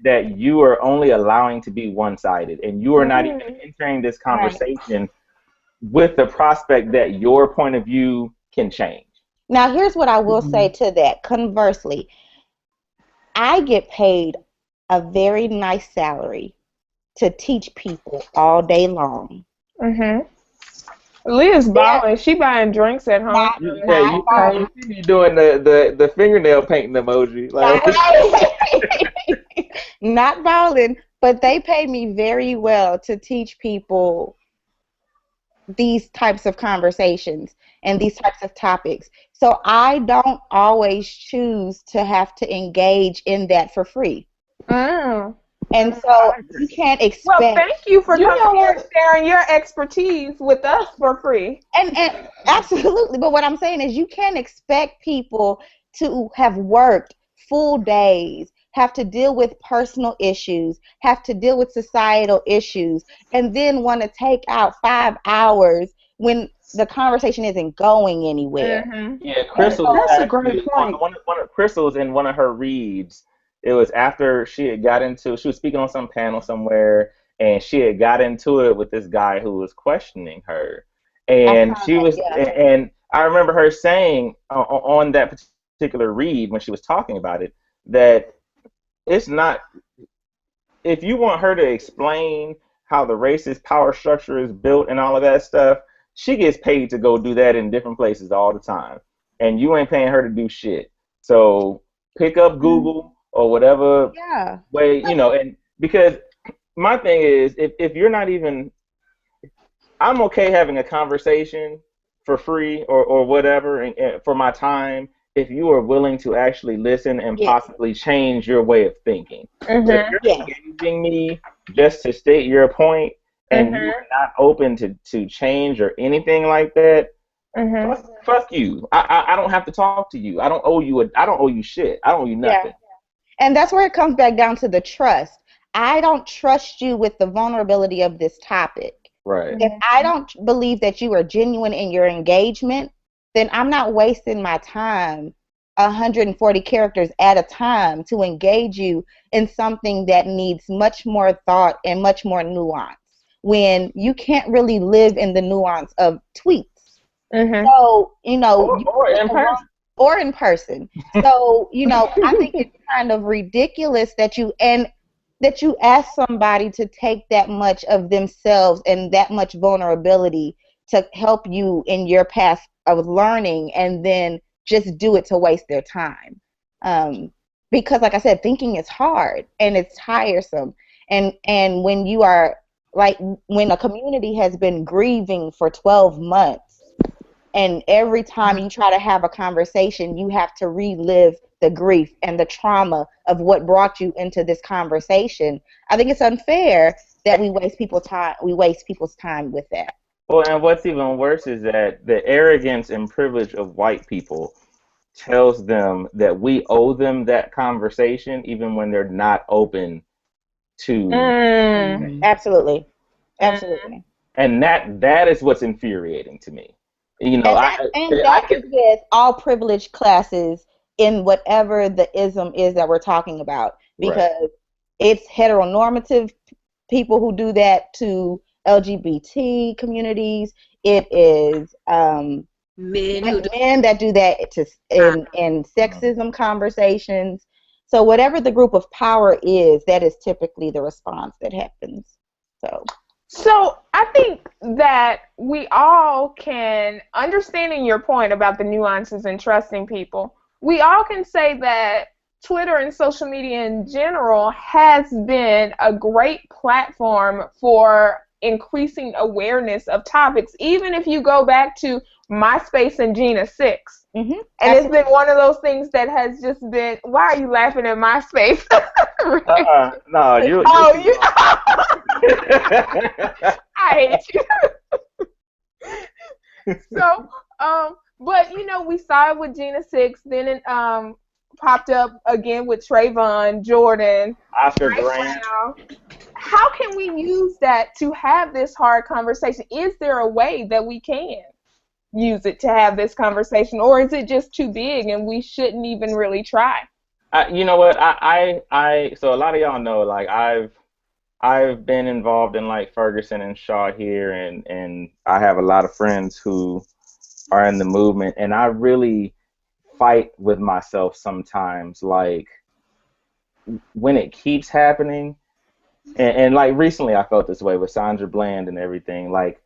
Speaker 4: that you are only allowing to be one-sided, and you are not even entering this conversation with the prospect that your point of view can change.
Speaker 5: Now, here's what I will say to that. Conversely, I get paid a very nice salary to teach people all day long.
Speaker 1: Leah's balling. She buying drinks at home.
Speaker 4: You be doing the fingernail painting emoji. Like.
Speaker 5: Not balling, but they pay me very well to teach people these types of conversations and these types of topics. So I don't always choose to have to engage in that for free. And so you can't expect...
Speaker 1: Well, thank you for coming here and sharing your expertise with us for free.
Speaker 5: And absolutely. But what I'm saying is you can't expect people to have worked full days, have to deal with personal issues, have to deal with societal issues, and then want to take out 5 hours when the conversation isn't going anywhere.
Speaker 4: Yeah, Crystal.
Speaker 2: That's a great point.
Speaker 4: One of Crystal's in one of her reads. It was after she was speaking on some panel somewhere, and she had got into it with this guy who was questioning her, and and I remember her saying on that particular read when she was talking about it that it's not, if you want her to explain how the racist power structure is built and all of that stuff, she gets paid to go do that in different places all the time, and you ain't paying her to do shit. So pick up Google or whatever way, and because my thing is, if you're not even, I'm okay having a conversation for free or whatever and for my time if you are willing to actually listen and possibly change your way of thinking. If you're engaging me just to state your point and you're not open to change or anything like that, fuck you. I don't have to talk to you. I don't owe you shit. I don't owe you nothing.
Speaker 5: And that's where it comes back down to the trust. I don't trust you with the vulnerability of this topic.
Speaker 4: Right.
Speaker 5: If I don't believe that you are genuine in your engagement, then I'm not wasting my time 140 characters at a time to engage you in something that needs much more thought and much more nuance, when you can't really live in the nuance of tweets. So, or in person. So, you know, I think it's kind of ridiculous that you ask somebody to take that much of themselves and that much vulnerability to help you in your path of learning, and then just do it to waste their time. Because, like I said, thinking is hard and it's tiresome. And when you are like, when a community has been grieving for 12 months, and every time you try to have a conversation, you have to relive the grief and the trauma of what brought you into this conversation. I think it's unfair that we waste people's time. We waste people's time with that.
Speaker 4: Well, and what's even worse is that the arrogance and privilege of white people tells them that we owe them that conversation, even when they're not open to.
Speaker 5: Absolutely. Absolutely.
Speaker 4: And that is what's infuriating to me. You know,
Speaker 5: and that is with all privileged classes in whatever the ism is that we're talking about, because it's heteronormative people who do that to LGBT communities. It is men that do that to in sexism conversations. So whatever the group of power is, that is typically the response that happens.
Speaker 1: So I think that we all can, understanding your point about the nuances and trusting people, we all can say that Twitter and social media in general has been a great platform for increasing awareness of topics, even if you go back to MySpace and Gina 6.
Speaker 5: Mm-hmm.
Speaker 1: And it's been one of those things that has just been, why are you laughing at MySpace?
Speaker 4: No, you.
Speaker 1: I hate you. So, but you know, we saw it with Gina 6, then it popped up again with Trayvon, Jordan,
Speaker 4: Oscar Grant.
Speaker 1: How can we use that to have this hard conversation? Is there a way that we can use it to have this conversation, or is it just too big and we shouldn't even really try?
Speaker 4: You know what? So a lot of y'all know, like, I've been involved in like Ferguson and Shaw here, and I have a lot of friends who are in the movement, and I really fight with myself sometimes, like, when it keeps happening, and like recently I felt this way with Sandra Bland and everything, like,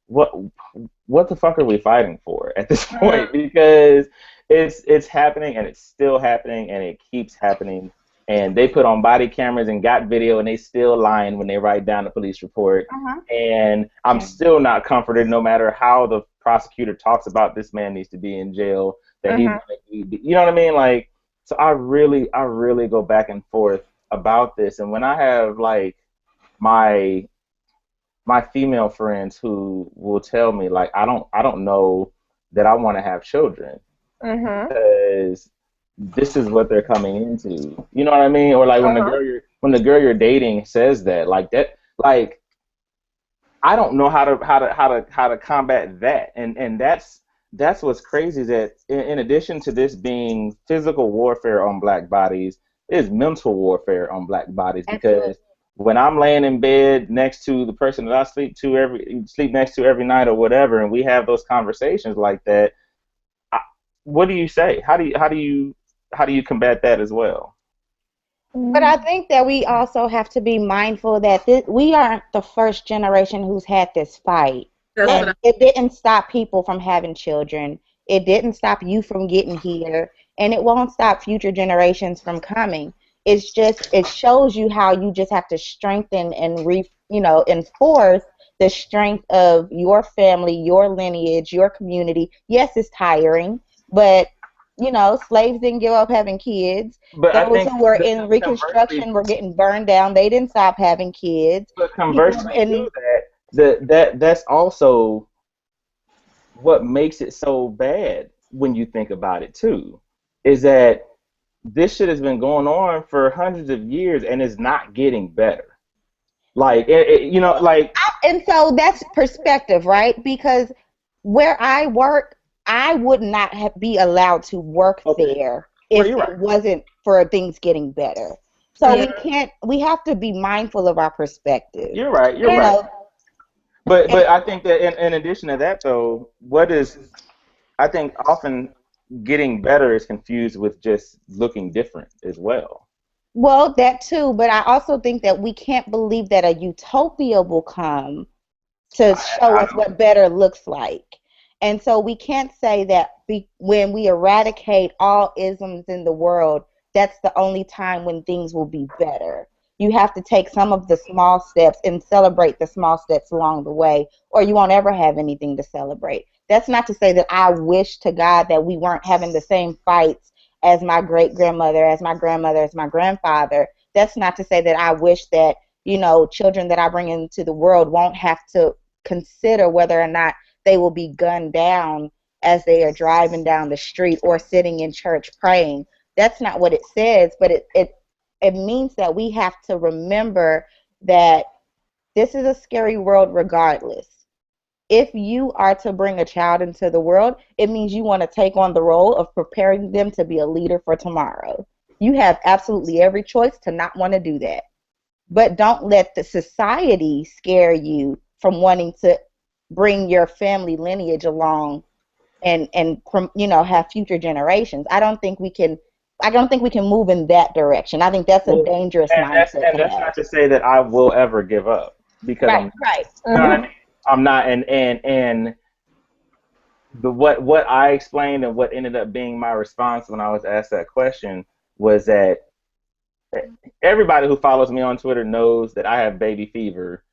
Speaker 4: what the fuck are we fighting for at this point? Because it's happening, and it's still happening, and it keeps happening. And they put on body cameras and got video, and they still lying when they write down the police report. And I'm still not comforted, no matter how the prosecutor talks about this man needs to be in jail, that he's, you know what I mean? Like, so I really go back and forth about this. And when I have like my female friends who will tell me, like, I don't know that I want to have children because this is what they're coming into. You know what I mean? Or like when the girl you're dating says that, like that, like, I don't know how to combat that. And that's what's crazy, is that in addition to this being physical warfare on black bodies, is mental warfare on black bodies. Because when I'm laying in bed next to the person that I sleep next to every night or whatever, and we have those conversations like that, what do you say? How do you combat that as well?
Speaker 5: But I think that we also have to be mindful that we aren't the first generation who's had this fight. And it didn't stop people from having children. It didn't stop you from getting here, and it won't stop future generations from coming. It's just, it shows you how you just have to strengthen and enforce the strength of your family, your lineage, your community. Yes, it's tiring, but you know, slaves didn't give up having kids.
Speaker 4: But
Speaker 5: those who were in Reconstruction were getting burned down. They didn't stop having kids.
Speaker 4: But conversely to that's also what makes it so bad when you think about it too, is that this shit has been going on for hundreds of years and is not getting better. Like, and
Speaker 5: so that's perspective, right? Because where I work, I would not be allowed to work there if it wasn't for things getting better. So we have to be mindful of our perspective.
Speaker 4: You're right. But I think that in addition to that, though, I think often getting better is confused with just looking different as well.
Speaker 5: Well, that too, but I also think that we can't believe that a utopia will come to show us what better looks like. And so we can't say that when we eradicate all isms in the world, that's the only time when things will be better. You have to take some of the small steps and celebrate the small steps along the way, or you won't ever have anything to celebrate. That's not to say that I wish to God that we weren't having the same fights as my great-grandmother, as my grandmother, as my grandfather. That's not to say that I wish that, children that I bring into the world won't have to consider whether or not they will be gunned down as they are driving down the street or sitting in church praying. That's not what it says, but it means that we have to remember that this is a scary world regardless. If you are to bring a child into the world, it means you want to take on the role of preparing them to be a leader for tomorrow. You have absolutely every choice to not want to do that. But don't let the society scare you from wanting to bring your family lineage along and have future generations. I don't think we can move in that direction. I think that's a dangerous mindset.
Speaker 4: And that's not to say that I will ever give up, because
Speaker 5: right.
Speaker 4: You know what I mean? I'm not, and what I explained and what ended up being my response when I was asked that question was that everybody who follows me on Twitter knows that I have baby fever.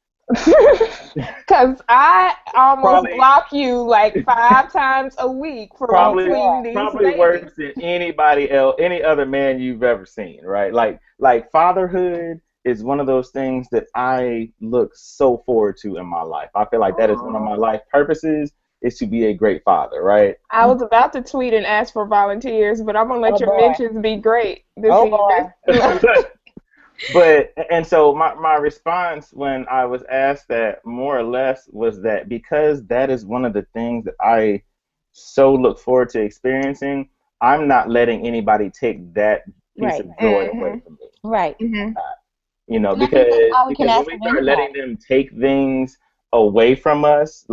Speaker 1: Because I almost block you like 5 times a week for retweeting these
Speaker 4: probably worse than anybody else, any other man you've ever seen, right? Like fatherhood is one of those things that I look so forward to in my life. I feel like that is one of my life purposes, is to be a great father, right?
Speaker 1: I was about to tweet and ask for volunteers, but I'm going to let your mentions be great this evening.
Speaker 4: And so my response when I was asked that, more or less, was that because that is one of the things that I so look forward to experiencing, I'm not letting anybody take that piece of joy away from me.
Speaker 5: Right.
Speaker 4: Because when we start letting them take things away from us,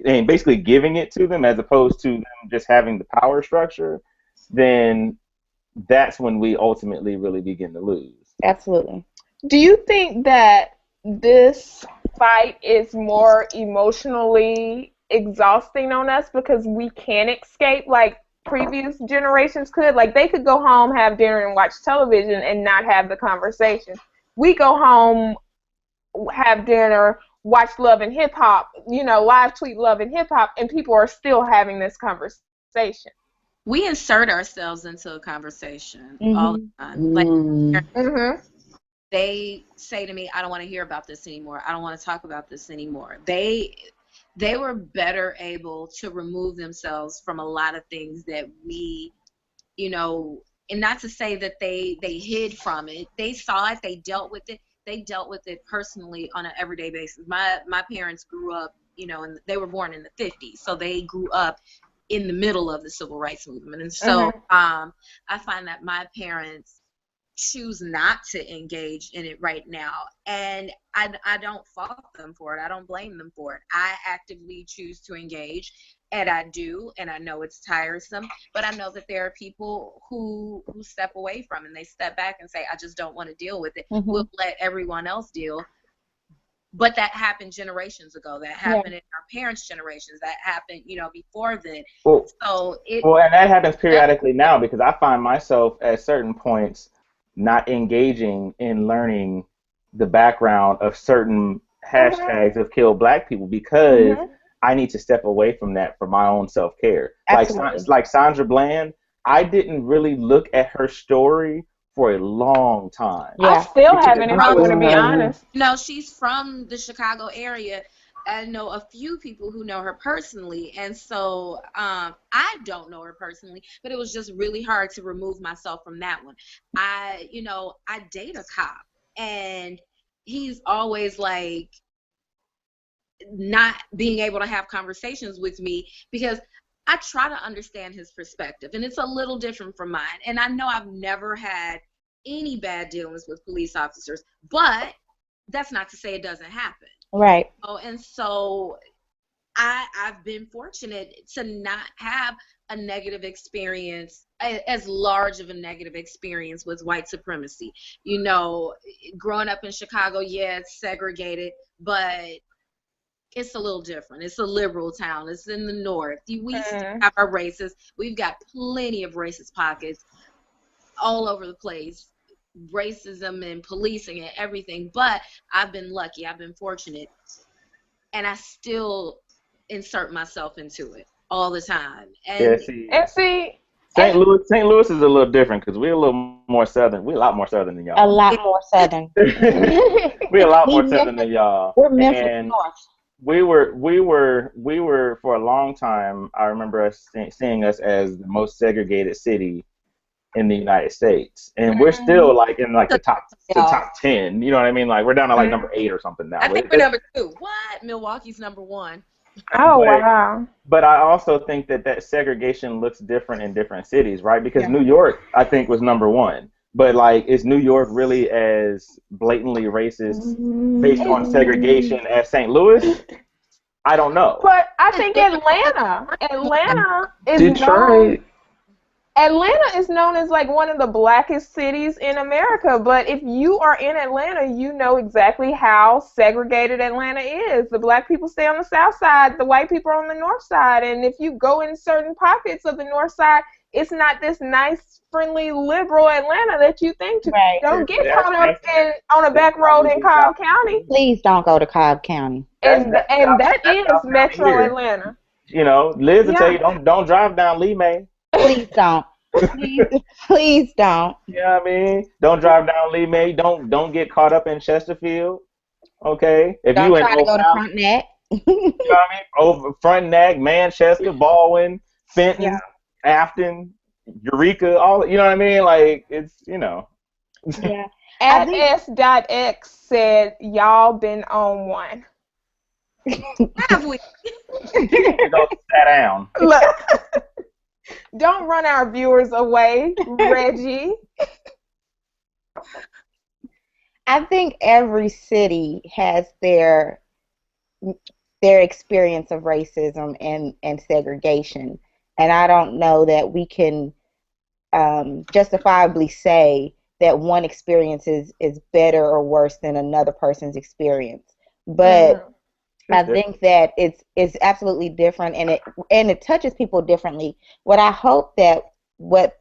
Speaker 4: and basically giving it to them as opposed to them just having the power structure, then that's when we ultimately really begin to lose.
Speaker 5: Absolutely.
Speaker 1: Do you think that this fight is more emotionally exhausting on us because we can't escape like previous generations could? Like, they could go home, have dinner, and watch television and not have the conversation. We go home, have dinner, watch Love and Hip Hop, live tweet Love and Hip Hop, and people are still having this conversation.
Speaker 3: We insert ourselves into a conversation all the time. They say to me, I don't want to hear about this anymore. I don't want to talk about this anymore. They were better able to remove themselves from a lot of things that we, and not to say that they hid from it. They saw it. They dealt with it. They dealt with it personally on an everyday basis. My parents grew up, and they were born in the 50s, so they grew up in the middle of the civil rights movement. And so I find that my parents choose not to engage in it right now. And I don't fault them for it. I don't blame them for it. I actively choose to engage, and I do, and I know it's tiresome, but I know that there are people who step away from it, and they step back and say, I just don't want to deal with it. We'll let everyone else deal. But that happened generations ago. That happened in our parents' generations. That happened, before then.
Speaker 4: And that happens periodically now, because I find myself at certain points not engaging in learning the background of certain hashtags of kill Black people, because I need to step away from that for my own self-care. Like Sandra Bland, I didn't really look at her story for a long time.
Speaker 1: I still haven't, if I'm going to be honest.
Speaker 3: No, she's from the Chicago area. I know a few people who know her personally, and so I don't know her personally, but it was just really hard to remove myself from that one. I date a cop, and he's always like not being able to have conversations with me because I try to understand his perspective, and it's a little different from mine. And I know I've never had any bad dealings with police officers, but that's not to say it doesn't happen.
Speaker 5: Right.
Speaker 3: And so I've been fortunate to not have a negative experience, as large of a negative experience with white supremacy. You know, growing up in Chicago, yeah, it's segregated, but it's a little different. It's a liberal town. It's in the north. We still have our races. We've got plenty of racist pockets all over the place. Racism and policing and everything. But I've been lucky. I've been fortunate. And I still insert myself into it all the time. And
Speaker 1: see,
Speaker 4: St. Louis is a little different because we're a little more southern. We're a lot more southern than y'all.
Speaker 5: A lot more southern.
Speaker 4: We're a lot more southern than y'all.
Speaker 5: We're Memphis
Speaker 4: and
Speaker 5: North.
Speaker 4: We were for a long time. I remember us seeing us as the most segregated city in the United States, and we're still like in like the top 10. You know what I mean? Like we're down to like number 8 or something now.
Speaker 3: I think we're number 2. What? Milwaukee's number 1.
Speaker 1: Oh, wow.
Speaker 4: But I also think that segregation looks different in different cities, right? Because New York, I think, was number 1. But, like, is New York really as blatantly racist based on segregation as St. Louis? I don't know.
Speaker 1: But I think Atlanta is
Speaker 2: Detroit.
Speaker 1: Atlanta is known as like one of the blackest cities in America, but if you are in Atlanta, you know exactly how segregated Atlanta is. The black people stay on the south side, the white people are on the north side, and if you go in certain pockets of the north side, it's not this nice, friendly, liberal Atlanta that you think. Don't get caught up on a back road in Cobb County.
Speaker 5: Please don't go to Cobb County.
Speaker 1: And that is Metro Atlanta.
Speaker 4: You know, Liz will tell you, don't drive down Lee May.
Speaker 5: Please don't. Please don't.
Speaker 4: You know what I mean? Don't drive down Lee May. Don't get caught up in Chesterfield. Okay? If
Speaker 5: don't
Speaker 4: you
Speaker 5: try to go to Frontenac.
Speaker 4: You know what I mean? Over Frontenac, Manchester, Baldwin, Fenton, Afton, Eureka, all, you know what I mean? Like, it's, you know.
Speaker 5: Yeah.
Speaker 1: At S.X said, y'all been on one.
Speaker 3: Have we?
Speaker 4: Go sit down.
Speaker 1: Look. Don't run our viewers away, Reggie.
Speaker 5: I think every city has their experience of racism and segregation. And I don't know that we can justifiably say that one experience is better or worse than another person's experience. But I think that it's absolutely different, and it touches people differently. What I hope that what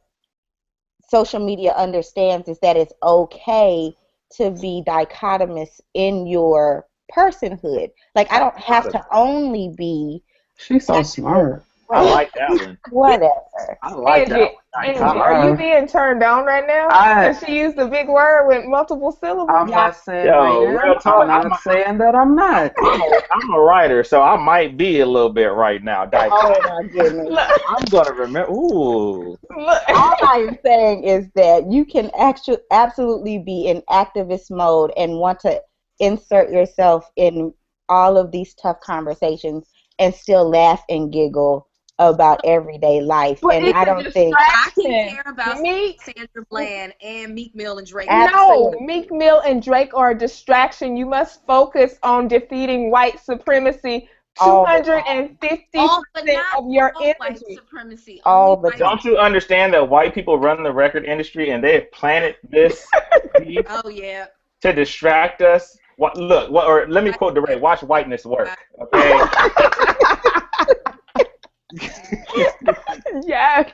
Speaker 5: social media understands is that it's okay to be dichotomous in your personhood. Like, I don't have to only be.
Speaker 2: She's so smart.
Speaker 4: I like that one.
Speaker 5: Whatever.
Speaker 4: I like that one.
Speaker 1: Angie, are you being turned on right now? She used a big word with multiple syllables.
Speaker 2: I'm not saying
Speaker 4: real talk,
Speaker 2: I'm not saying that I'm not.
Speaker 4: I'm a writer, so I might be a little bit right now.
Speaker 5: Oh my goodness.
Speaker 4: I'm gonna remember. Ooh.
Speaker 5: All I am saying is that you can absolutely be in activist mode and want to insert yourself in all of these tough conversations and still laugh and giggle about everyday life.
Speaker 1: But
Speaker 5: and I don't think
Speaker 3: I can care about Sandra Bland and Meek Mill and Drake.
Speaker 1: No, Meek Mill and Drake are a distraction. You must focus on defeating white supremacy. 250% of your energy.
Speaker 3: White supremacy.
Speaker 4: Don't you understand that white people run the record industry and they have planted this to distract us? Look, or let me quote DeRay, watch whiteness work. Okay.
Speaker 1: Yeah.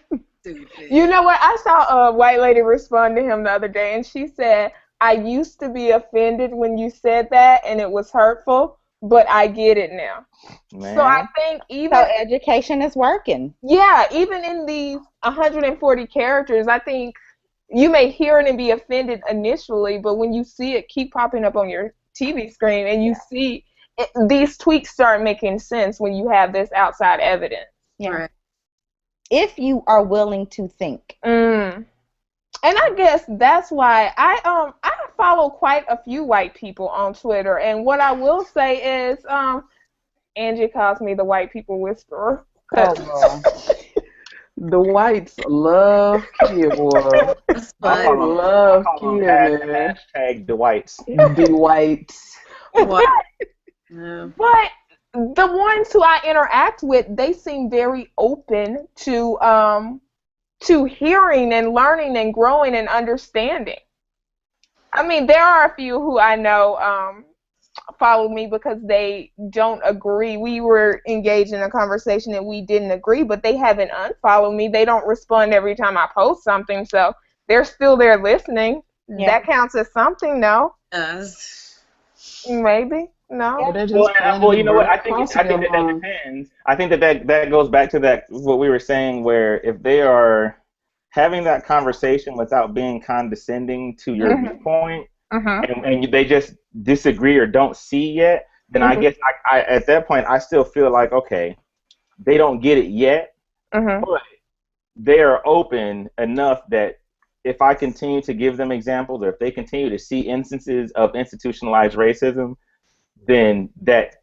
Speaker 1: You know what? I saw a white lady respond to him the other day, and she said, I used to be offended when you said that, and it was hurtful, but I get it now. Man. So I think
Speaker 5: education is working.
Speaker 1: Yeah, even in these 140 characters, I think you may hear it and be offended initially, but when you see it keep popping up on your TV screen and you see it, these tweaks start making sense when you have this outside evidence.
Speaker 5: Yeah. Right. If you are willing to think.
Speaker 1: And I guess that's why I follow quite a few white people on Twitter, and what I will say is Angie calls me the white people whisperer.
Speaker 2: The whites love Kia, boy. I love Kia, man.
Speaker 4: Hashtag the whites.
Speaker 2: The whites.
Speaker 1: But the ones who I interact with, they seem very open to hearing and learning and growing and understanding. I mean, there are a few who I know follow me because they don't agree. We were engaged in a conversation and we didn't agree, but they haven't unfollowed me. They don't respond every time I post something, so they're still there listening. Yeah. That counts as something, no? Maybe. No.
Speaker 4: Well, you know what? I think that depends. I think that goes back to that what we were saying, where if they are having that conversation without being condescending to your viewpoint, and they just disagree or don't see yet, then I guess I at that point I still feel like, okay, they don't get it yet, but they are open enough that if I continue to give them examples, or if they continue to see instances of institutionalized racism, then that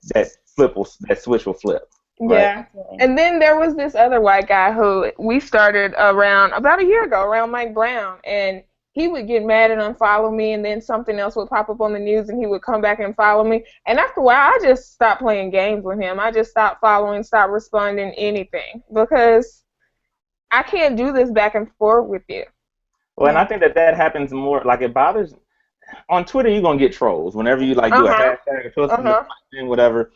Speaker 4: switch will flip. Right?
Speaker 1: Yeah. And then there was this other white guy who we started around about a year ago, around Mike Brown, and he would get mad and unfollow me, and then something else would pop up on the news, and he would come back and follow me. And after a while, I just stopped playing games with him. I just stopped following, stopped responding anything, because I can't do this back and forth with you.
Speaker 4: Well, and I think that happens more, like it bothers, on Twitter you're going to get trolls whenever you like do a hashtag or post something, whatever,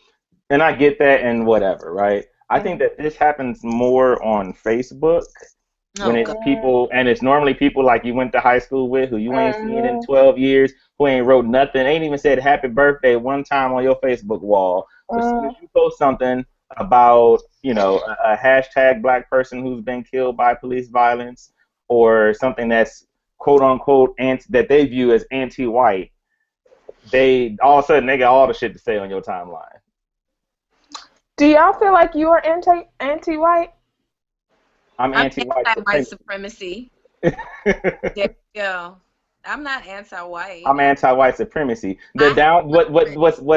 Speaker 4: and I get that and whatever, right? I think that this happens more on Facebook when it's people, and it's normally people like you went to high school with who you ain't seen in 12 years, who ain't wrote nothing, ain't even said happy birthday one time on your Facebook wall. As soon as you post something about, you know, a hashtag black person who's been killed by police violence, or something that's quote unquote that they view as anti-white, they all of a sudden they got all the shit to say on your timeline.
Speaker 1: Do y'all feel like you are anti-white?
Speaker 3: I'm anti-white supremacy. There you go. I'm not anti-white.
Speaker 4: I'm anti-white supremacy. What's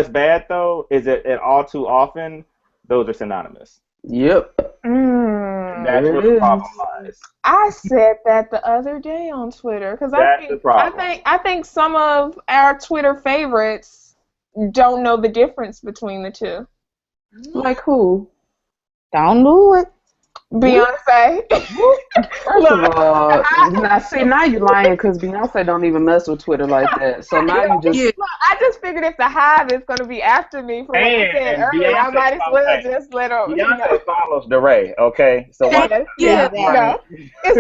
Speaker 4: bad though is that all too often those are synonymous.
Speaker 2: Yep.
Speaker 4: That's where the problem lies.
Speaker 1: I said that the other day on Twitter because I think some of our Twitter favorites don't know the difference between the two.
Speaker 2: Like who?
Speaker 5: Don't do it.
Speaker 1: Beyonce.
Speaker 2: First of all, now you're lying because Beyonce don't even mess with Twitter like that. So now you just.
Speaker 1: Look, I just figured if the Hive is going to be after me for what you said earlier, I might as well just let them.
Speaker 4: Beyonce follows DeRay, okay? So
Speaker 1: it's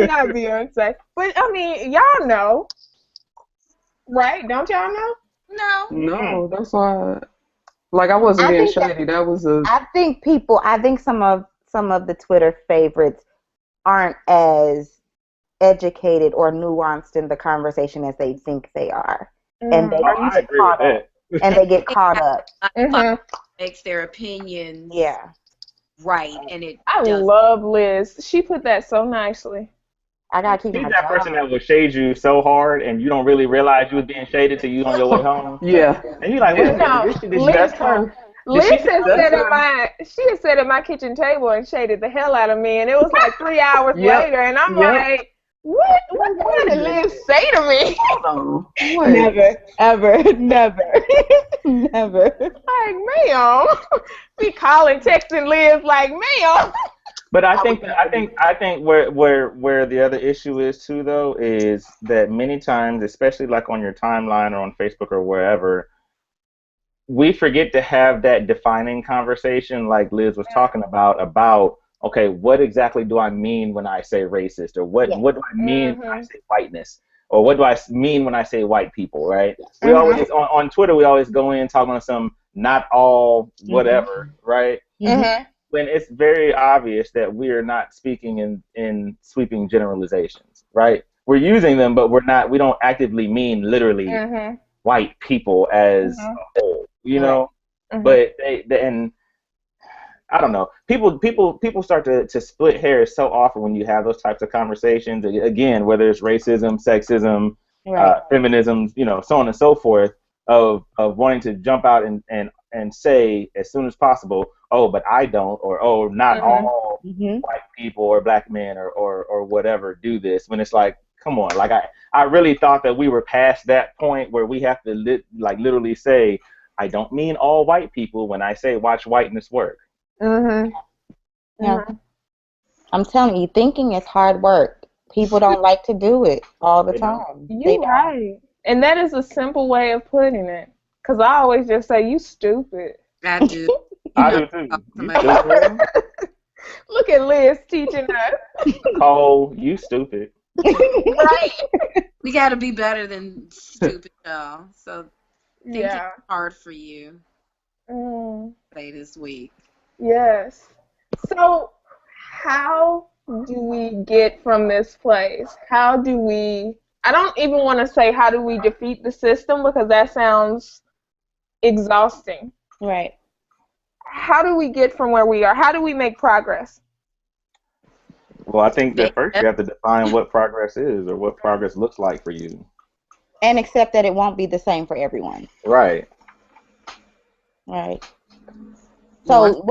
Speaker 1: not Beyonce, but I mean, y'all know, right? Don't y'all know?
Speaker 5: No,
Speaker 2: that's why. Like I wasn't being shady. That was a.
Speaker 5: I think some of the Twitter favorites aren't as educated or nuanced in the conversation as they think they are. And they get caught up.
Speaker 3: Makes their opinions right. And
Speaker 1: I love Liz. She put that so nicely.
Speaker 5: I gotta keep
Speaker 4: that person that will shade you so hard and you don't really realize you was being shaded till you on your way home.
Speaker 2: Yeah.
Speaker 4: And you're like, wait a minute, did she best her?
Speaker 1: Liz she had sat at my kitchen table and shaded the hell out of me, and it was like 3 hours later, and I'm like, what did Liz say to me?
Speaker 5: Never, ever, never, never.
Speaker 1: Like, ma'am, be calling, texting Liz like, ma'am.
Speaker 4: But I think where the other issue is too, though, is that many times, especially like on your timeline or on Facebook or wherever, we forget to have that defining conversation like Liz was talking about, okay, what exactly do I mean when I say racist? Or what do I mean when I say whiteness? Or what do I mean when I say white people, right? We always, on Twitter, we always go in talking on some not all whatever, right? When it's very obvious that we are not speaking in sweeping generalizations, right? We're using them, but we don't actively mean literally white people as a whole. You know, but and I don't know. People start to split hairs so often when you have those types of conversations. Again, whether it's racism, sexism, feminism, you know, so on and so forth, of wanting to jump out and say as soon as possible, oh, but I don't, or oh, not all white people or black men or whatever do this. When it's like, come on, like I really thought that we were past that point where we have to literally say, I don't mean all white people when I say watch whiteness work.
Speaker 1: Mhm.
Speaker 5: Yeah. I'm telling you, thinking is hard work. People don't like to do it all the time. They
Speaker 1: You
Speaker 5: don't.
Speaker 1: right. And that is a simple way of putting it. Cause I always just say you stupid.
Speaker 3: I do.
Speaker 4: I do too. You stupid.
Speaker 1: Look at Liz teaching us.
Speaker 4: Cole, you stupid.
Speaker 1: Right.
Speaker 3: We got to be better than stupid, y'all. So thinking
Speaker 1: Yeah.
Speaker 3: is hard for you
Speaker 1: Mm,
Speaker 3: this week.
Speaker 1: yes. So how do we get from this place? How do we, I don't even want to say how do we defeat the system because that sounds exhausting.
Speaker 5: Right.
Speaker 1: How do we get from where we are? How do we make progress?
Speaker 4: Well, I think that first you have to define what progress is or what progress looks like for you.
Speaker 5: And accept that it won't be the same for everyone.
Speaker 4: Right.
Speaker 5: Right. So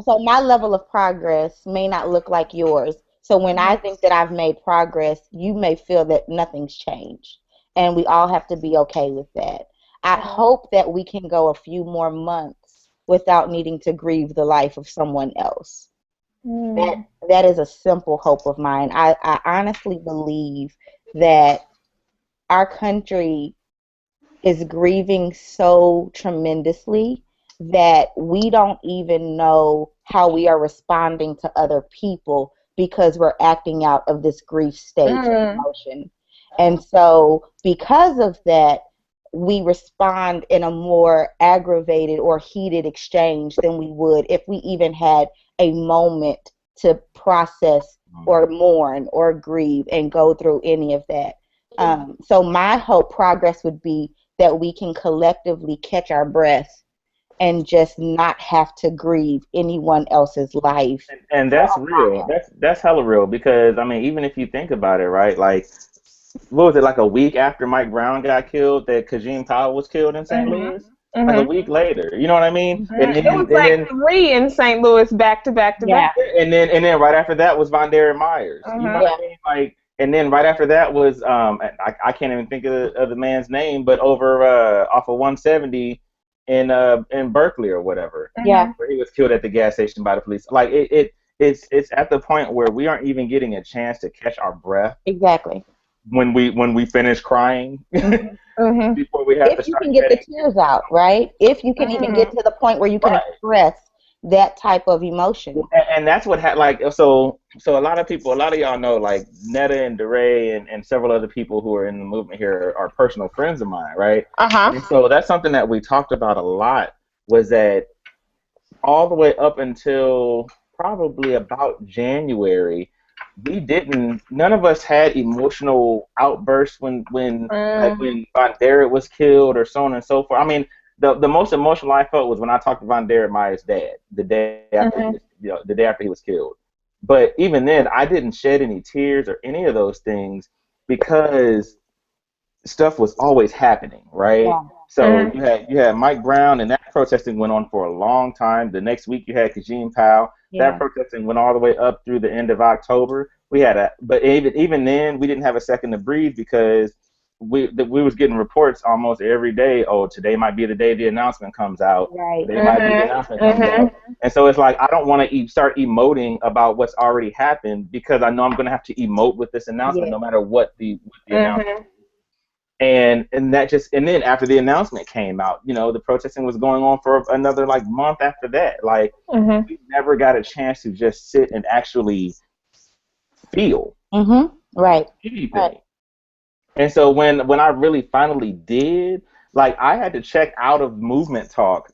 Speaker 5: so my level of progress may not look like yours. So when I think that I've made progress, you may feel that nothing's changed. And we all have to be okay with that. I hope that we can go a few more months without needing to grieve the life of someone else. That is a simple hope of mine. I honestly believe that our country is grieving so tremendously that we don't even know how we are responding to other people because we're acting out of this grief state of emotion. And so because of that, we respond in a more aggravated or heated exchange than we would if we even had a moment to process or mourn or grieve and go through any of that. So my hope progress would be that we can collectively catch our breath and just not have to grieve anyone else's life.
Speaker 4: And that's real. That's hella real because I mean, even if you think about it, right? Like, what was it, like a week after Mike Brown got killed that Kajim Powell was killed in St. Louis? Like a week later, you know what I mean? And then,
Speaker 1: It was like 3 in St. Louis back to back to back.
Speaker 4: And then right after that was Von Darren Myers. You know what I mean? Like, and then right after that was I can't even think of the man's name, but over off of 170 in Berkeley or whatever.
Speaker 5: Yeah.
Speaker 4: Where he was killed at the gas station by the police. Like it's at the point where we aren't even getting a chance to catch our breath.
Speaker 5: Exactly.
Speaker 4: When we finish crying before we have
Speaker 5: if you can get the tears out, right? If you can even get to the point where you can express that type of emotion.
Speaker 4: And that's what so a lot of y'all know, like Netta and DeRay and several other people who are in the movement here are personal friends of mine, right? And so that's something that we talked about a lot, was that all the way up until probably about January, none of us had emotional outbursts when Von Derek was killed or so on and so forth. I mean, the most emotional I felt was when I talked to Von Derek Myers' dad the day after he was killed. But even then, I didn't shed any tears or any of those things because stuff was always happening, right? Yeah. So you had Mike Brown, and that protesting went on for a long time. The next week you had Kajim Powell. That protesting went all the way up through the end of October. But even then, we didn't have a second to breathe because we was getting reports almost every day. Oh, today might be the day the announcement comes out.
Speaker 5: Right.
Speaker 4: Today might be the announcement comes out. And so it's like, I don't want to start emoting about what's already happened because I know I'm going to have to emote with this announcement no matter what the announcement is. And then after the announcement came out, the protesting was going on for another like month after that. Like we never got a chance to just sit and actually feel
Speaker 5: right
Speaker 4: anything. Right. And so when I really finally did, like I had to check out of movement talk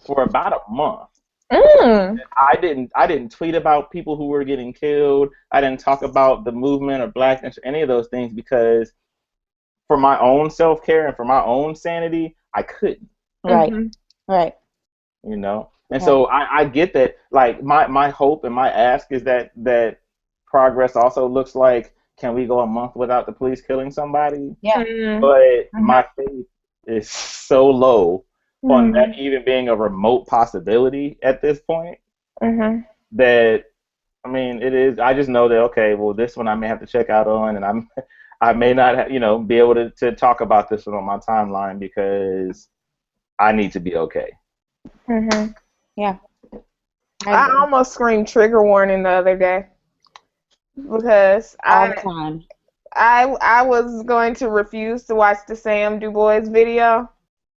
Speaker 4: for about a month. I didn't tweet about people who were getting killed. I didn't talk about the movement or blackness or any of those things because for my own self-care and for my own sanity, I couldn't.
Speaker 5: Right. Right.
Speaker 4: And so I get that. Like my hope and my ask is that progress also looks like, can we go a month without the police killing somebody?
Speaker 5: Yeah.
Speaker 4: But my faith is so low on that even being a remote possibility at this point that, I mean, it is. I just know that, okay, well, this one I may have to check out on, and I may not, be able to talk about this one on my timeline because I need to be okay.
Speaker 5: Yeah.
Speaker 1: I almost screamed trigger warning the other day because
Speaker 5: all the time.
Speaker 1: I was going to refuse to watch the Sam Du Bois video.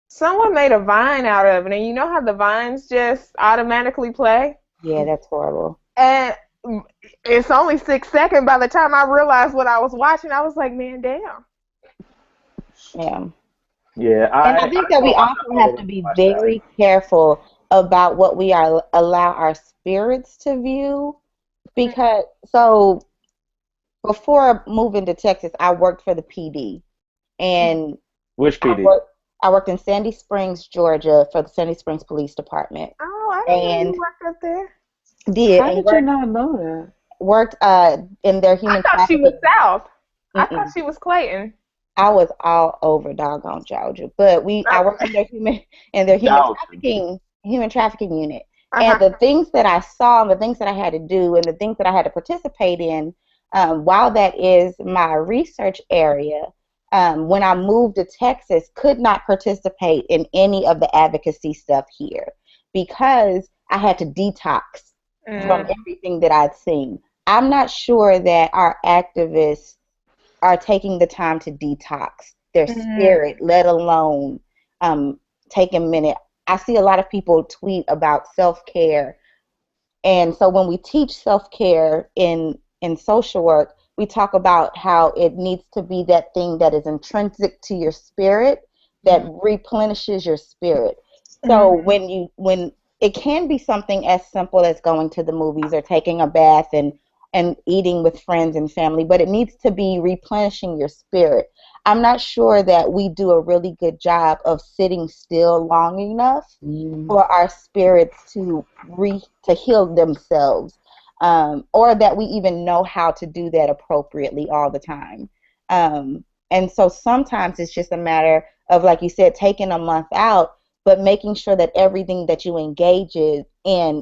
Speaker 1: Someone made a Vine out of it, and you know how the Vines just automatically play?
Speaker 5: Yeah, that's horrible.
Speaker 1: And it's only 6 seconds. By the time I realized what I was watching, I was like, man, damn.
Speaker 5: Yeah.
Speaker 4: Yeah,
Speaker 5: And I think that we also have to be very careful about what we allow our spirits to view, because so before moving to Texas, I worked for the PD, and
Speaker 4: which PD?
Speaker 5: I worked in Sandy Springs, Georgia, for the Sandy Springs Police Department.
Speaker 1: Oh, I didn't know you worked up there.
Speaker 2: How did you not know that?
Speaker 5: Worked in their human trafficking.
Speaker 1: I thought she was South. I thought she was Clayton.
Speaker 5: I was all over doggone Georgia, but I worked in their human trafficking unit. And the things that I saw, and the things that I had to do, and the things that I had to participate in, while that is my research area, when I moved to Texas, could not participate in any of the advocacy stuff here because I had to detox from everything that I'd seen. I'm not sure that our activists are taking the time to detox their spirit, let alone take a minute. I see a lot of people tweet about self-care. And so when we teach self-care in social work, we talk about how it needs to be that thing that is intrinsic to your spirit, that replenishes your spirit. So when it can be something as simple as going to the movies or taking a bath and eating with friends and family, but it needs to be replenishing your spirit. I'm not sure that we do a really good job of sitting still long enough for our spirits to heal themselves, or that we even know how to do that appropriately all the time. And so sometimes it's just a matter of, like you said, taking a month out, but making sure that everything that you engage in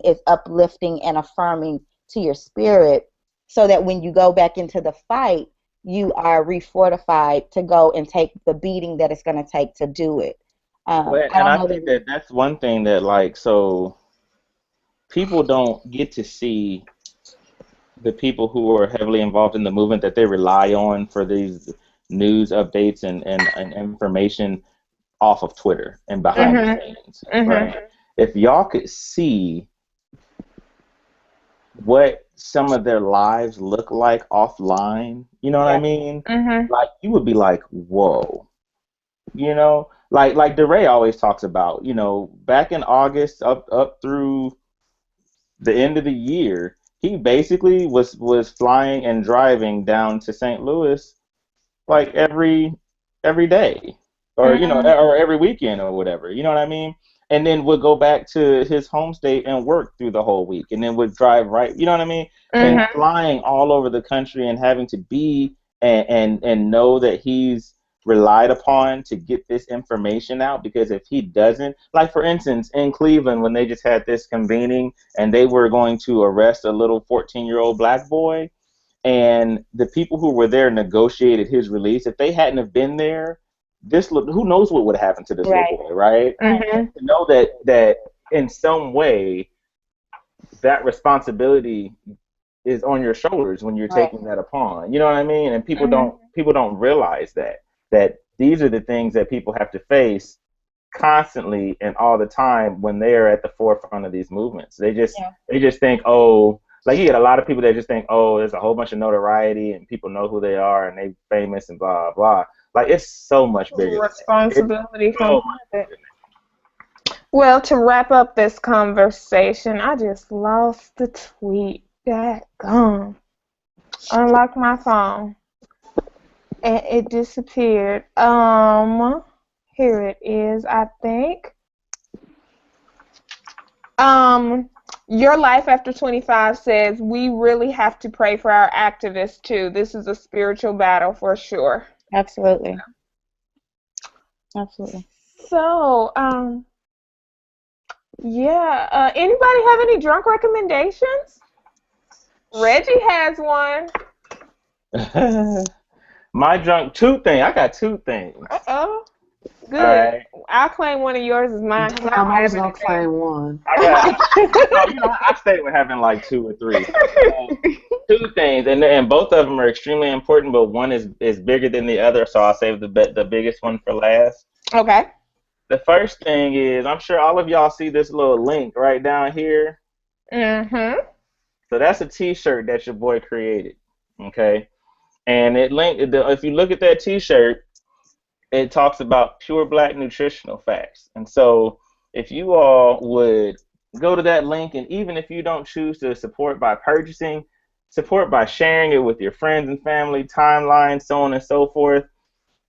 Speaker 5: is uplifting and affirming to your spirit, so that when you go back into the fight, you are refortified to go and take the beating that it's going to take to do it.
Speaker 4: I think that's one thing that, like, so people don't get to see the people who are heavily involved in the movement that they rely on for these news updates and information off of Twitter and behind the scenes. Right? If y'all could see what some of their lives look like offline, you know what I mean? Like, you would be like, whoa. You know, like DeRay always talks about, you know, back in August up through the end of the year, he basically was flying and driving down to St. Louis like every day, or you know, or every weekend or whatever. You know what I mean? And then would go back to his home state and work through the whole week, and then would drive right. You know what I mean? And flying all over the country and having to be and know that he's relied upon to get this information out, because if he doesn't, like for instance in Cleveland when they just had this convening and they were going to arrest a little 14-year-old black boy, and the people who were there negotiated his release. If they hadn't have been there, who knows what would have happened to this little boy, right? To know that in some way that responsibility is on your shoulders when you're taking that upon. You know what I mean? And people don't realize that these are the things that people have to face constantly and all the time when they are at the forefront of these movements. They just think, oh, like you get a lot of people that just think, oh, there's a whole bunch of notoriety and people know who they are and they famous and blah blah. Like, it's so much bigger.
Speaker 1: Responsibility from it. Well, to wrap up this conversation, I just lost the tweet. Gone. Unlocked my phone. And it disappeared. Here it is, I think. Your Life After 25 says, we really have to pray for our activists too. This is a spiritual battle for sure.
Speaker 5: Absolutely.
Speaker 1: So, anybody have any drunk recommendations? Reggie has one.
Speaker 4: My drunk, I got two things.
Speaker 1: Good.
Speaker 4: All right.
Speaker 1: I'll claim one of yours as mine.
Speaker 2: Damn, I was gonna claim one.
Speaker 4: I got. I stay with having like 2 or 3. Two things, and both of them are extremely important, but one is bigger than the other, so I'll save the biggest one for last.
Speaker 1: Okay.
Speaker 4: The first thing is, I'm sure all of y'all see this little link right down here.
Speaker 1: Mm-hmm.
Speaker 4: So that's a T-shirt that your boy created, okay? And if you look at that T-shirt, it talks about pure black nutritional facts. And so if you all would go to that link, and even if you don't choose to support by purchasing, support by sharing it with your friends and family, timeline, so on and so forth.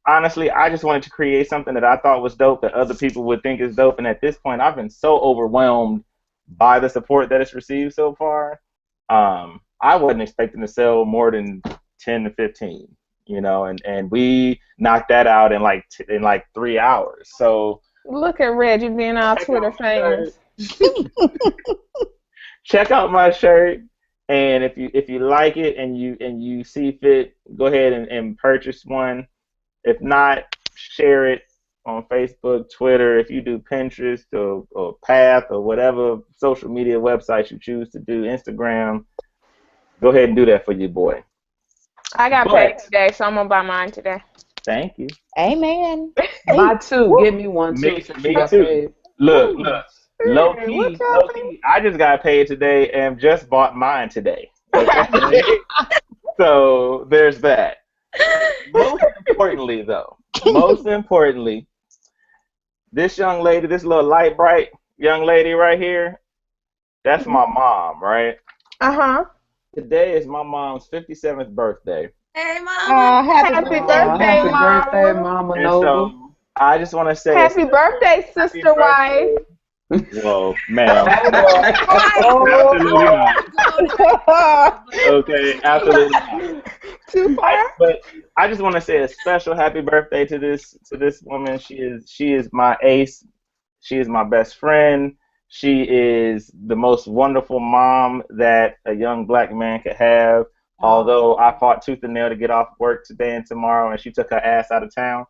Speaker 4: Honestly, I just wanted to create something that I thought was dope that other people would think is dope. And at this point, I've been so overwhelmed by the support that it's received so far. I wasn't expecting to sell more than 10 to 15, and we knocked that out in like 3 hours. So
Speaker 1: look at Reggie being all Twitter famous.
Speaker 4: Check out my shirt. And if you like it and you see fit, go ahead and purchase one. If not, share it on Facebook, Twitter. If you do Pinterest or Path or whatever social media websites you choose to do, Instagram, go ahead and do that for your boy.
Speaker 1: I got paid today, so I'm gonna buy mine today.
Speaker 4: Thank you.
Speaker 5: Amen.
Speaker 2: Buy 2. Give me one too.
Speaker 4: Me too. Look. Low key, I just got paid today and just bought mine today. Okay? So there's that. Most importantly, this young lady, this little light bright young lady right here, that's my mom, right?
Speaker 1: Uh-huh.
Speaker 4: Today is my mom's 57th birthday.
Speaker 3: Hey, Mama.
Speaker 1: Happy birthday, Mama.
Speaker 2: Happy birthday, Mama Noble.
Speaker 4: So I just want to say
Speaker 1: happy birthday, sister wife.
Speaker 4: Whoa, ma'am. Okay, absolutely not.
Speaker 1: Too far?
Speaker 4: But I just want to say a special happy birthday to this woman. She is my ace. She is my best friend. She is the most wonderful mom that a young black man could have. Although I fought tooth and nail to get off work today and tomorrow, and she took her ass out of town.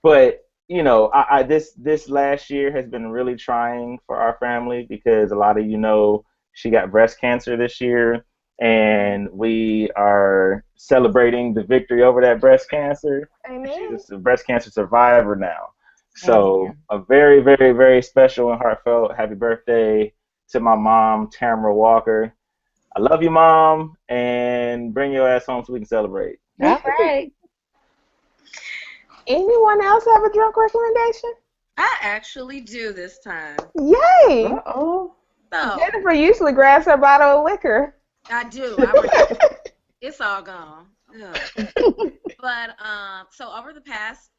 Speaker 4: But this last year has been really trying for our family because a lot of she got breast cancer this year, and we are celebrating the victory over that breast cancer.
Speaker 1: Amen.
Speaker 4: She's a breast cancer survivor now. So a very, very, very special and heartfelt happy birthday to my mom, Tamara Walker. I love you, Mom, and bring your ass home so we can celebrate.
Speaker 5: All right.
Speaker 1: Anyone else have a drunk recommendation?
Speaker 3: I actually do this time.
Speaker 1: Yay!
Speaker 2: Uh-oh.
Speaker 3: So,
Speaker 1: Jennifer usually grabs her bottle of liquor.
Speaker 3: I do. It's all gone. Ugh. But so over the past,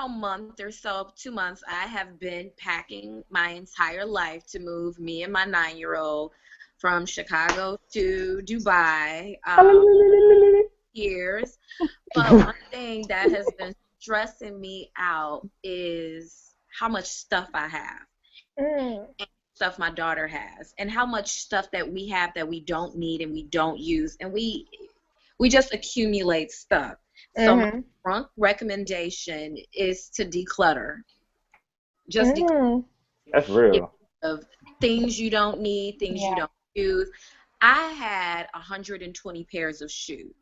Speaker 3: month or so, 2 months, I have been packing my entire life to move me and my 9-year-old from Chicago to Dubai. Years. But one thing that has been stressing me out is how much stuff I have. And stuff my daughter has, and how much stuff that we have that we don't need and we don't use, and we just accumulate stuff. So my drunk recommendation is to declutter. Just declutter.
Speaker 4: That's real.
Speaker 3: Of things you don't need, things you don't use. I had 120 pairs of shoes.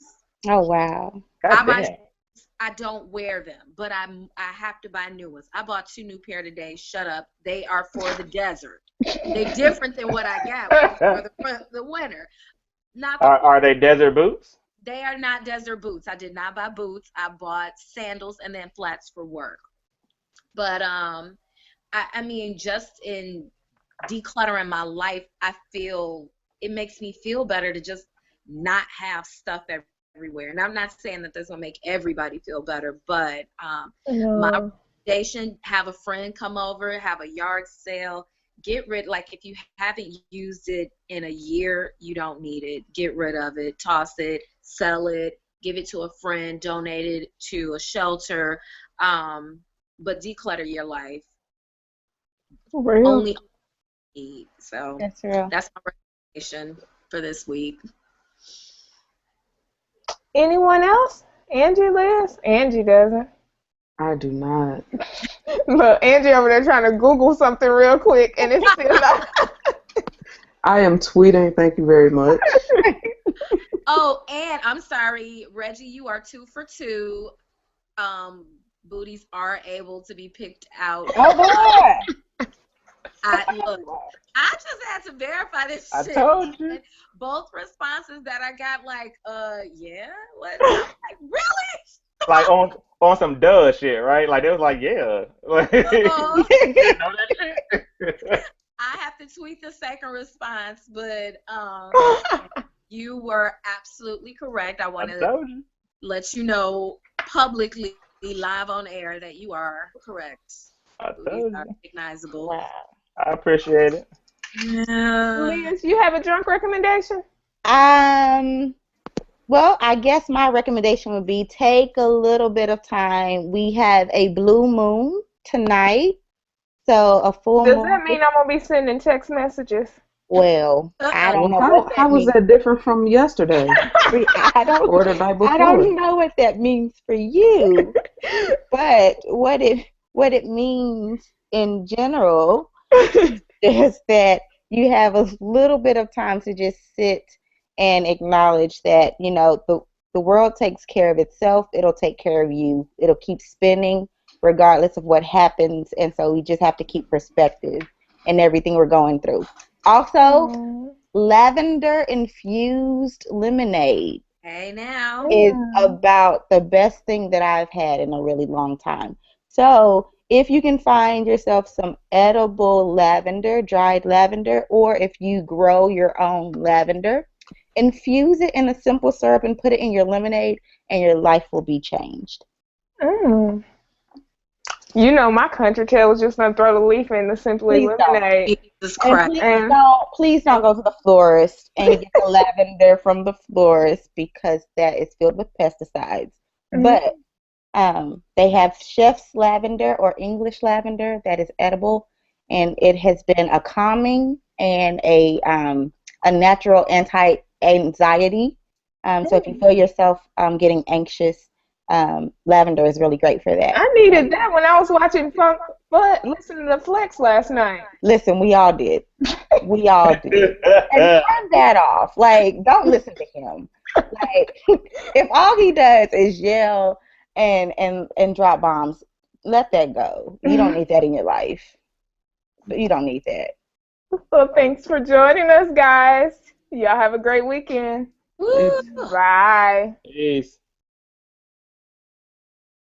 Speaker 5: Oh wow.
Speaker 3: I don't wear them, but I have to buy new ones. I bought 2 new pair today. Shut up. They are for the desert. They're different than what I got for the winter.
Speaker 4: Are they desert boots?
Speaker 3: They are not desert boots. I did not buy boots. I bought sandals and then flats for work. But I mean, just in decluttering my life, I feel it makes me feel better to just not have stuff everywhere. And I'm not saying that this will make everybody feel better, but my recommendation, have a friend come over, have a yard sale, get rid, like if you haven't used it in a year, you don't need it, get rid of it, toss it, sell it, give it to a friend, donate it to a shelter, but declutter your life.
Speaker 1: Real.
Speaker 3: Only need. So
Speaker 5: that's real.
Speaker 3: That's my recommendation for this week.
Speaker 1: Anyone else? Angie, Liz? Angie doesn't.
Speaker 2: I do not.
Speaker 1: Look, Angie over there trying to Google something real quick, and it's still not.
Speaker 2: I am tweeting. Thank you very much.
Speaker 3: Oh, and I'm sorry, Reggie, you are 2 for 2. Booties are able to be picked out.
Speaker 5: Oh boy.
Speaker 3: Look, I just had to verify this
Speaker 4: I
Speaker 3: shit.
Speaker 4: told you.
Speaker 3: Both responses that I got, like, yeah, what? I'm like, really?
Speaker 4: Like on some duh shit, right? Like they was like, yeah. Like, you didn't know that shit?
Speaker 3: I have to tweet the second response, but you were absolutely correct. I
Speaker 4: I
Speaker 3: wanted
Speaker 4: told
Speaker 3: to
Speaker 4: you.
Speaker 3: let you know publicly, live on air, that you are correct.
Speaker 4: I
Speaker 3: Booties
Speaker 4: told
Speaker 3: are
Speaker 4: you.
Speaker 3: recognizable.
Speaker 5: Wow.
Speaker 4: I appreciate it.
Speaker 3: Yeah.
Speaker 1: Liz, you have a drunk recommendation?
Speaker 5: Well, I guess my recommendation would be take a little bit of time. We have a blue moon tonight, so a full
Speaker 1: Does
Speaker 5: moon.
Speaker 1: that mean I'm gonna be sending text messages?
Speaker 5: Well, I don't know
Speaker 2: Well,
Speaker 5: what
Speaker 2: how
Speaker 5: that
Speaker 2: was
Speaker 5: means.
Speaker 2: that different from yesterday
Speaker 5: I don't.
Speaker 2: or the night
Speaker 5: I
Speaker 2: before?
Speaker 5: don't know what that means for you, but what it means in general is that you have a little bit of time to just sit and acknowledge that, the world takes care of itself. It'll take care of you. It'll keep spinning regardless of what happens, and so we just have to keep perspective in everything we're going through. Also, lavender infused lemonade
Speaker 3: Hey, now.
Speaker 5: is about the best thing that I've had in a really long time. So if you can find yourself some edible lavender, dried lavender, or if you grow your own lavender, infuse it in a simple syrup and put it in your lemonade, and your life will be changed.
Speaker 1: Mm. You know, my country tail was just gonna throw the leaf in the Simply
Speaker 5: Please don't.
Speaker 1: Lemonade.
Speaker 3: Jesus
Speaker 5: And
Speaker 3: Christ.
Speaker 5: please don't go to the florist and get the lavender from the florist, because that is filled with pesticides. But they have chef's lavender or English lavender that is edible, and it has been a calming and a natural anti-anxiety. So if you feel yourself getting anxious, lavender is really great for that.
Speaker 1: I needed that when I was watching listening to Flex last night.
Speaker 5: Listen, we all did. We all did. And turn that off. Like, don't listen to him. Like, if all he does is yell and drop bombs, let that go. You don't need that in your life. You don't need that.
Speaker 1: Well, thanks for joining us, guys. Y'all have a great weekend.
Speaker 3: Woo.
Speaker 1: Bye.
Speaker 4: Peace.